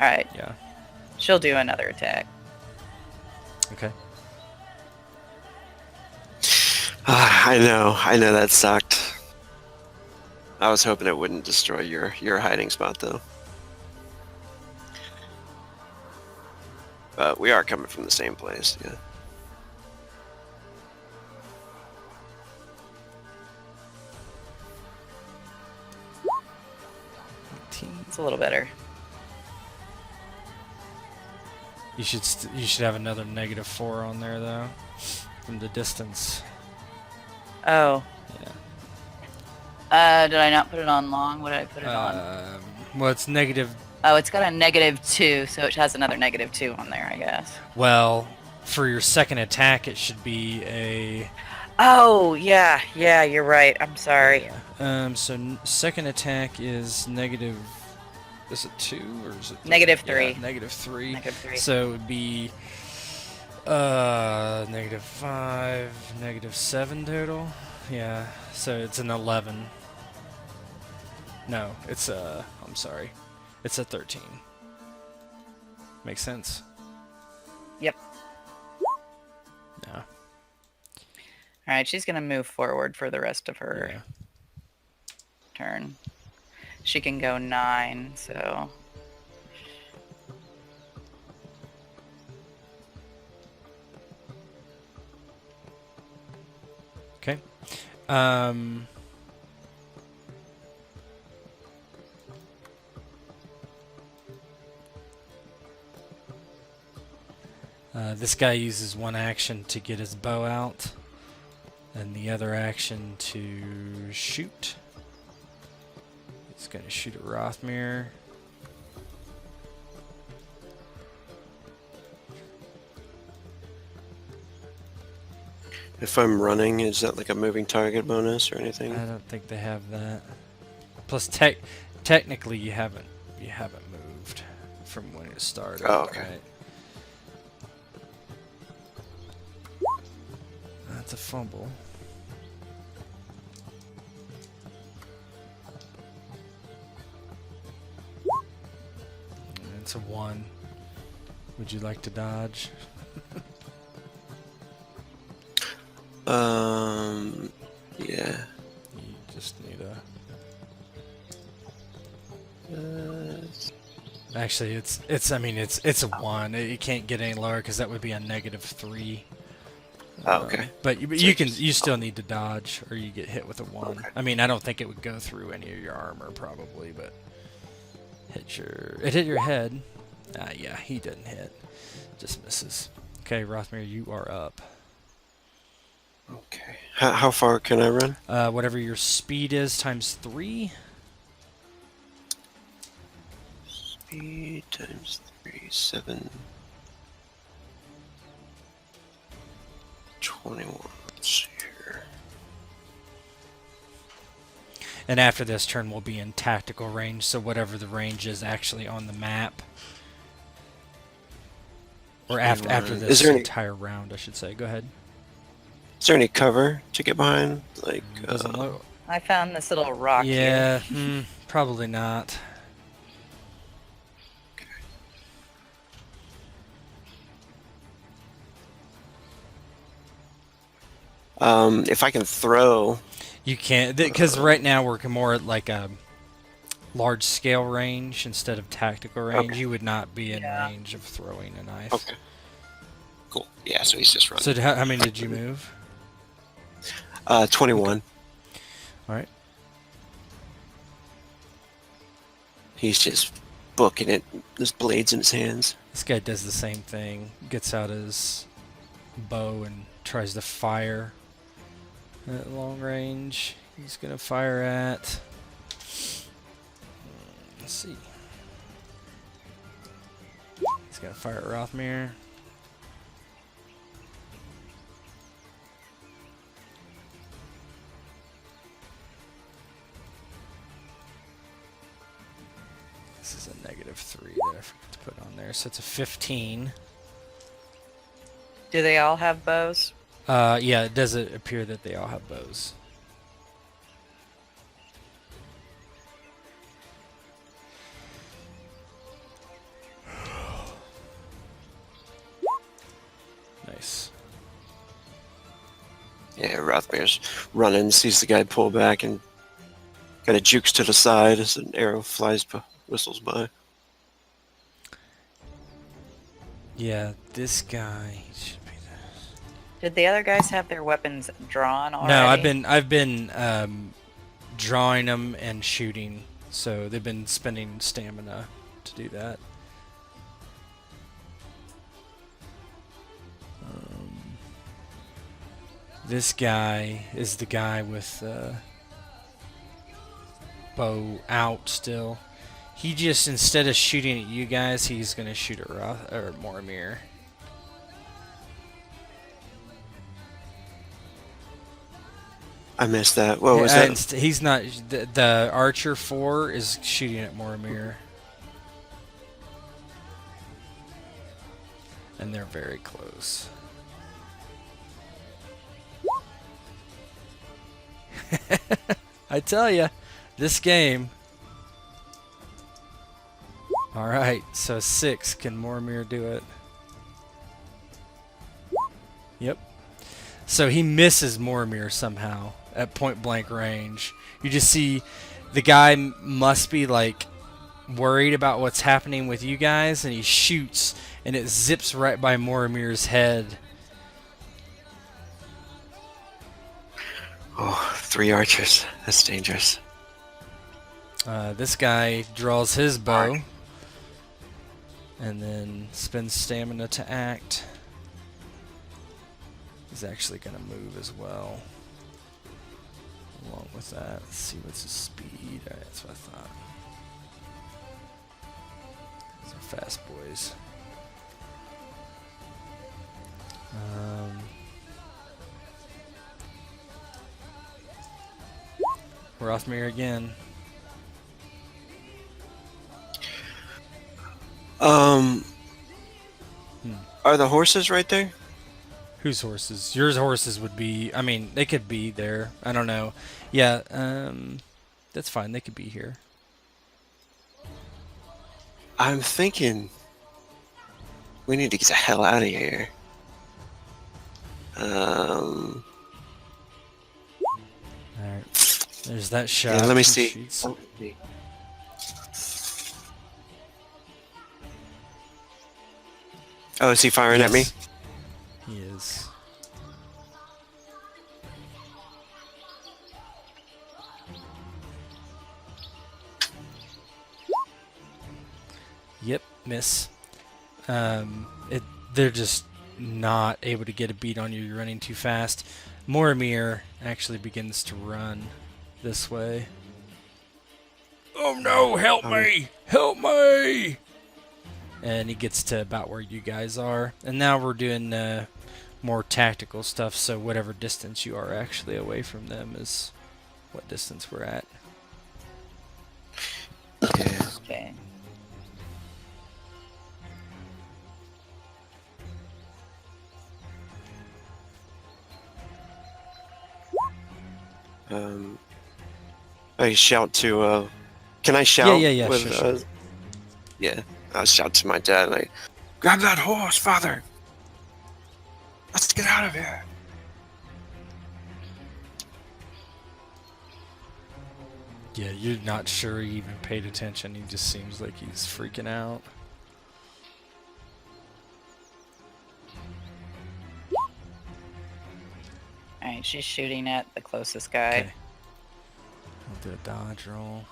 right, Yeah. she'll do another attack. Okay. I know that sucked. I was hoping it wouldn't destroy your hiding spot, though. But we are coming from the same place, yeah. It's a little better. You should have another -4 on there though, from the distance. Oh, Yeah. did I not put it on long? What did I put it on? Well, it's negative. Oh, it's got a -2, so it has another -2 on there, I guess. Well, for your second attack, it should be a. Oh, yeah, you're right. I'm sorry. So second attack is negative. Is it 2 or is it -3? Yeah, -3. -3. So it would be -5, -7 total. Yeah. So it's an 11. No, it's a. I'm sorry. It's a 13. Makes sense. Yep. Yeah. All right, she's gonna move forward for the rest of her Yeah. turn. She can go 9, so Okay. This guy uses one action to get his bow out. And the other action to shoot. He's going to shoot at Rothmyr. If I'm running, is that like a moving target bonus or anything? I don't think they have that. Plus, technically, you haven't moved from when it started. Oh, okay. Right? That's a fumble. And it's a 1. Would you like to dodge? Yeah. You just need a. Actually, it's a 1. You can't get any lower because that would be a -3. Oh, okay. But you still need to dodge, or you get hit with a 1. Okay. I mean, I don't think it would go through any of your armor probably, but it hit your head. Yeah, he didn't hit, just misses. Okay, Rothmyr, you are up. Okay. How far can I run? Whatever your speed is times 3. Speed times 3, 7. 21. Let's see here. And after this turn, we'll be in tactical range, so whatever the range is actually on the map. Or after this entire round, I should say. Go ahead. Is there any cover to get behind? Like, Doesn't look. I found this little rock Yeah, here. probably not. if I can throw. You can't, because right now we're more at like a large scale range instead of tactical range. Okay. You would not be in Yeah. range of throwing a knife. Okay. Cool. Yeah, so he's just running. So how many did you move? 21. All right. He's just booking it. There's blades in his hands. This guy does the same thing. Gets out his bow and tries to fire at long range. He's gonna fire at. Let's see. He's gonna fire at Rothmyr. This is a -3 that I forgot to put on there, so it's a 15. Do they all have bows? Yeah, it does appear that they all have bows. Nice. Yeah, Rothmyr's running, sees the guy pull back, and kind of jukes to the side as an arrow whistles by. Yeah, this guy should be Did the other guys have their weapons drawn already? No, I've been drawing them and shooting, so they've been spending stamina to do that. This guy is the guy with bow out still. He just, instead of shooting at you guys, he's gonna shoot at Mormir. I missed that. What was that? He's not. The Archer 4 is shooting at Mormir. And they're very close. I tell ya, this game. Alright, so 6. Can Mormir do it? Yep. So he misses Mormir somehow at point blank range. You just see the guy must be like worried about what's happening with you guys, and he shoots and it zips right by Moromir's head. Oh, 3 archers. That's dangerous. This guy draws his bow and then spends stamina to act. He's actually going to move as well. along with that. Let's see what's his speed. Alright, that's what I thought. Those are fast boys. Rothmyr again. Are the horses right there? Whose horses? Yours horses would be. I mean, they could be there. I don't know. Yeah. That's fine. They could be here. I'm thinking we need to get the hell out of here. Alright. There's that shot. Yeah, let me He see. shoots. Oh, is he firing at me? Yes. He is. Yep, miss. They're just not able to get a beat on you. You're running too fast. Moromir actually begins to run this way. Oh no, help me! Help me! And he gets to about where you guys are. And now we're doing more tactical stuff, so whatever distance you are actually away from them is what distance we're at. Yeah. Okay. I shout to, can I shout? Yeah, with, sure. Yeah, I'll shout to my dad, like, grab that horse, father! Let's get out of here! Yeah, you're not sure he even paid attention. He just seems like he's freaking out. Alright, she's shooting at the closest guy. Okay. I'll do a dodge roll.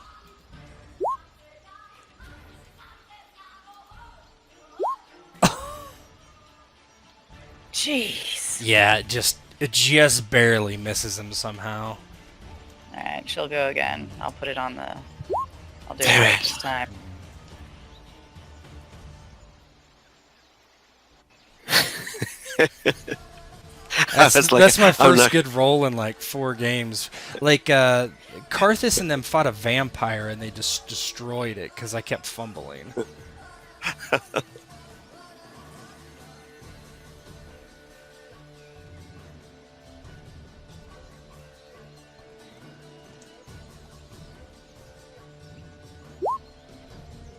Jeez. Yeah, it just barely misses him somehow. Alright, she'll go again. I'll put it on the... I'll do it Damn right it. this time. That's my I'm first not- good roll in like 4 games. Like Karthus and them fought a vampire and they just destroyed it because I kept fumbling.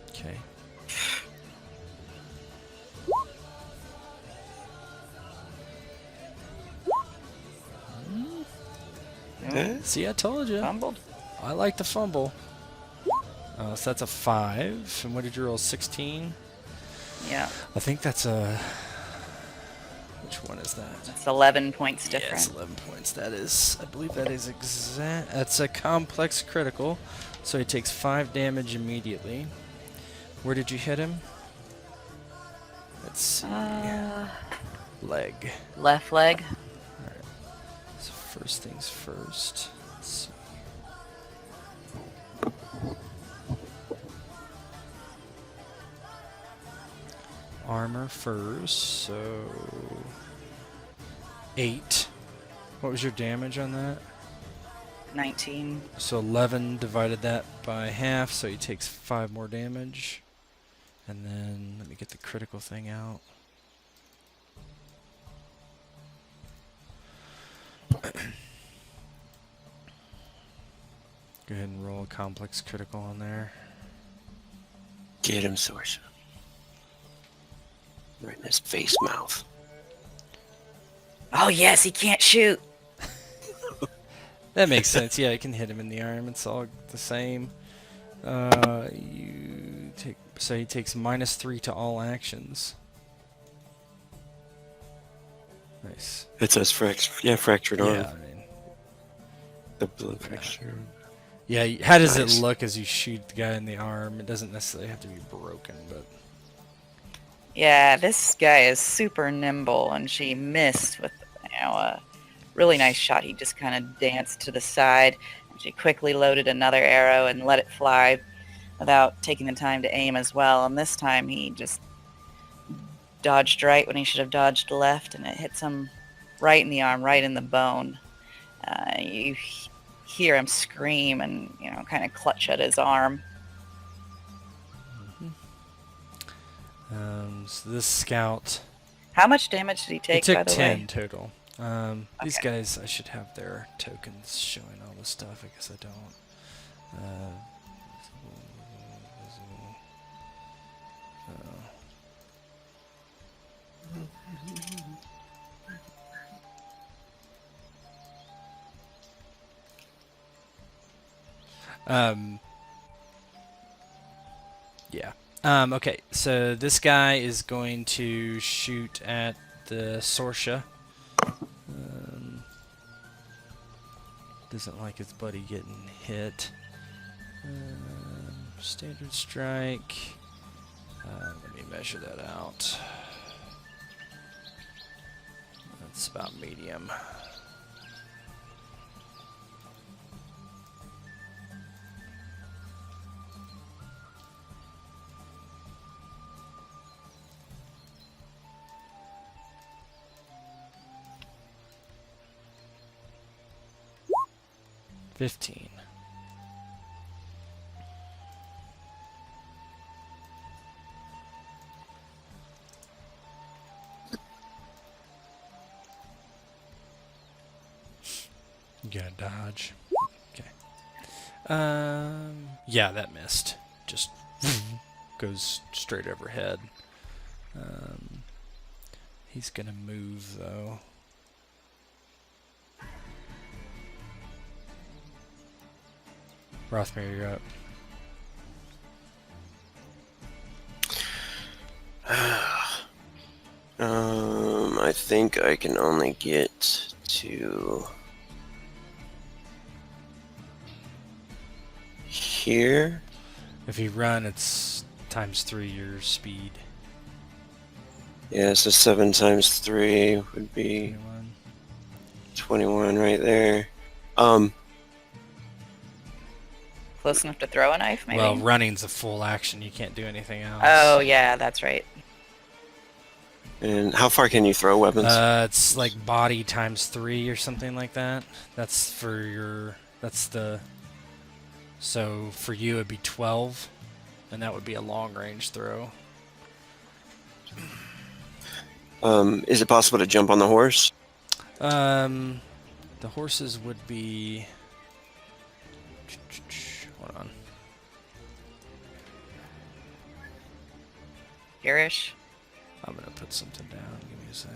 Okay. Eh? See, I told you. Fumbled. I like to fumble. So that's a 5. And what did you roll? 16? Yeah. I think that's a... Which one is that? It's 11 points Yeah, it's different. 11 points. That is... I believe that is exact... That's a complex critical. So he takes 5 damage immediately. Where did you hit him? Let's see. Leg. Left leg. So first things first. Let's see. Armor first, so 8. What was your damage on that? 19. So 11 divided that by half, so he takes 5 more damage. And then let me get the critical thing out. Go ahead and roll a complex critical on there. Get him, Saoirse. Right in his face mouth. Oh yes, he can't shoot. That makes sense. Yeah, I can hit him in the arm. It's all the same. So he takes -3 to all actions. Nice. It says fractured arm. Yeah, I mean, The blood fracture. yeah. How does Nice. it look as you shoot the guy in the arm? It doesn't necessarily have to be broken, but Yeah, this guy is super nimble, and she missed with, a really nice shot. He just kind of danced to the side, and she quickly loaded another arrow and let it fly without taking the time to aim as well. And this time he just dodged right when he should have dodged left, and it hits him right in the arm, right in the bone. You hear him scream and, kind of clutch at his arm. So this scout... How much damage did he take, He by took the 10 way? total. These Okay. guys, I should have their tokens showing all this stuff. I guess I don't. Yeah. Okay, so this guy is going to shoot at the Saoirse. Doesn't like his buddy getting hit. Standard strike. Let me measure that out. That's about medium. $15. You gotta dodge. Okay. Yeah, that missed. Just goes straight overhead. He's gonna move though. Rothmyr, you're up. I think I can only get to here. If you run, it's ×3 your speed. Yeah, so 7 times 3 would be 21 right there. Close enough to throw a knife, maybe? Well, running's a full action. You can't do anything else. Oh, yeah, that's right. And how far can you throw weapons? It's like body ×3 or something like that. That's for your... That's the... So for you it'd be 12, and that would be a long-range throw. Is it possible to jump on the horse? The horses would be... Hold on. Here-ish. I'm gonna put something down. Give me a sec.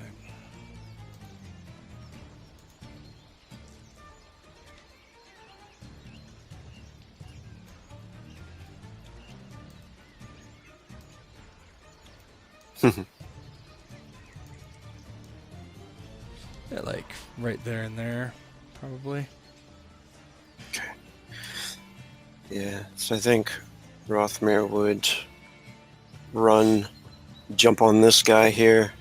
Yeah, like right there and there, probably. Okay. Yeah, so I think Rothmyr would run, jump on this guy here.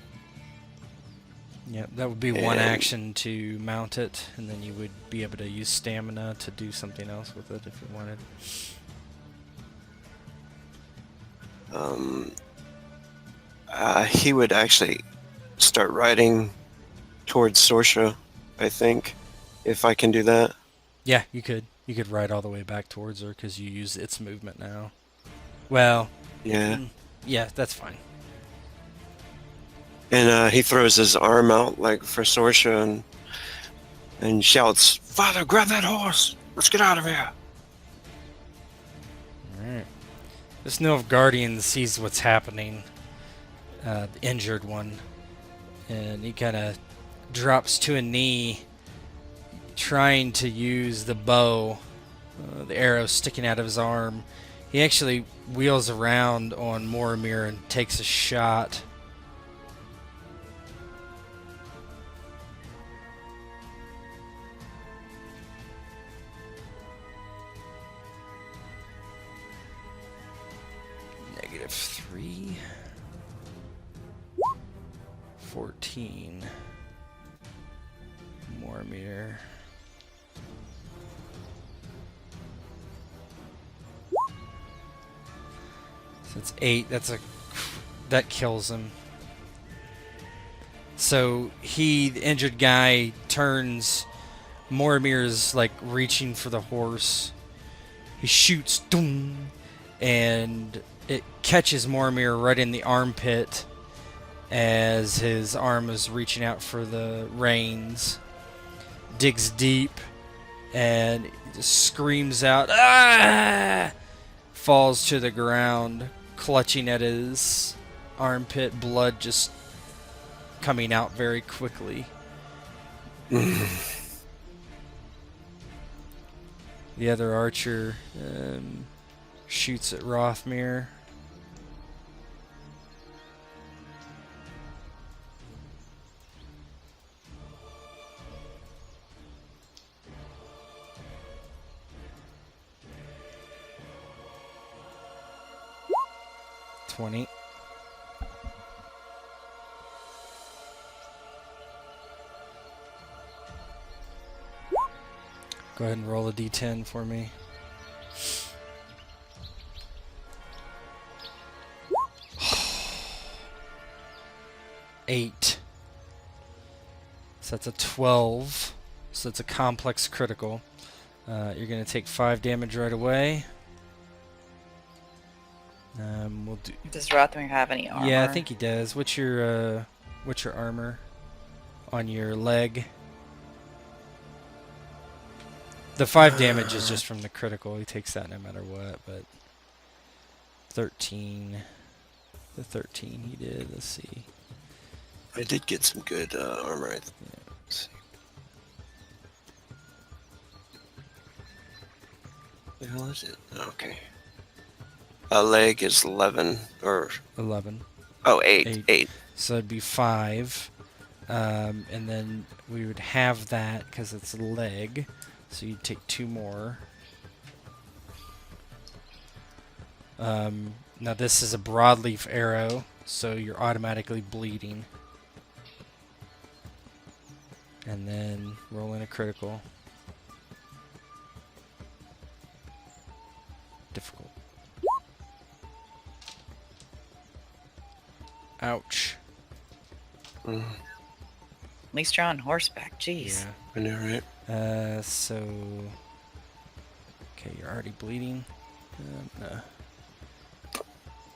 Yeah, that would be one action to mount it, and then you would be able to use stamina to do something else with it if you wanted. He would actually start riding towards Saoirse, I think, if I can do that. Yeah, you could. You could ride all the way back towards her because you use its movement now. Well, Yeah. Yeah, that's fine. And he throws his arm out like for Saoirse and shouts, "Father, grab that horse! Let's get out of here!" Alright. This Nilfgaardian sees what's happening, the injured one, and he kind of drops to a knee, trying to use the bow, the arrow sticking out of his arm. He actually wheels around on Boromir and takes a shot. -3. 14. More Boromir. So it's 8. That kills him. So the injured guy turns. Boromir's like reaching for the horse. He shoots, doom, and it catches Boromir right in the armpit as his arm is reaching out for the reins. Digs deep and just screams out, "Ah!" Falls to the ground, clutching at his armpit, blood just coming out very quickly. The other archer shoots at Rothmyr. $20. Go ahead and roll a d10 for me. $8. So that's a 12. So it's a complex critical. You're going to take 5 damage right away. We'll do. Does Rothmyr have any armor? Yeah, I think he does. What's your armor on your leg? The 5 damage is just from the critical. He takes that no matter what, but 13. The 13 he did. Let's see. I did get some good armor. Let's see. The hell is it? Okay. Leg is 11 or 11. oh 8. 8. So it'd be 5, and then we would have that because it's a leg. So you'd take 2 more. Now this is a broadleaf arrow, so you're automatically bleeding. And then roll in a critical. Difficult. Ouch. At least you're on horseback. Jeez. Yeah. I know, right? So... Okay, you're already bleeding. No.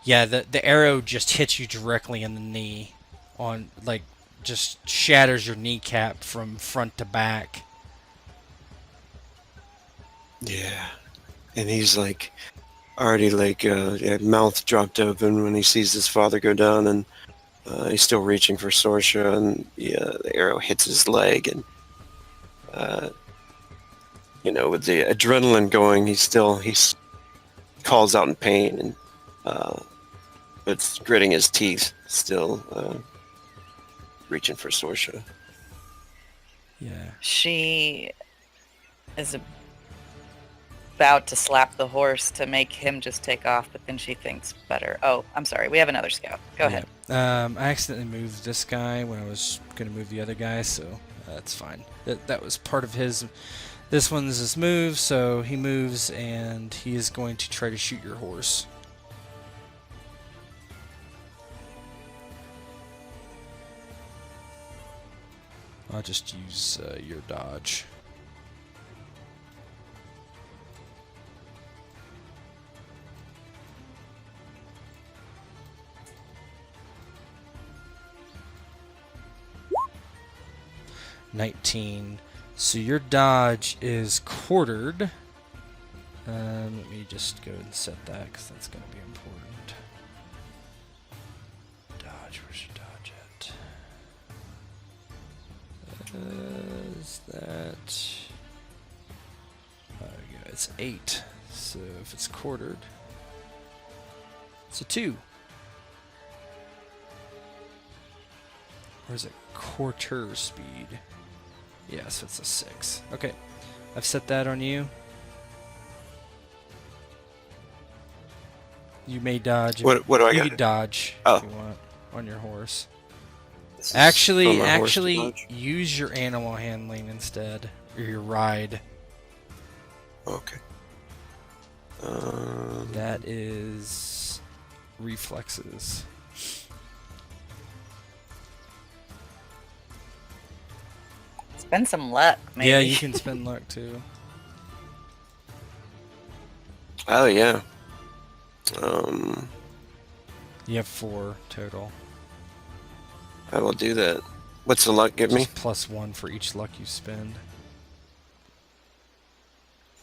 Yeah, the arrow just hits you directly in the knee. On, like, just shatters your kneecap from front to back. Yeah. And he's like, already like, mouth dropped open when he sees his father go down, and he's still reaching for Saoirse, and the arrow hits his leg, and with the adrenaline going, he calls out in pain, and but gritting his teeth, still reaching for Saoirse. Yeah. She is about to slap the horse to make him just take off, but then she thinks better. Oh, I'm sorry. We have another scout. Go ahead. I accidentally moved this guy when I was going to move the other guy, so that's fine. That was part of his... This one's his move, so he moves, and he is going to try to shoot your horse. I'll just use your dodge. $19. So your dodge is quartered. Let me just go and set that because that's going to be important. Dodge, where's your dodge at? Is that... yeah, it's 8. So if it's quartered, it's a 2. Or is it quarter speed? Yeah, so it's a 6. Okay, I've set that on you. You may dodge. What do I you got? can dodge Oh. if you want on your horse. Actually, my horse to actually, dodge? use your animal handling instead, or your ride. Okay. That is reflexes. Spend some luck, maybe. Yeah, you can spend luck too. Oh yeah. You have 4 total. I will do that. What's the luck give me? Just +1 for each luck you spend.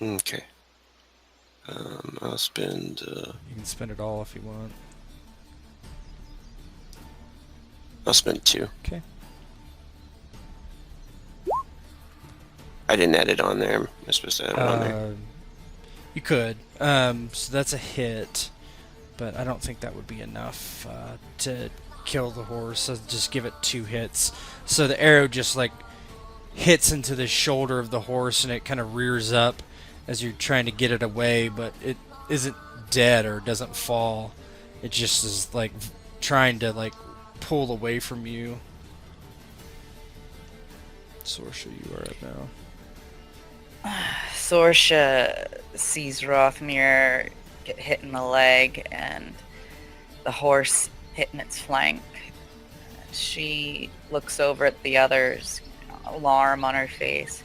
Okay. I'll spend. You can spend it all if you want. I'll spend 2. Okay. I didn't add it on there. I'm supposed to add it on there. You could. So that's a hit, but I don't think that would be enough to kill the horse. So just give it 2 hits. So the arrow just like hits into the shoulder of the horse, and it kind of rears up as you're trying to get it away, but it isn't dead or doesn't fall. It just is like trying to like pull away from you. Saoirse, you are up now. Saoirse sees Rothmyr get hit in the leg and the horse hit in its flank. She looks over at the others, alarm on her face,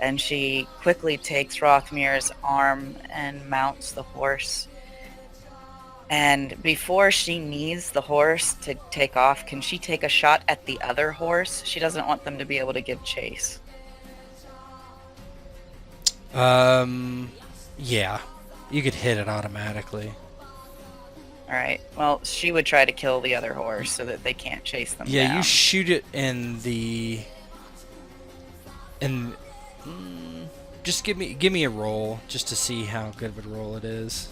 and she quickly takes Rothmyr's arm and mounts the horse. And before she needs the horse to take off, can she take a shot at the other horse? She doesn't want them to be able to give chase. Yeah. You could hit it automatically. Alright, well, she would try to kill the other horse so that they can't chase them Yeah, down. you shoot it in the... just give me a roll, just to see how good of a roll it is.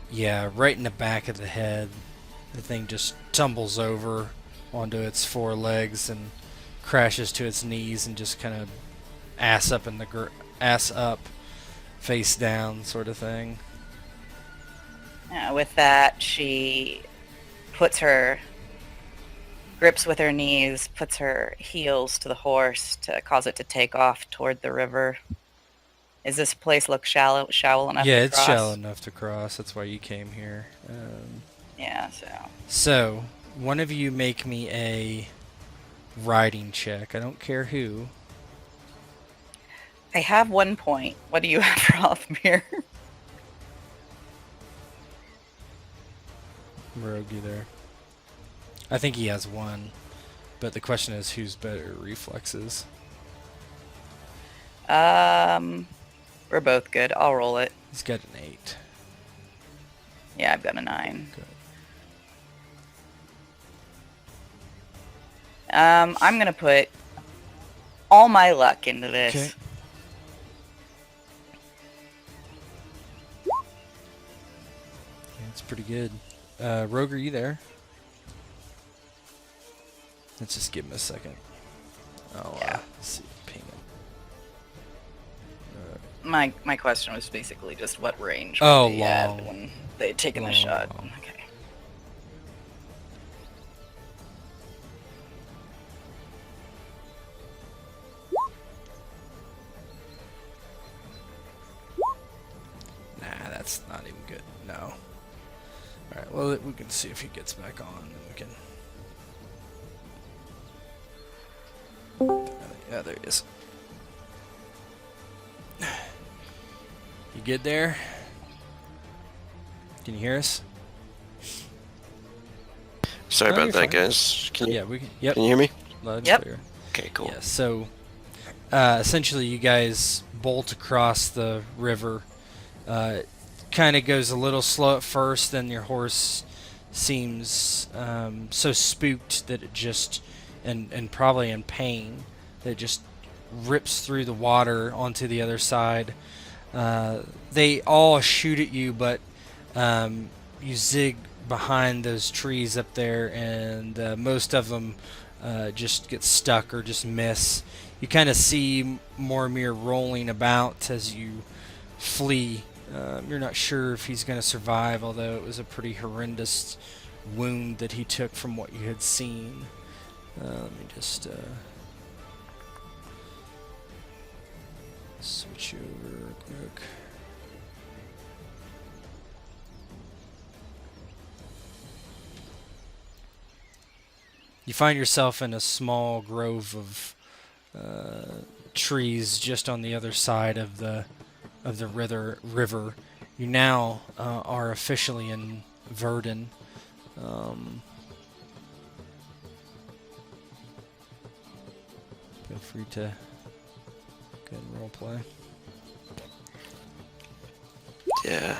Yeah, right in the back of the head. The thing just tumbles over onto its 4 legs and crashes to its knees and just kind of ass up, face down, sort of thing. With that, she grips with her knees, puts her heels to the horse to cause it to take off toward the river. Is this place look shallow enough to cross? Yeah, it's shallow enough to cross. That's why you came here. Yeah, So, one of you make me a riding check. I don't care who. I have 1 point. What do you have for Rothmyr? Rogue, you there? I think he has 1. But the question is, who's better reflexes? We're both good. I'll roll it. He's got an 8. Yeah, I've got a 9. Good. I'm gonna put all my luck into this. Okay. Yeah, it's pretty good. Rogue, are you there? Let's just give him a second. I'll see. Ping him. My question was basically just what range Oh, would they at long. when they had taken the Long, shot. long. Okay. Nah, that's not even good. No. Alright, well, we can see if he gets back on, and we can... Yeah, there he is. You good there? Can you hear us? Sorry No, about you're that, fine. guys. Can you, Yeah, we can. Yep. can you hear me? Loud and Yep. clear. Okay, cool. Yeah, so essentially you guys bolt across the river. Kind of goes a little slow at first, then your horse seems so spooked that it just, and probably in pain, that it just rips through the water onto the other side. They all shoot at you, but you zig behind those trees up there, and most of them just get stuck or just miss. You kind of see Mormir rolling about as you flee. You're not sure if he's going to survive, although it was a pretty horrendous wound that he took from what you had seen. Let me just switch over real quick. You find yourself in a small grove of trees just on the other side of the river. You now are officially in Verden. Feel free to go and roleplay. Yeah.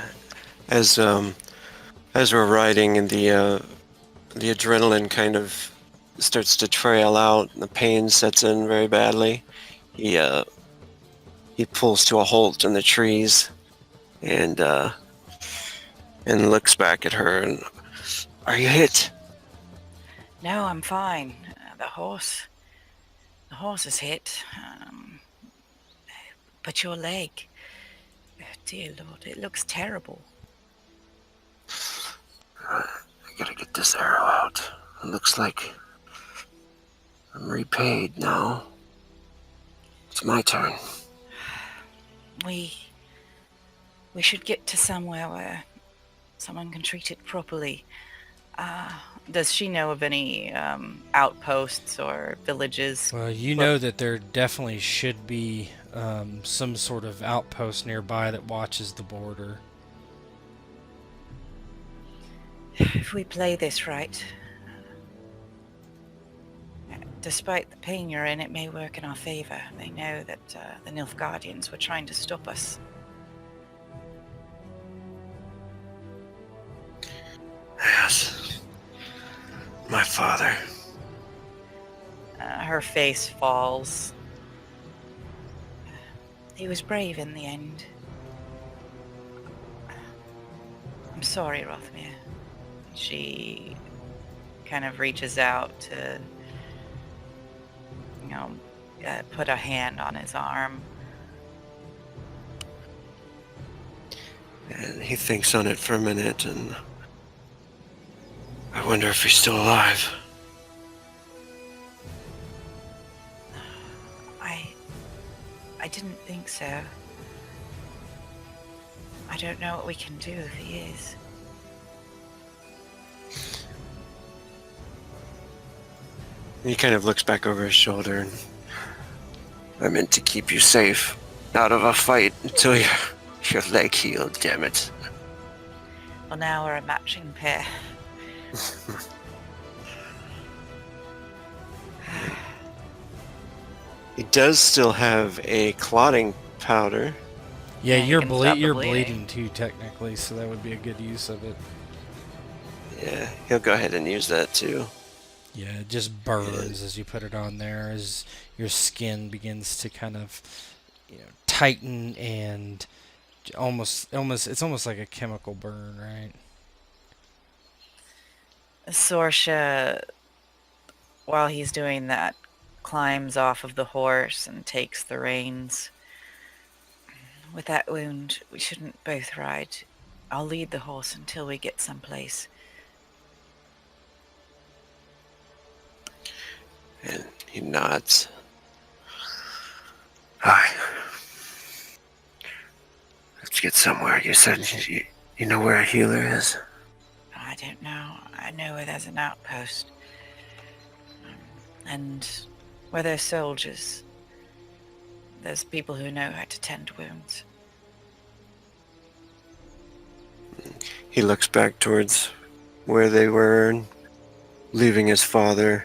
As we're riding, and the adrenaline kind of starts to trail out, and the pain sets in very badly. He pulls to a halt in the trees, and looks back at her. And, "Are you hit?" No, I'm fine. The horse is hit. But your leg, oh, dear Lord, it looks terrible. I gotta get this arrow out. It looks like I'm repaid now. It's my turn. We should get to somewhere where someone can treat it properly. Does she know of any outposts or villages? Well, you know that there definitely should be some sort of outpost nearby that watches the border. If we play this right, despite the pain you're in, it may work in our favor. They know that the Nilfgaardians were trying to stop us. Yes. My father. Her face falls. He was brave in the end. I'm sorry, Rothmyr. She kind of reaches out to, put a hand on his arm. And he thinks on it for a minute, and I wonder if he's still alive. I didn't think so. I don't know what we can do if he is. He kind of looks back over his shoulder, and I meant to keep you safe out of a fight until your leg healed, damn it. Well, now we're a matching pair. He does still have a clotting powder. Yeah, Yeah, you're you can stop the you're bleeding. bleeding too, technically, so that would be a good use of it. Yeah, he'll go ahead and use that too. Yeah, it just burns as you put it on there, as your skin begins to kind of, tighten and almost it's almost like a chemical burn, right? Saoirse, while he's doing that, climbs off of the horse and takes the reins. With that wound, we shouldn't both ride. I'll lead the horse until we get someplace. And he nods. Aye. Let's get somewhere. You said you know where a healer is? I don't know. I know where there's an outpost. And where there's soldiers, there's people who know how to tend wounds. He looks back towards where they were, leaving his father.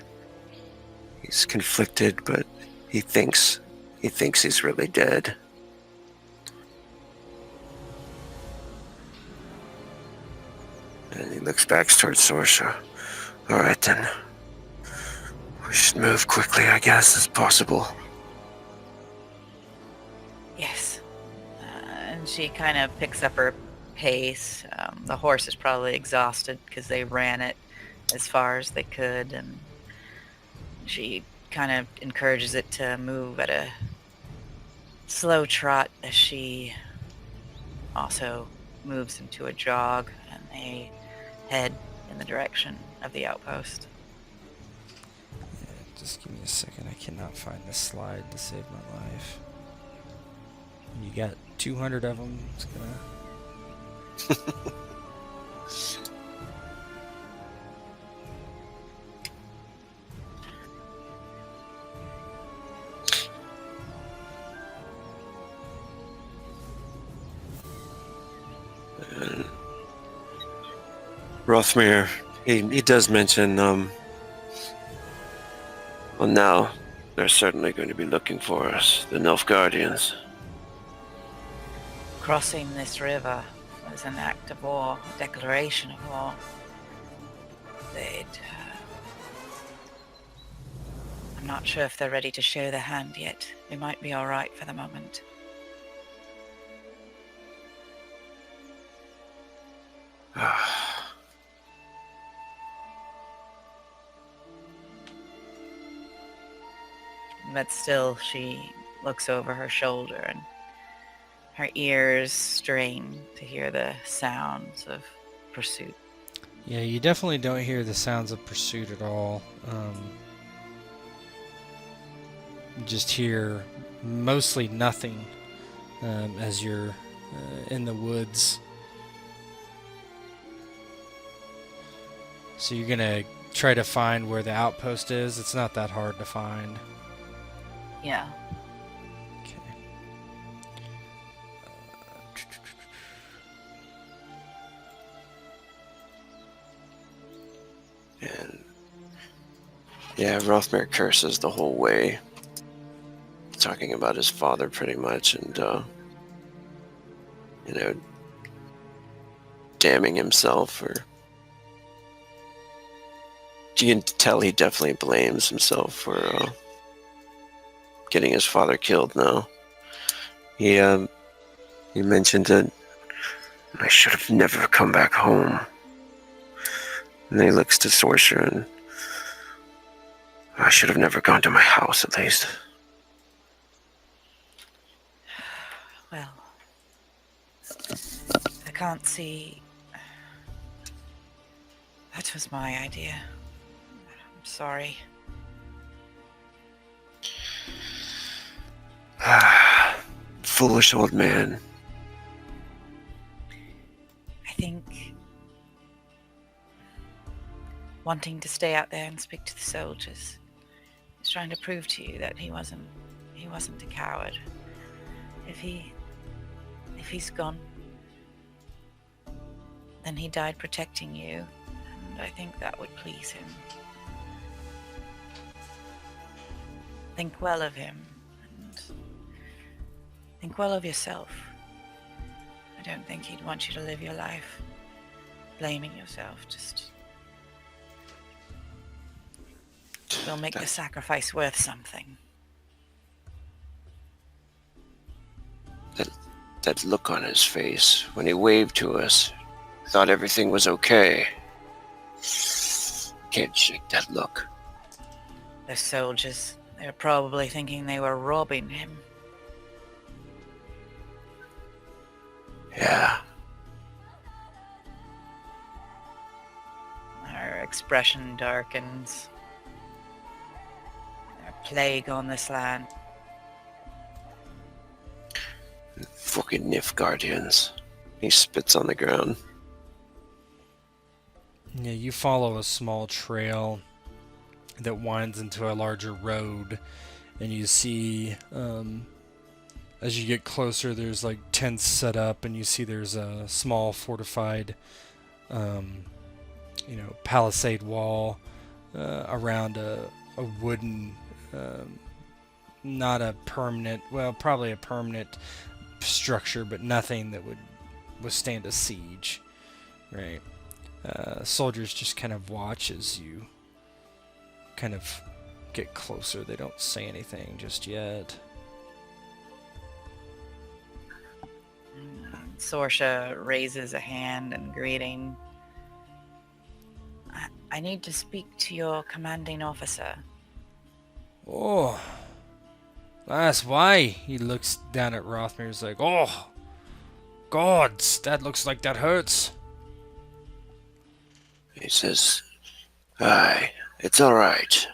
He's conflicted, but he thinks he's really dead. And he looks back towards Saoirse. All right, then. We should move quickly, I guess, as possible. Yes. And she kind of picks up her pace. The horse is probably exhausted because they ran it as far as they could, and she kind of encourages it to move at a slow trot as she also moves into a jog, and they head in the direction of the outpost. Yeah, just give me a second. I cannot find the slide to save my life. When you got 200 of them, it's gonna... Rothmyr, he does mention, well, now they're certainly going to be looking for us, the Nilfgaardians. Crossing this river was an act of war, a declaration of war. I'm not sure if they're ready to show their hand yet. We might be all right for the moment. But still, she looks over her shoulder, and her ears strain to hear the sounds of pursuit. Yeah, you definitely don't hear the sounds of pursuit at all. You just hear mostly nothing as you're in the woods. So you're gonna try to find where the outpost is. It's not that hard to find. Yeah. Okay. And yeah, Rothmyr curses the whole way, talking about his father pretty much, and damning himself for. You can tell he definitely blames himself for getting his father killed now. He mentioned that I should have never come back home. And then he looks to Saoirse, and I should have never gone to my house, at least. Well, I can't see. That was my idea. I'm sorry. Foolish old man. I think wanting to stay out there and speak to the soldiers is trying to prove to you that he wasn't a coward. If he's gone, then he died protecting you, and I think that would please him. Think well of him, and think well of yourself. I don't think he'd want you to live your life blaming yourself. Just we'll make the sacrifice worth something. That look on his face when he waved to us, thought everything was okay. Can't shake that look. The soldiers, they were probably thinking they were robbing him. Yeah. Her expression darkens. There's a plague on this land. Fucking Nilfgaardians. He spits on the ground. Yeah, you follow a small trail that winds into a larger road, and you see, as you get closer, there's like tents set up, and you see there's a small fortified, palisade wall around a wooden, not a permanent, well, probably a permanent structure, but nothing that would withstand a siege, right? Soldiers just kind of watch as you kind of get closer. They don't say anything just yet. Saoirse raises a hand in greeting. I need to speak to your commanding officer. Oh, that's why. He looks down at Rothmyr. He's like, oh, gods, that looks like that hurts. He says, "Aye, it's all right,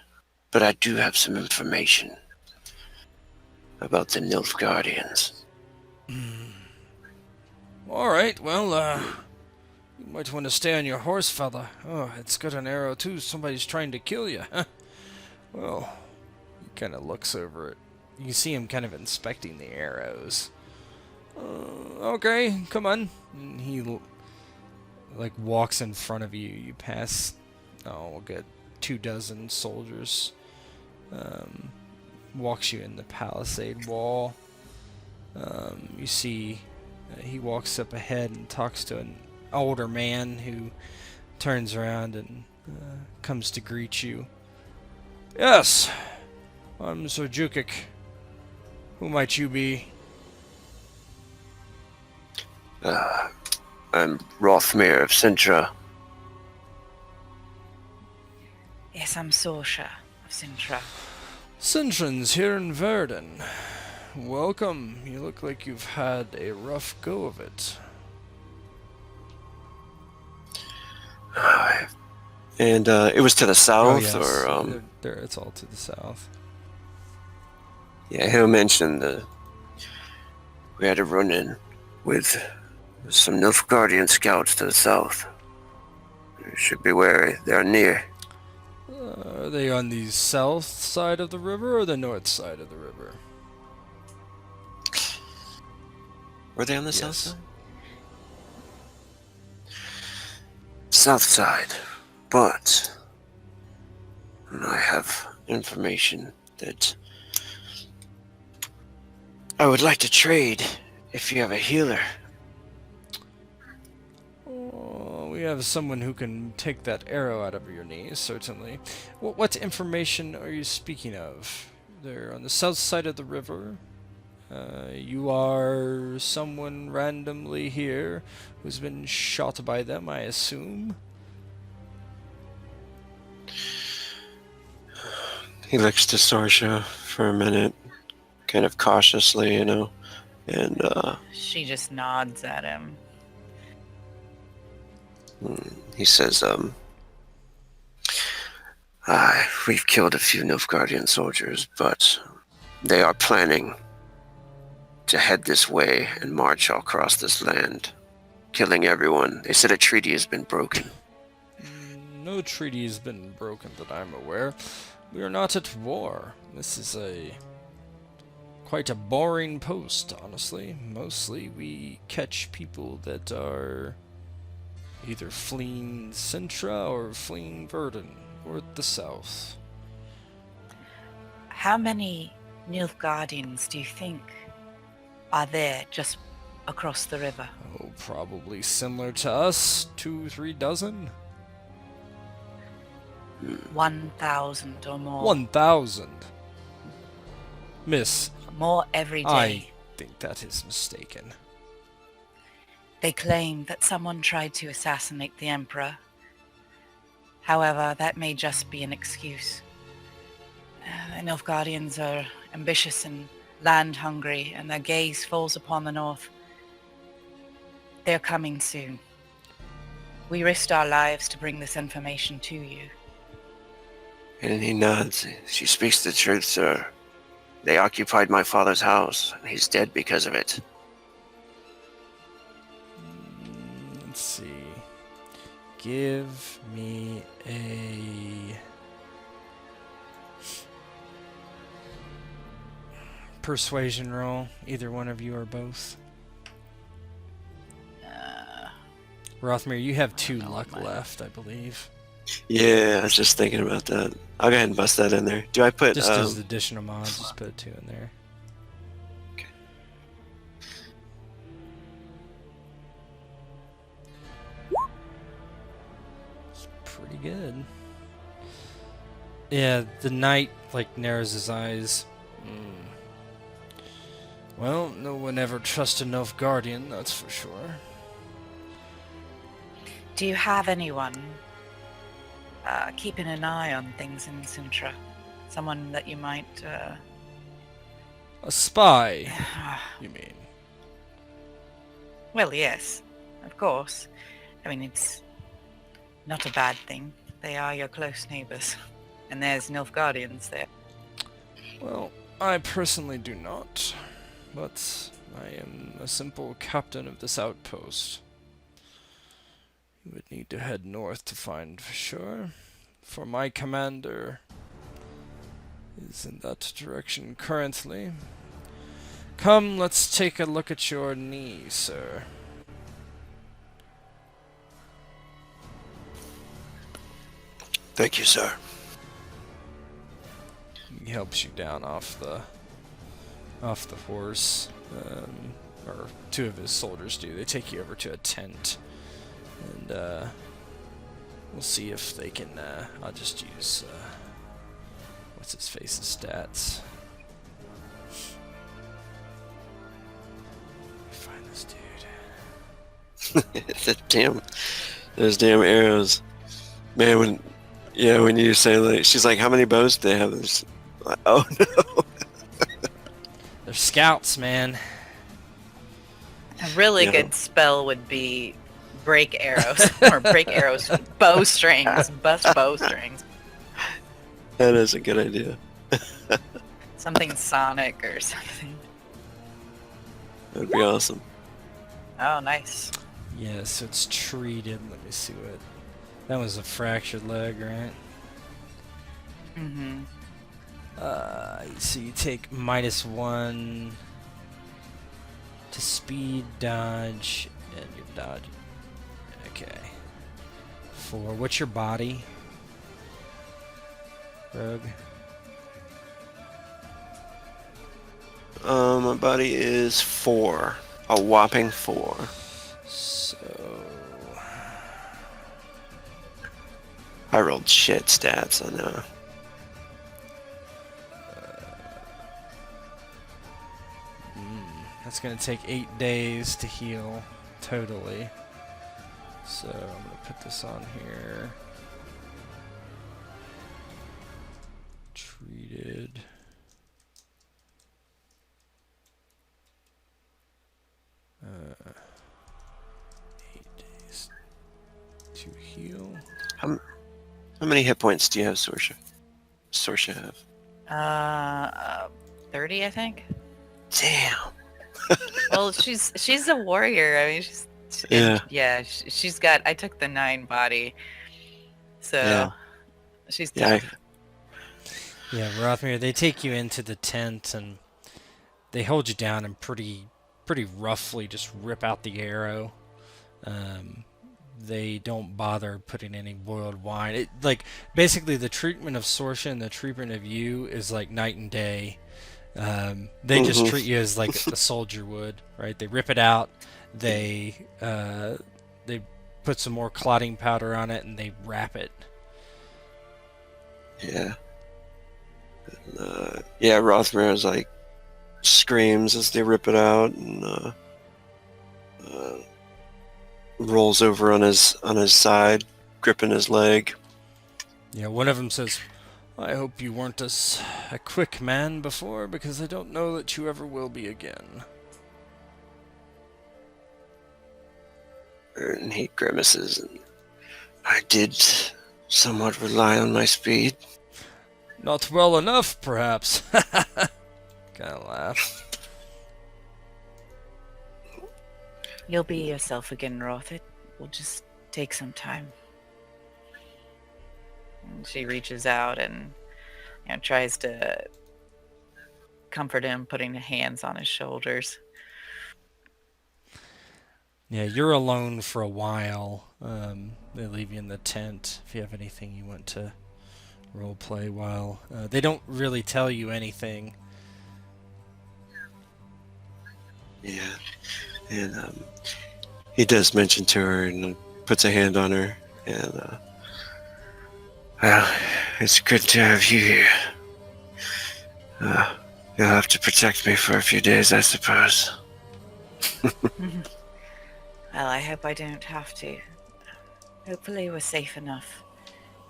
but I do have some information about the Nilfgaardians." All right, well, you might want to stay on your horse, fella. Oh, it's got an arrow too. Somebody's trying to kill you. Well, he kind of looks over it. You see him kind of inspecting the arrows. Okay, come on. And he like walks in front of you. You pass, we'll get 24 soldiers. Walks you in the palisade wall. You see he walks up ahead and talks to an older man who turns around and comes to greet you. Yes, I'm Sir Jukic. Who might you be? I'm Rothmyr of Sintra. Yes, I'm Saoirse of Sintra. Sintrans here in Verden. Welcome. You look like you've had a rough go of it. And it was to the south, yes. or There, it's all to the south. yeah, he'll mention we had a run-in with some Nilfgaardian scouts to the south. You should be wary. They're near. Are they on the south side of the river or the north side of the river? Were they on the Yes. south side? South side. But I have information that I would like to trade if you have a healer. Oh, we have someone who can take that arrow out of your knee, certainly. What information are you speaking of? They're on the south side of the river. You are someone randomly here who's been shot by them, I assume? He looks to Saoirse for a minute, kind of cautiously, and She just nods at him. he says, we've killed a few Nilfgaardian soldiers, but they are planning to head this way and march across this land, killing everyone. They said a treaty has been broken. No treaty has been broken that I'm aware. We are not at war. This is quite a boring post, honestly. Mostly we catch people that are either fleeing Sintra or fleeing Verden, or the south. How many Nilfgaardians do you think are there just across the river? Oh, probably similar to us, 2-3 dozen. 1,000 or more. 1,000. Miss, More every day. I think that is mistaken. They claim that someone tried to assassinate the Emperor. However, that may just be an excuse. The Nilfgaardians are ambitious and land-hungry, and their gaze falls upon the north. They're coming soon. We risked our lives to bring this information to you. And he nods. She speaks the truth, sir. They occupied my father's house, and he's dead because of it. Let's see. Give me a persuasion roll, either one of you or both. Rothmyr, you have 2 luck left, I believe. Yeah, I was just thinking about that. I'll go ahead and bust that in there. Do I put... Just as additional mods, just put 2 in there. Okay. It's pretty good. Yeah, the knight, narrows his eyes. Well, no one ever trusted Nilfgaardian, that's for sure. Do you have anyone keeping an eye on things in Sintra? Someone that you might... A spy, you mean? Well, yes, of course. I mean, it's not a bad thing. They are your close neighbors. And there's Nilfgaardians there. Well, I personally do not, but I am a simple captain of this outpost. You would need to head north to find for sure, for my commander is in that direction currently. Come, let's take a look at your knee, sir. Thank you, sir. He helps you down off the horse, or two of his soldiers do. They take you over to a tent, and we'll see if they can. I'll just use what's his face's stats. Find this dude. Those damn arrows, man. When you say, like, she's like, how many bows do they have? There's, like, oh no. They're scouts, man. A really Yeah. good spell would be break arrows. Or break arrows. Bowstrings. Bust bowstrings. That is a good idea. Something sonic or something. That'd be awesome. Oh, nice. Yeah, so it's treated. Let me see what. That was a fractured leg, right? Mm-hmm. So you take -1 to speed, dodge, and your dodge. Okay. For what's your body, Rogue? My body is 4. A whopping 4. So I rolled shit stats, I know. that's gonna take 8 days to heal totally. So I'm gonna put this on here. Treated. Uh, 8 days to heal. How many hit points do you have, Saoirse? Saoirse have? 30, I think. Damn. Well, she's a warrior. I mean, she's got. I took the 9 body, so Yeah. she's Yeah. tough. Yeah, Rothmyr, they take you into the tent and they hold you down and pretty roughly just rip out the arrow. They don't bother putting any boiled wine. Basically the treatment of Saoirse and the treatment of you is like night and day. They just treat you as like a soldier would, right? They rip it out, they put some more clotting powder on it, and they wrap it. Yeah. And, Rothmyr is like screams as they rip it out and rolls over on his side, gripping his leg. Yeah, one of them says, "I hope you weren't a quick man before, because I don't know that you ever will be again." And he grimaces, and I did somewhat rely on my speed. Not well enough, perhaps. Kind of laugh. You'll be yourself again, Roth. It will just take some time. And she reaches out and tries to comfort him, putting her hands on his shoulders. Yeah, you're alone for a while. They leave you in the tent. If you have anything you want to roleplay while... they don't really tell you anything. Yeah. And he does mention to her and puts a hand on her. And, well, it's good to have you here. You'll have to protect me for a few days, I suppose. Well, I hope I don't have to. Hopefully we're safe enough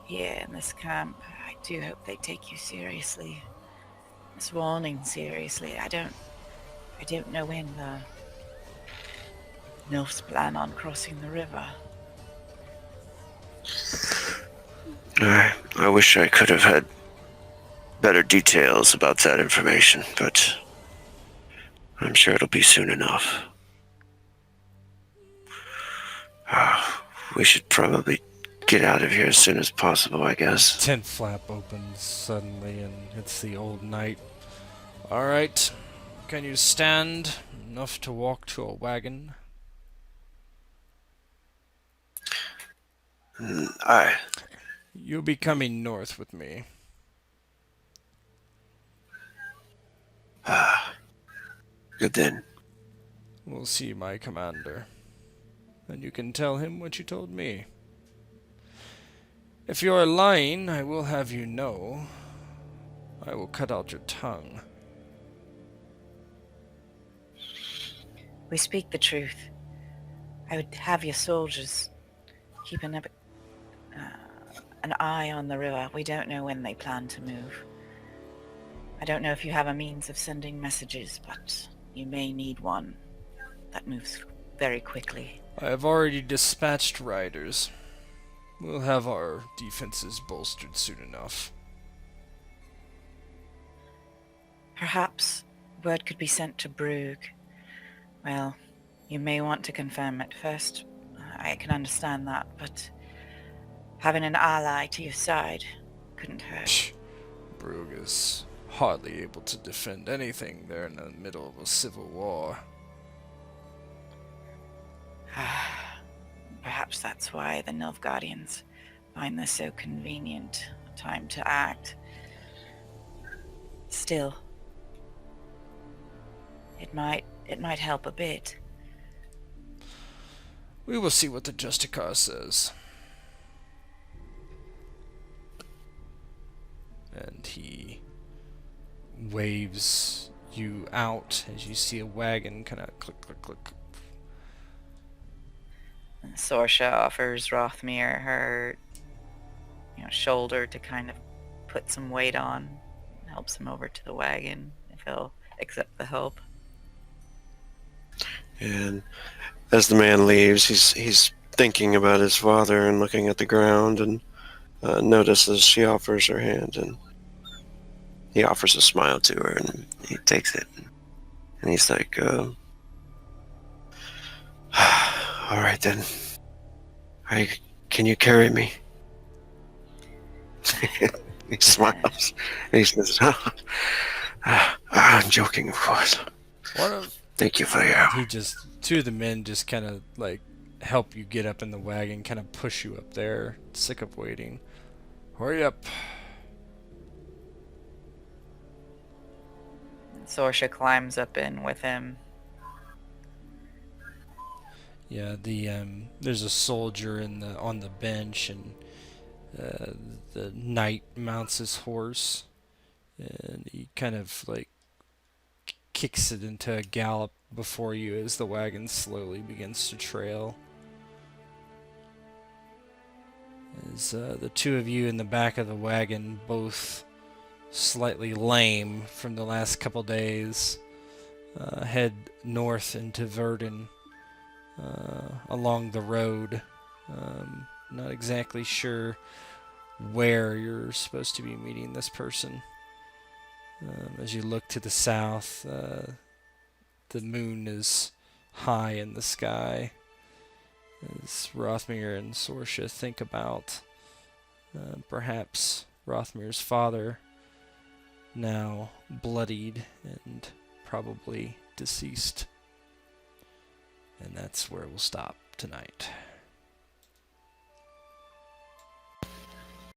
here in this camp. I do hope they take you seriously. This warning seriously. I don't know when the Nilfs plan on crossing the river. I wish I could have had better details about that information, but I'm sure it'll be soon enough. We should probably get out of here as soon as possible, I guess. Tent flap opens suddenly, and it's the old knight. Alright, can you stand enough to walk to a wagon? Aye. You'll be coming north with me. Good then. We'll see my commander, and you can tell him what you told me. If you are lying, I will have you know. I will cut out your tongue. We speak the truth. I would have your soldiers keep an eye on the river. We don't know when they plan to move. I don't know if you have a means of sending messages, but you may need one that moves very quickly. I have already dispatched riders. We'll have our defenses bolstered soon enough. Perhaps word could be sent to Brugge. Well, you may want to confirm it first. I can understand that, but having an ally to your side couldn't hurt. Brugge is hardly able to defend anything. They're in the middle of a civil war. Perhaps that's why the Nilfgaardians find this so convenient a time to act. Still, it might help a bit. We will see what the Justicar says. And he waves you out as you see a wagon kind of click, click, click. And Saoirse offers Rothmyr her, shoulder to kind of put some weight on, helps him over to the wagon if he'll accept the help. And as the man leaves, he's thinking about his father and looking at the ground, and notices she offers her hand, and he offers a smile to her, and he takes it, and he's like, all right then. Can you carry me? He smiles, and he says, I'm joking, of course. Thank you for your... Two of the men just kind of like help you get up in the wagon, kind of push you up there, sick of waiting. Hurry up. Saoirse climbs up in with him. Yeah, there's a soldier on the bench, and the knight mounts his horse, and he kind of like kicks it into a gallop before you as the wagon slowly begins to trail. As the two of you in the back of the wagon, both slightly lame from the last couple days, head north into Verden along the road. Not exactly sure where you're supposed to be meeting this person. As you look to the south, the moon is high in the sky. As Rothmyr and Saoirse think about perhaps Rothmyr's father, now bloodied and probably deceased. And that's where we'll stop tonight.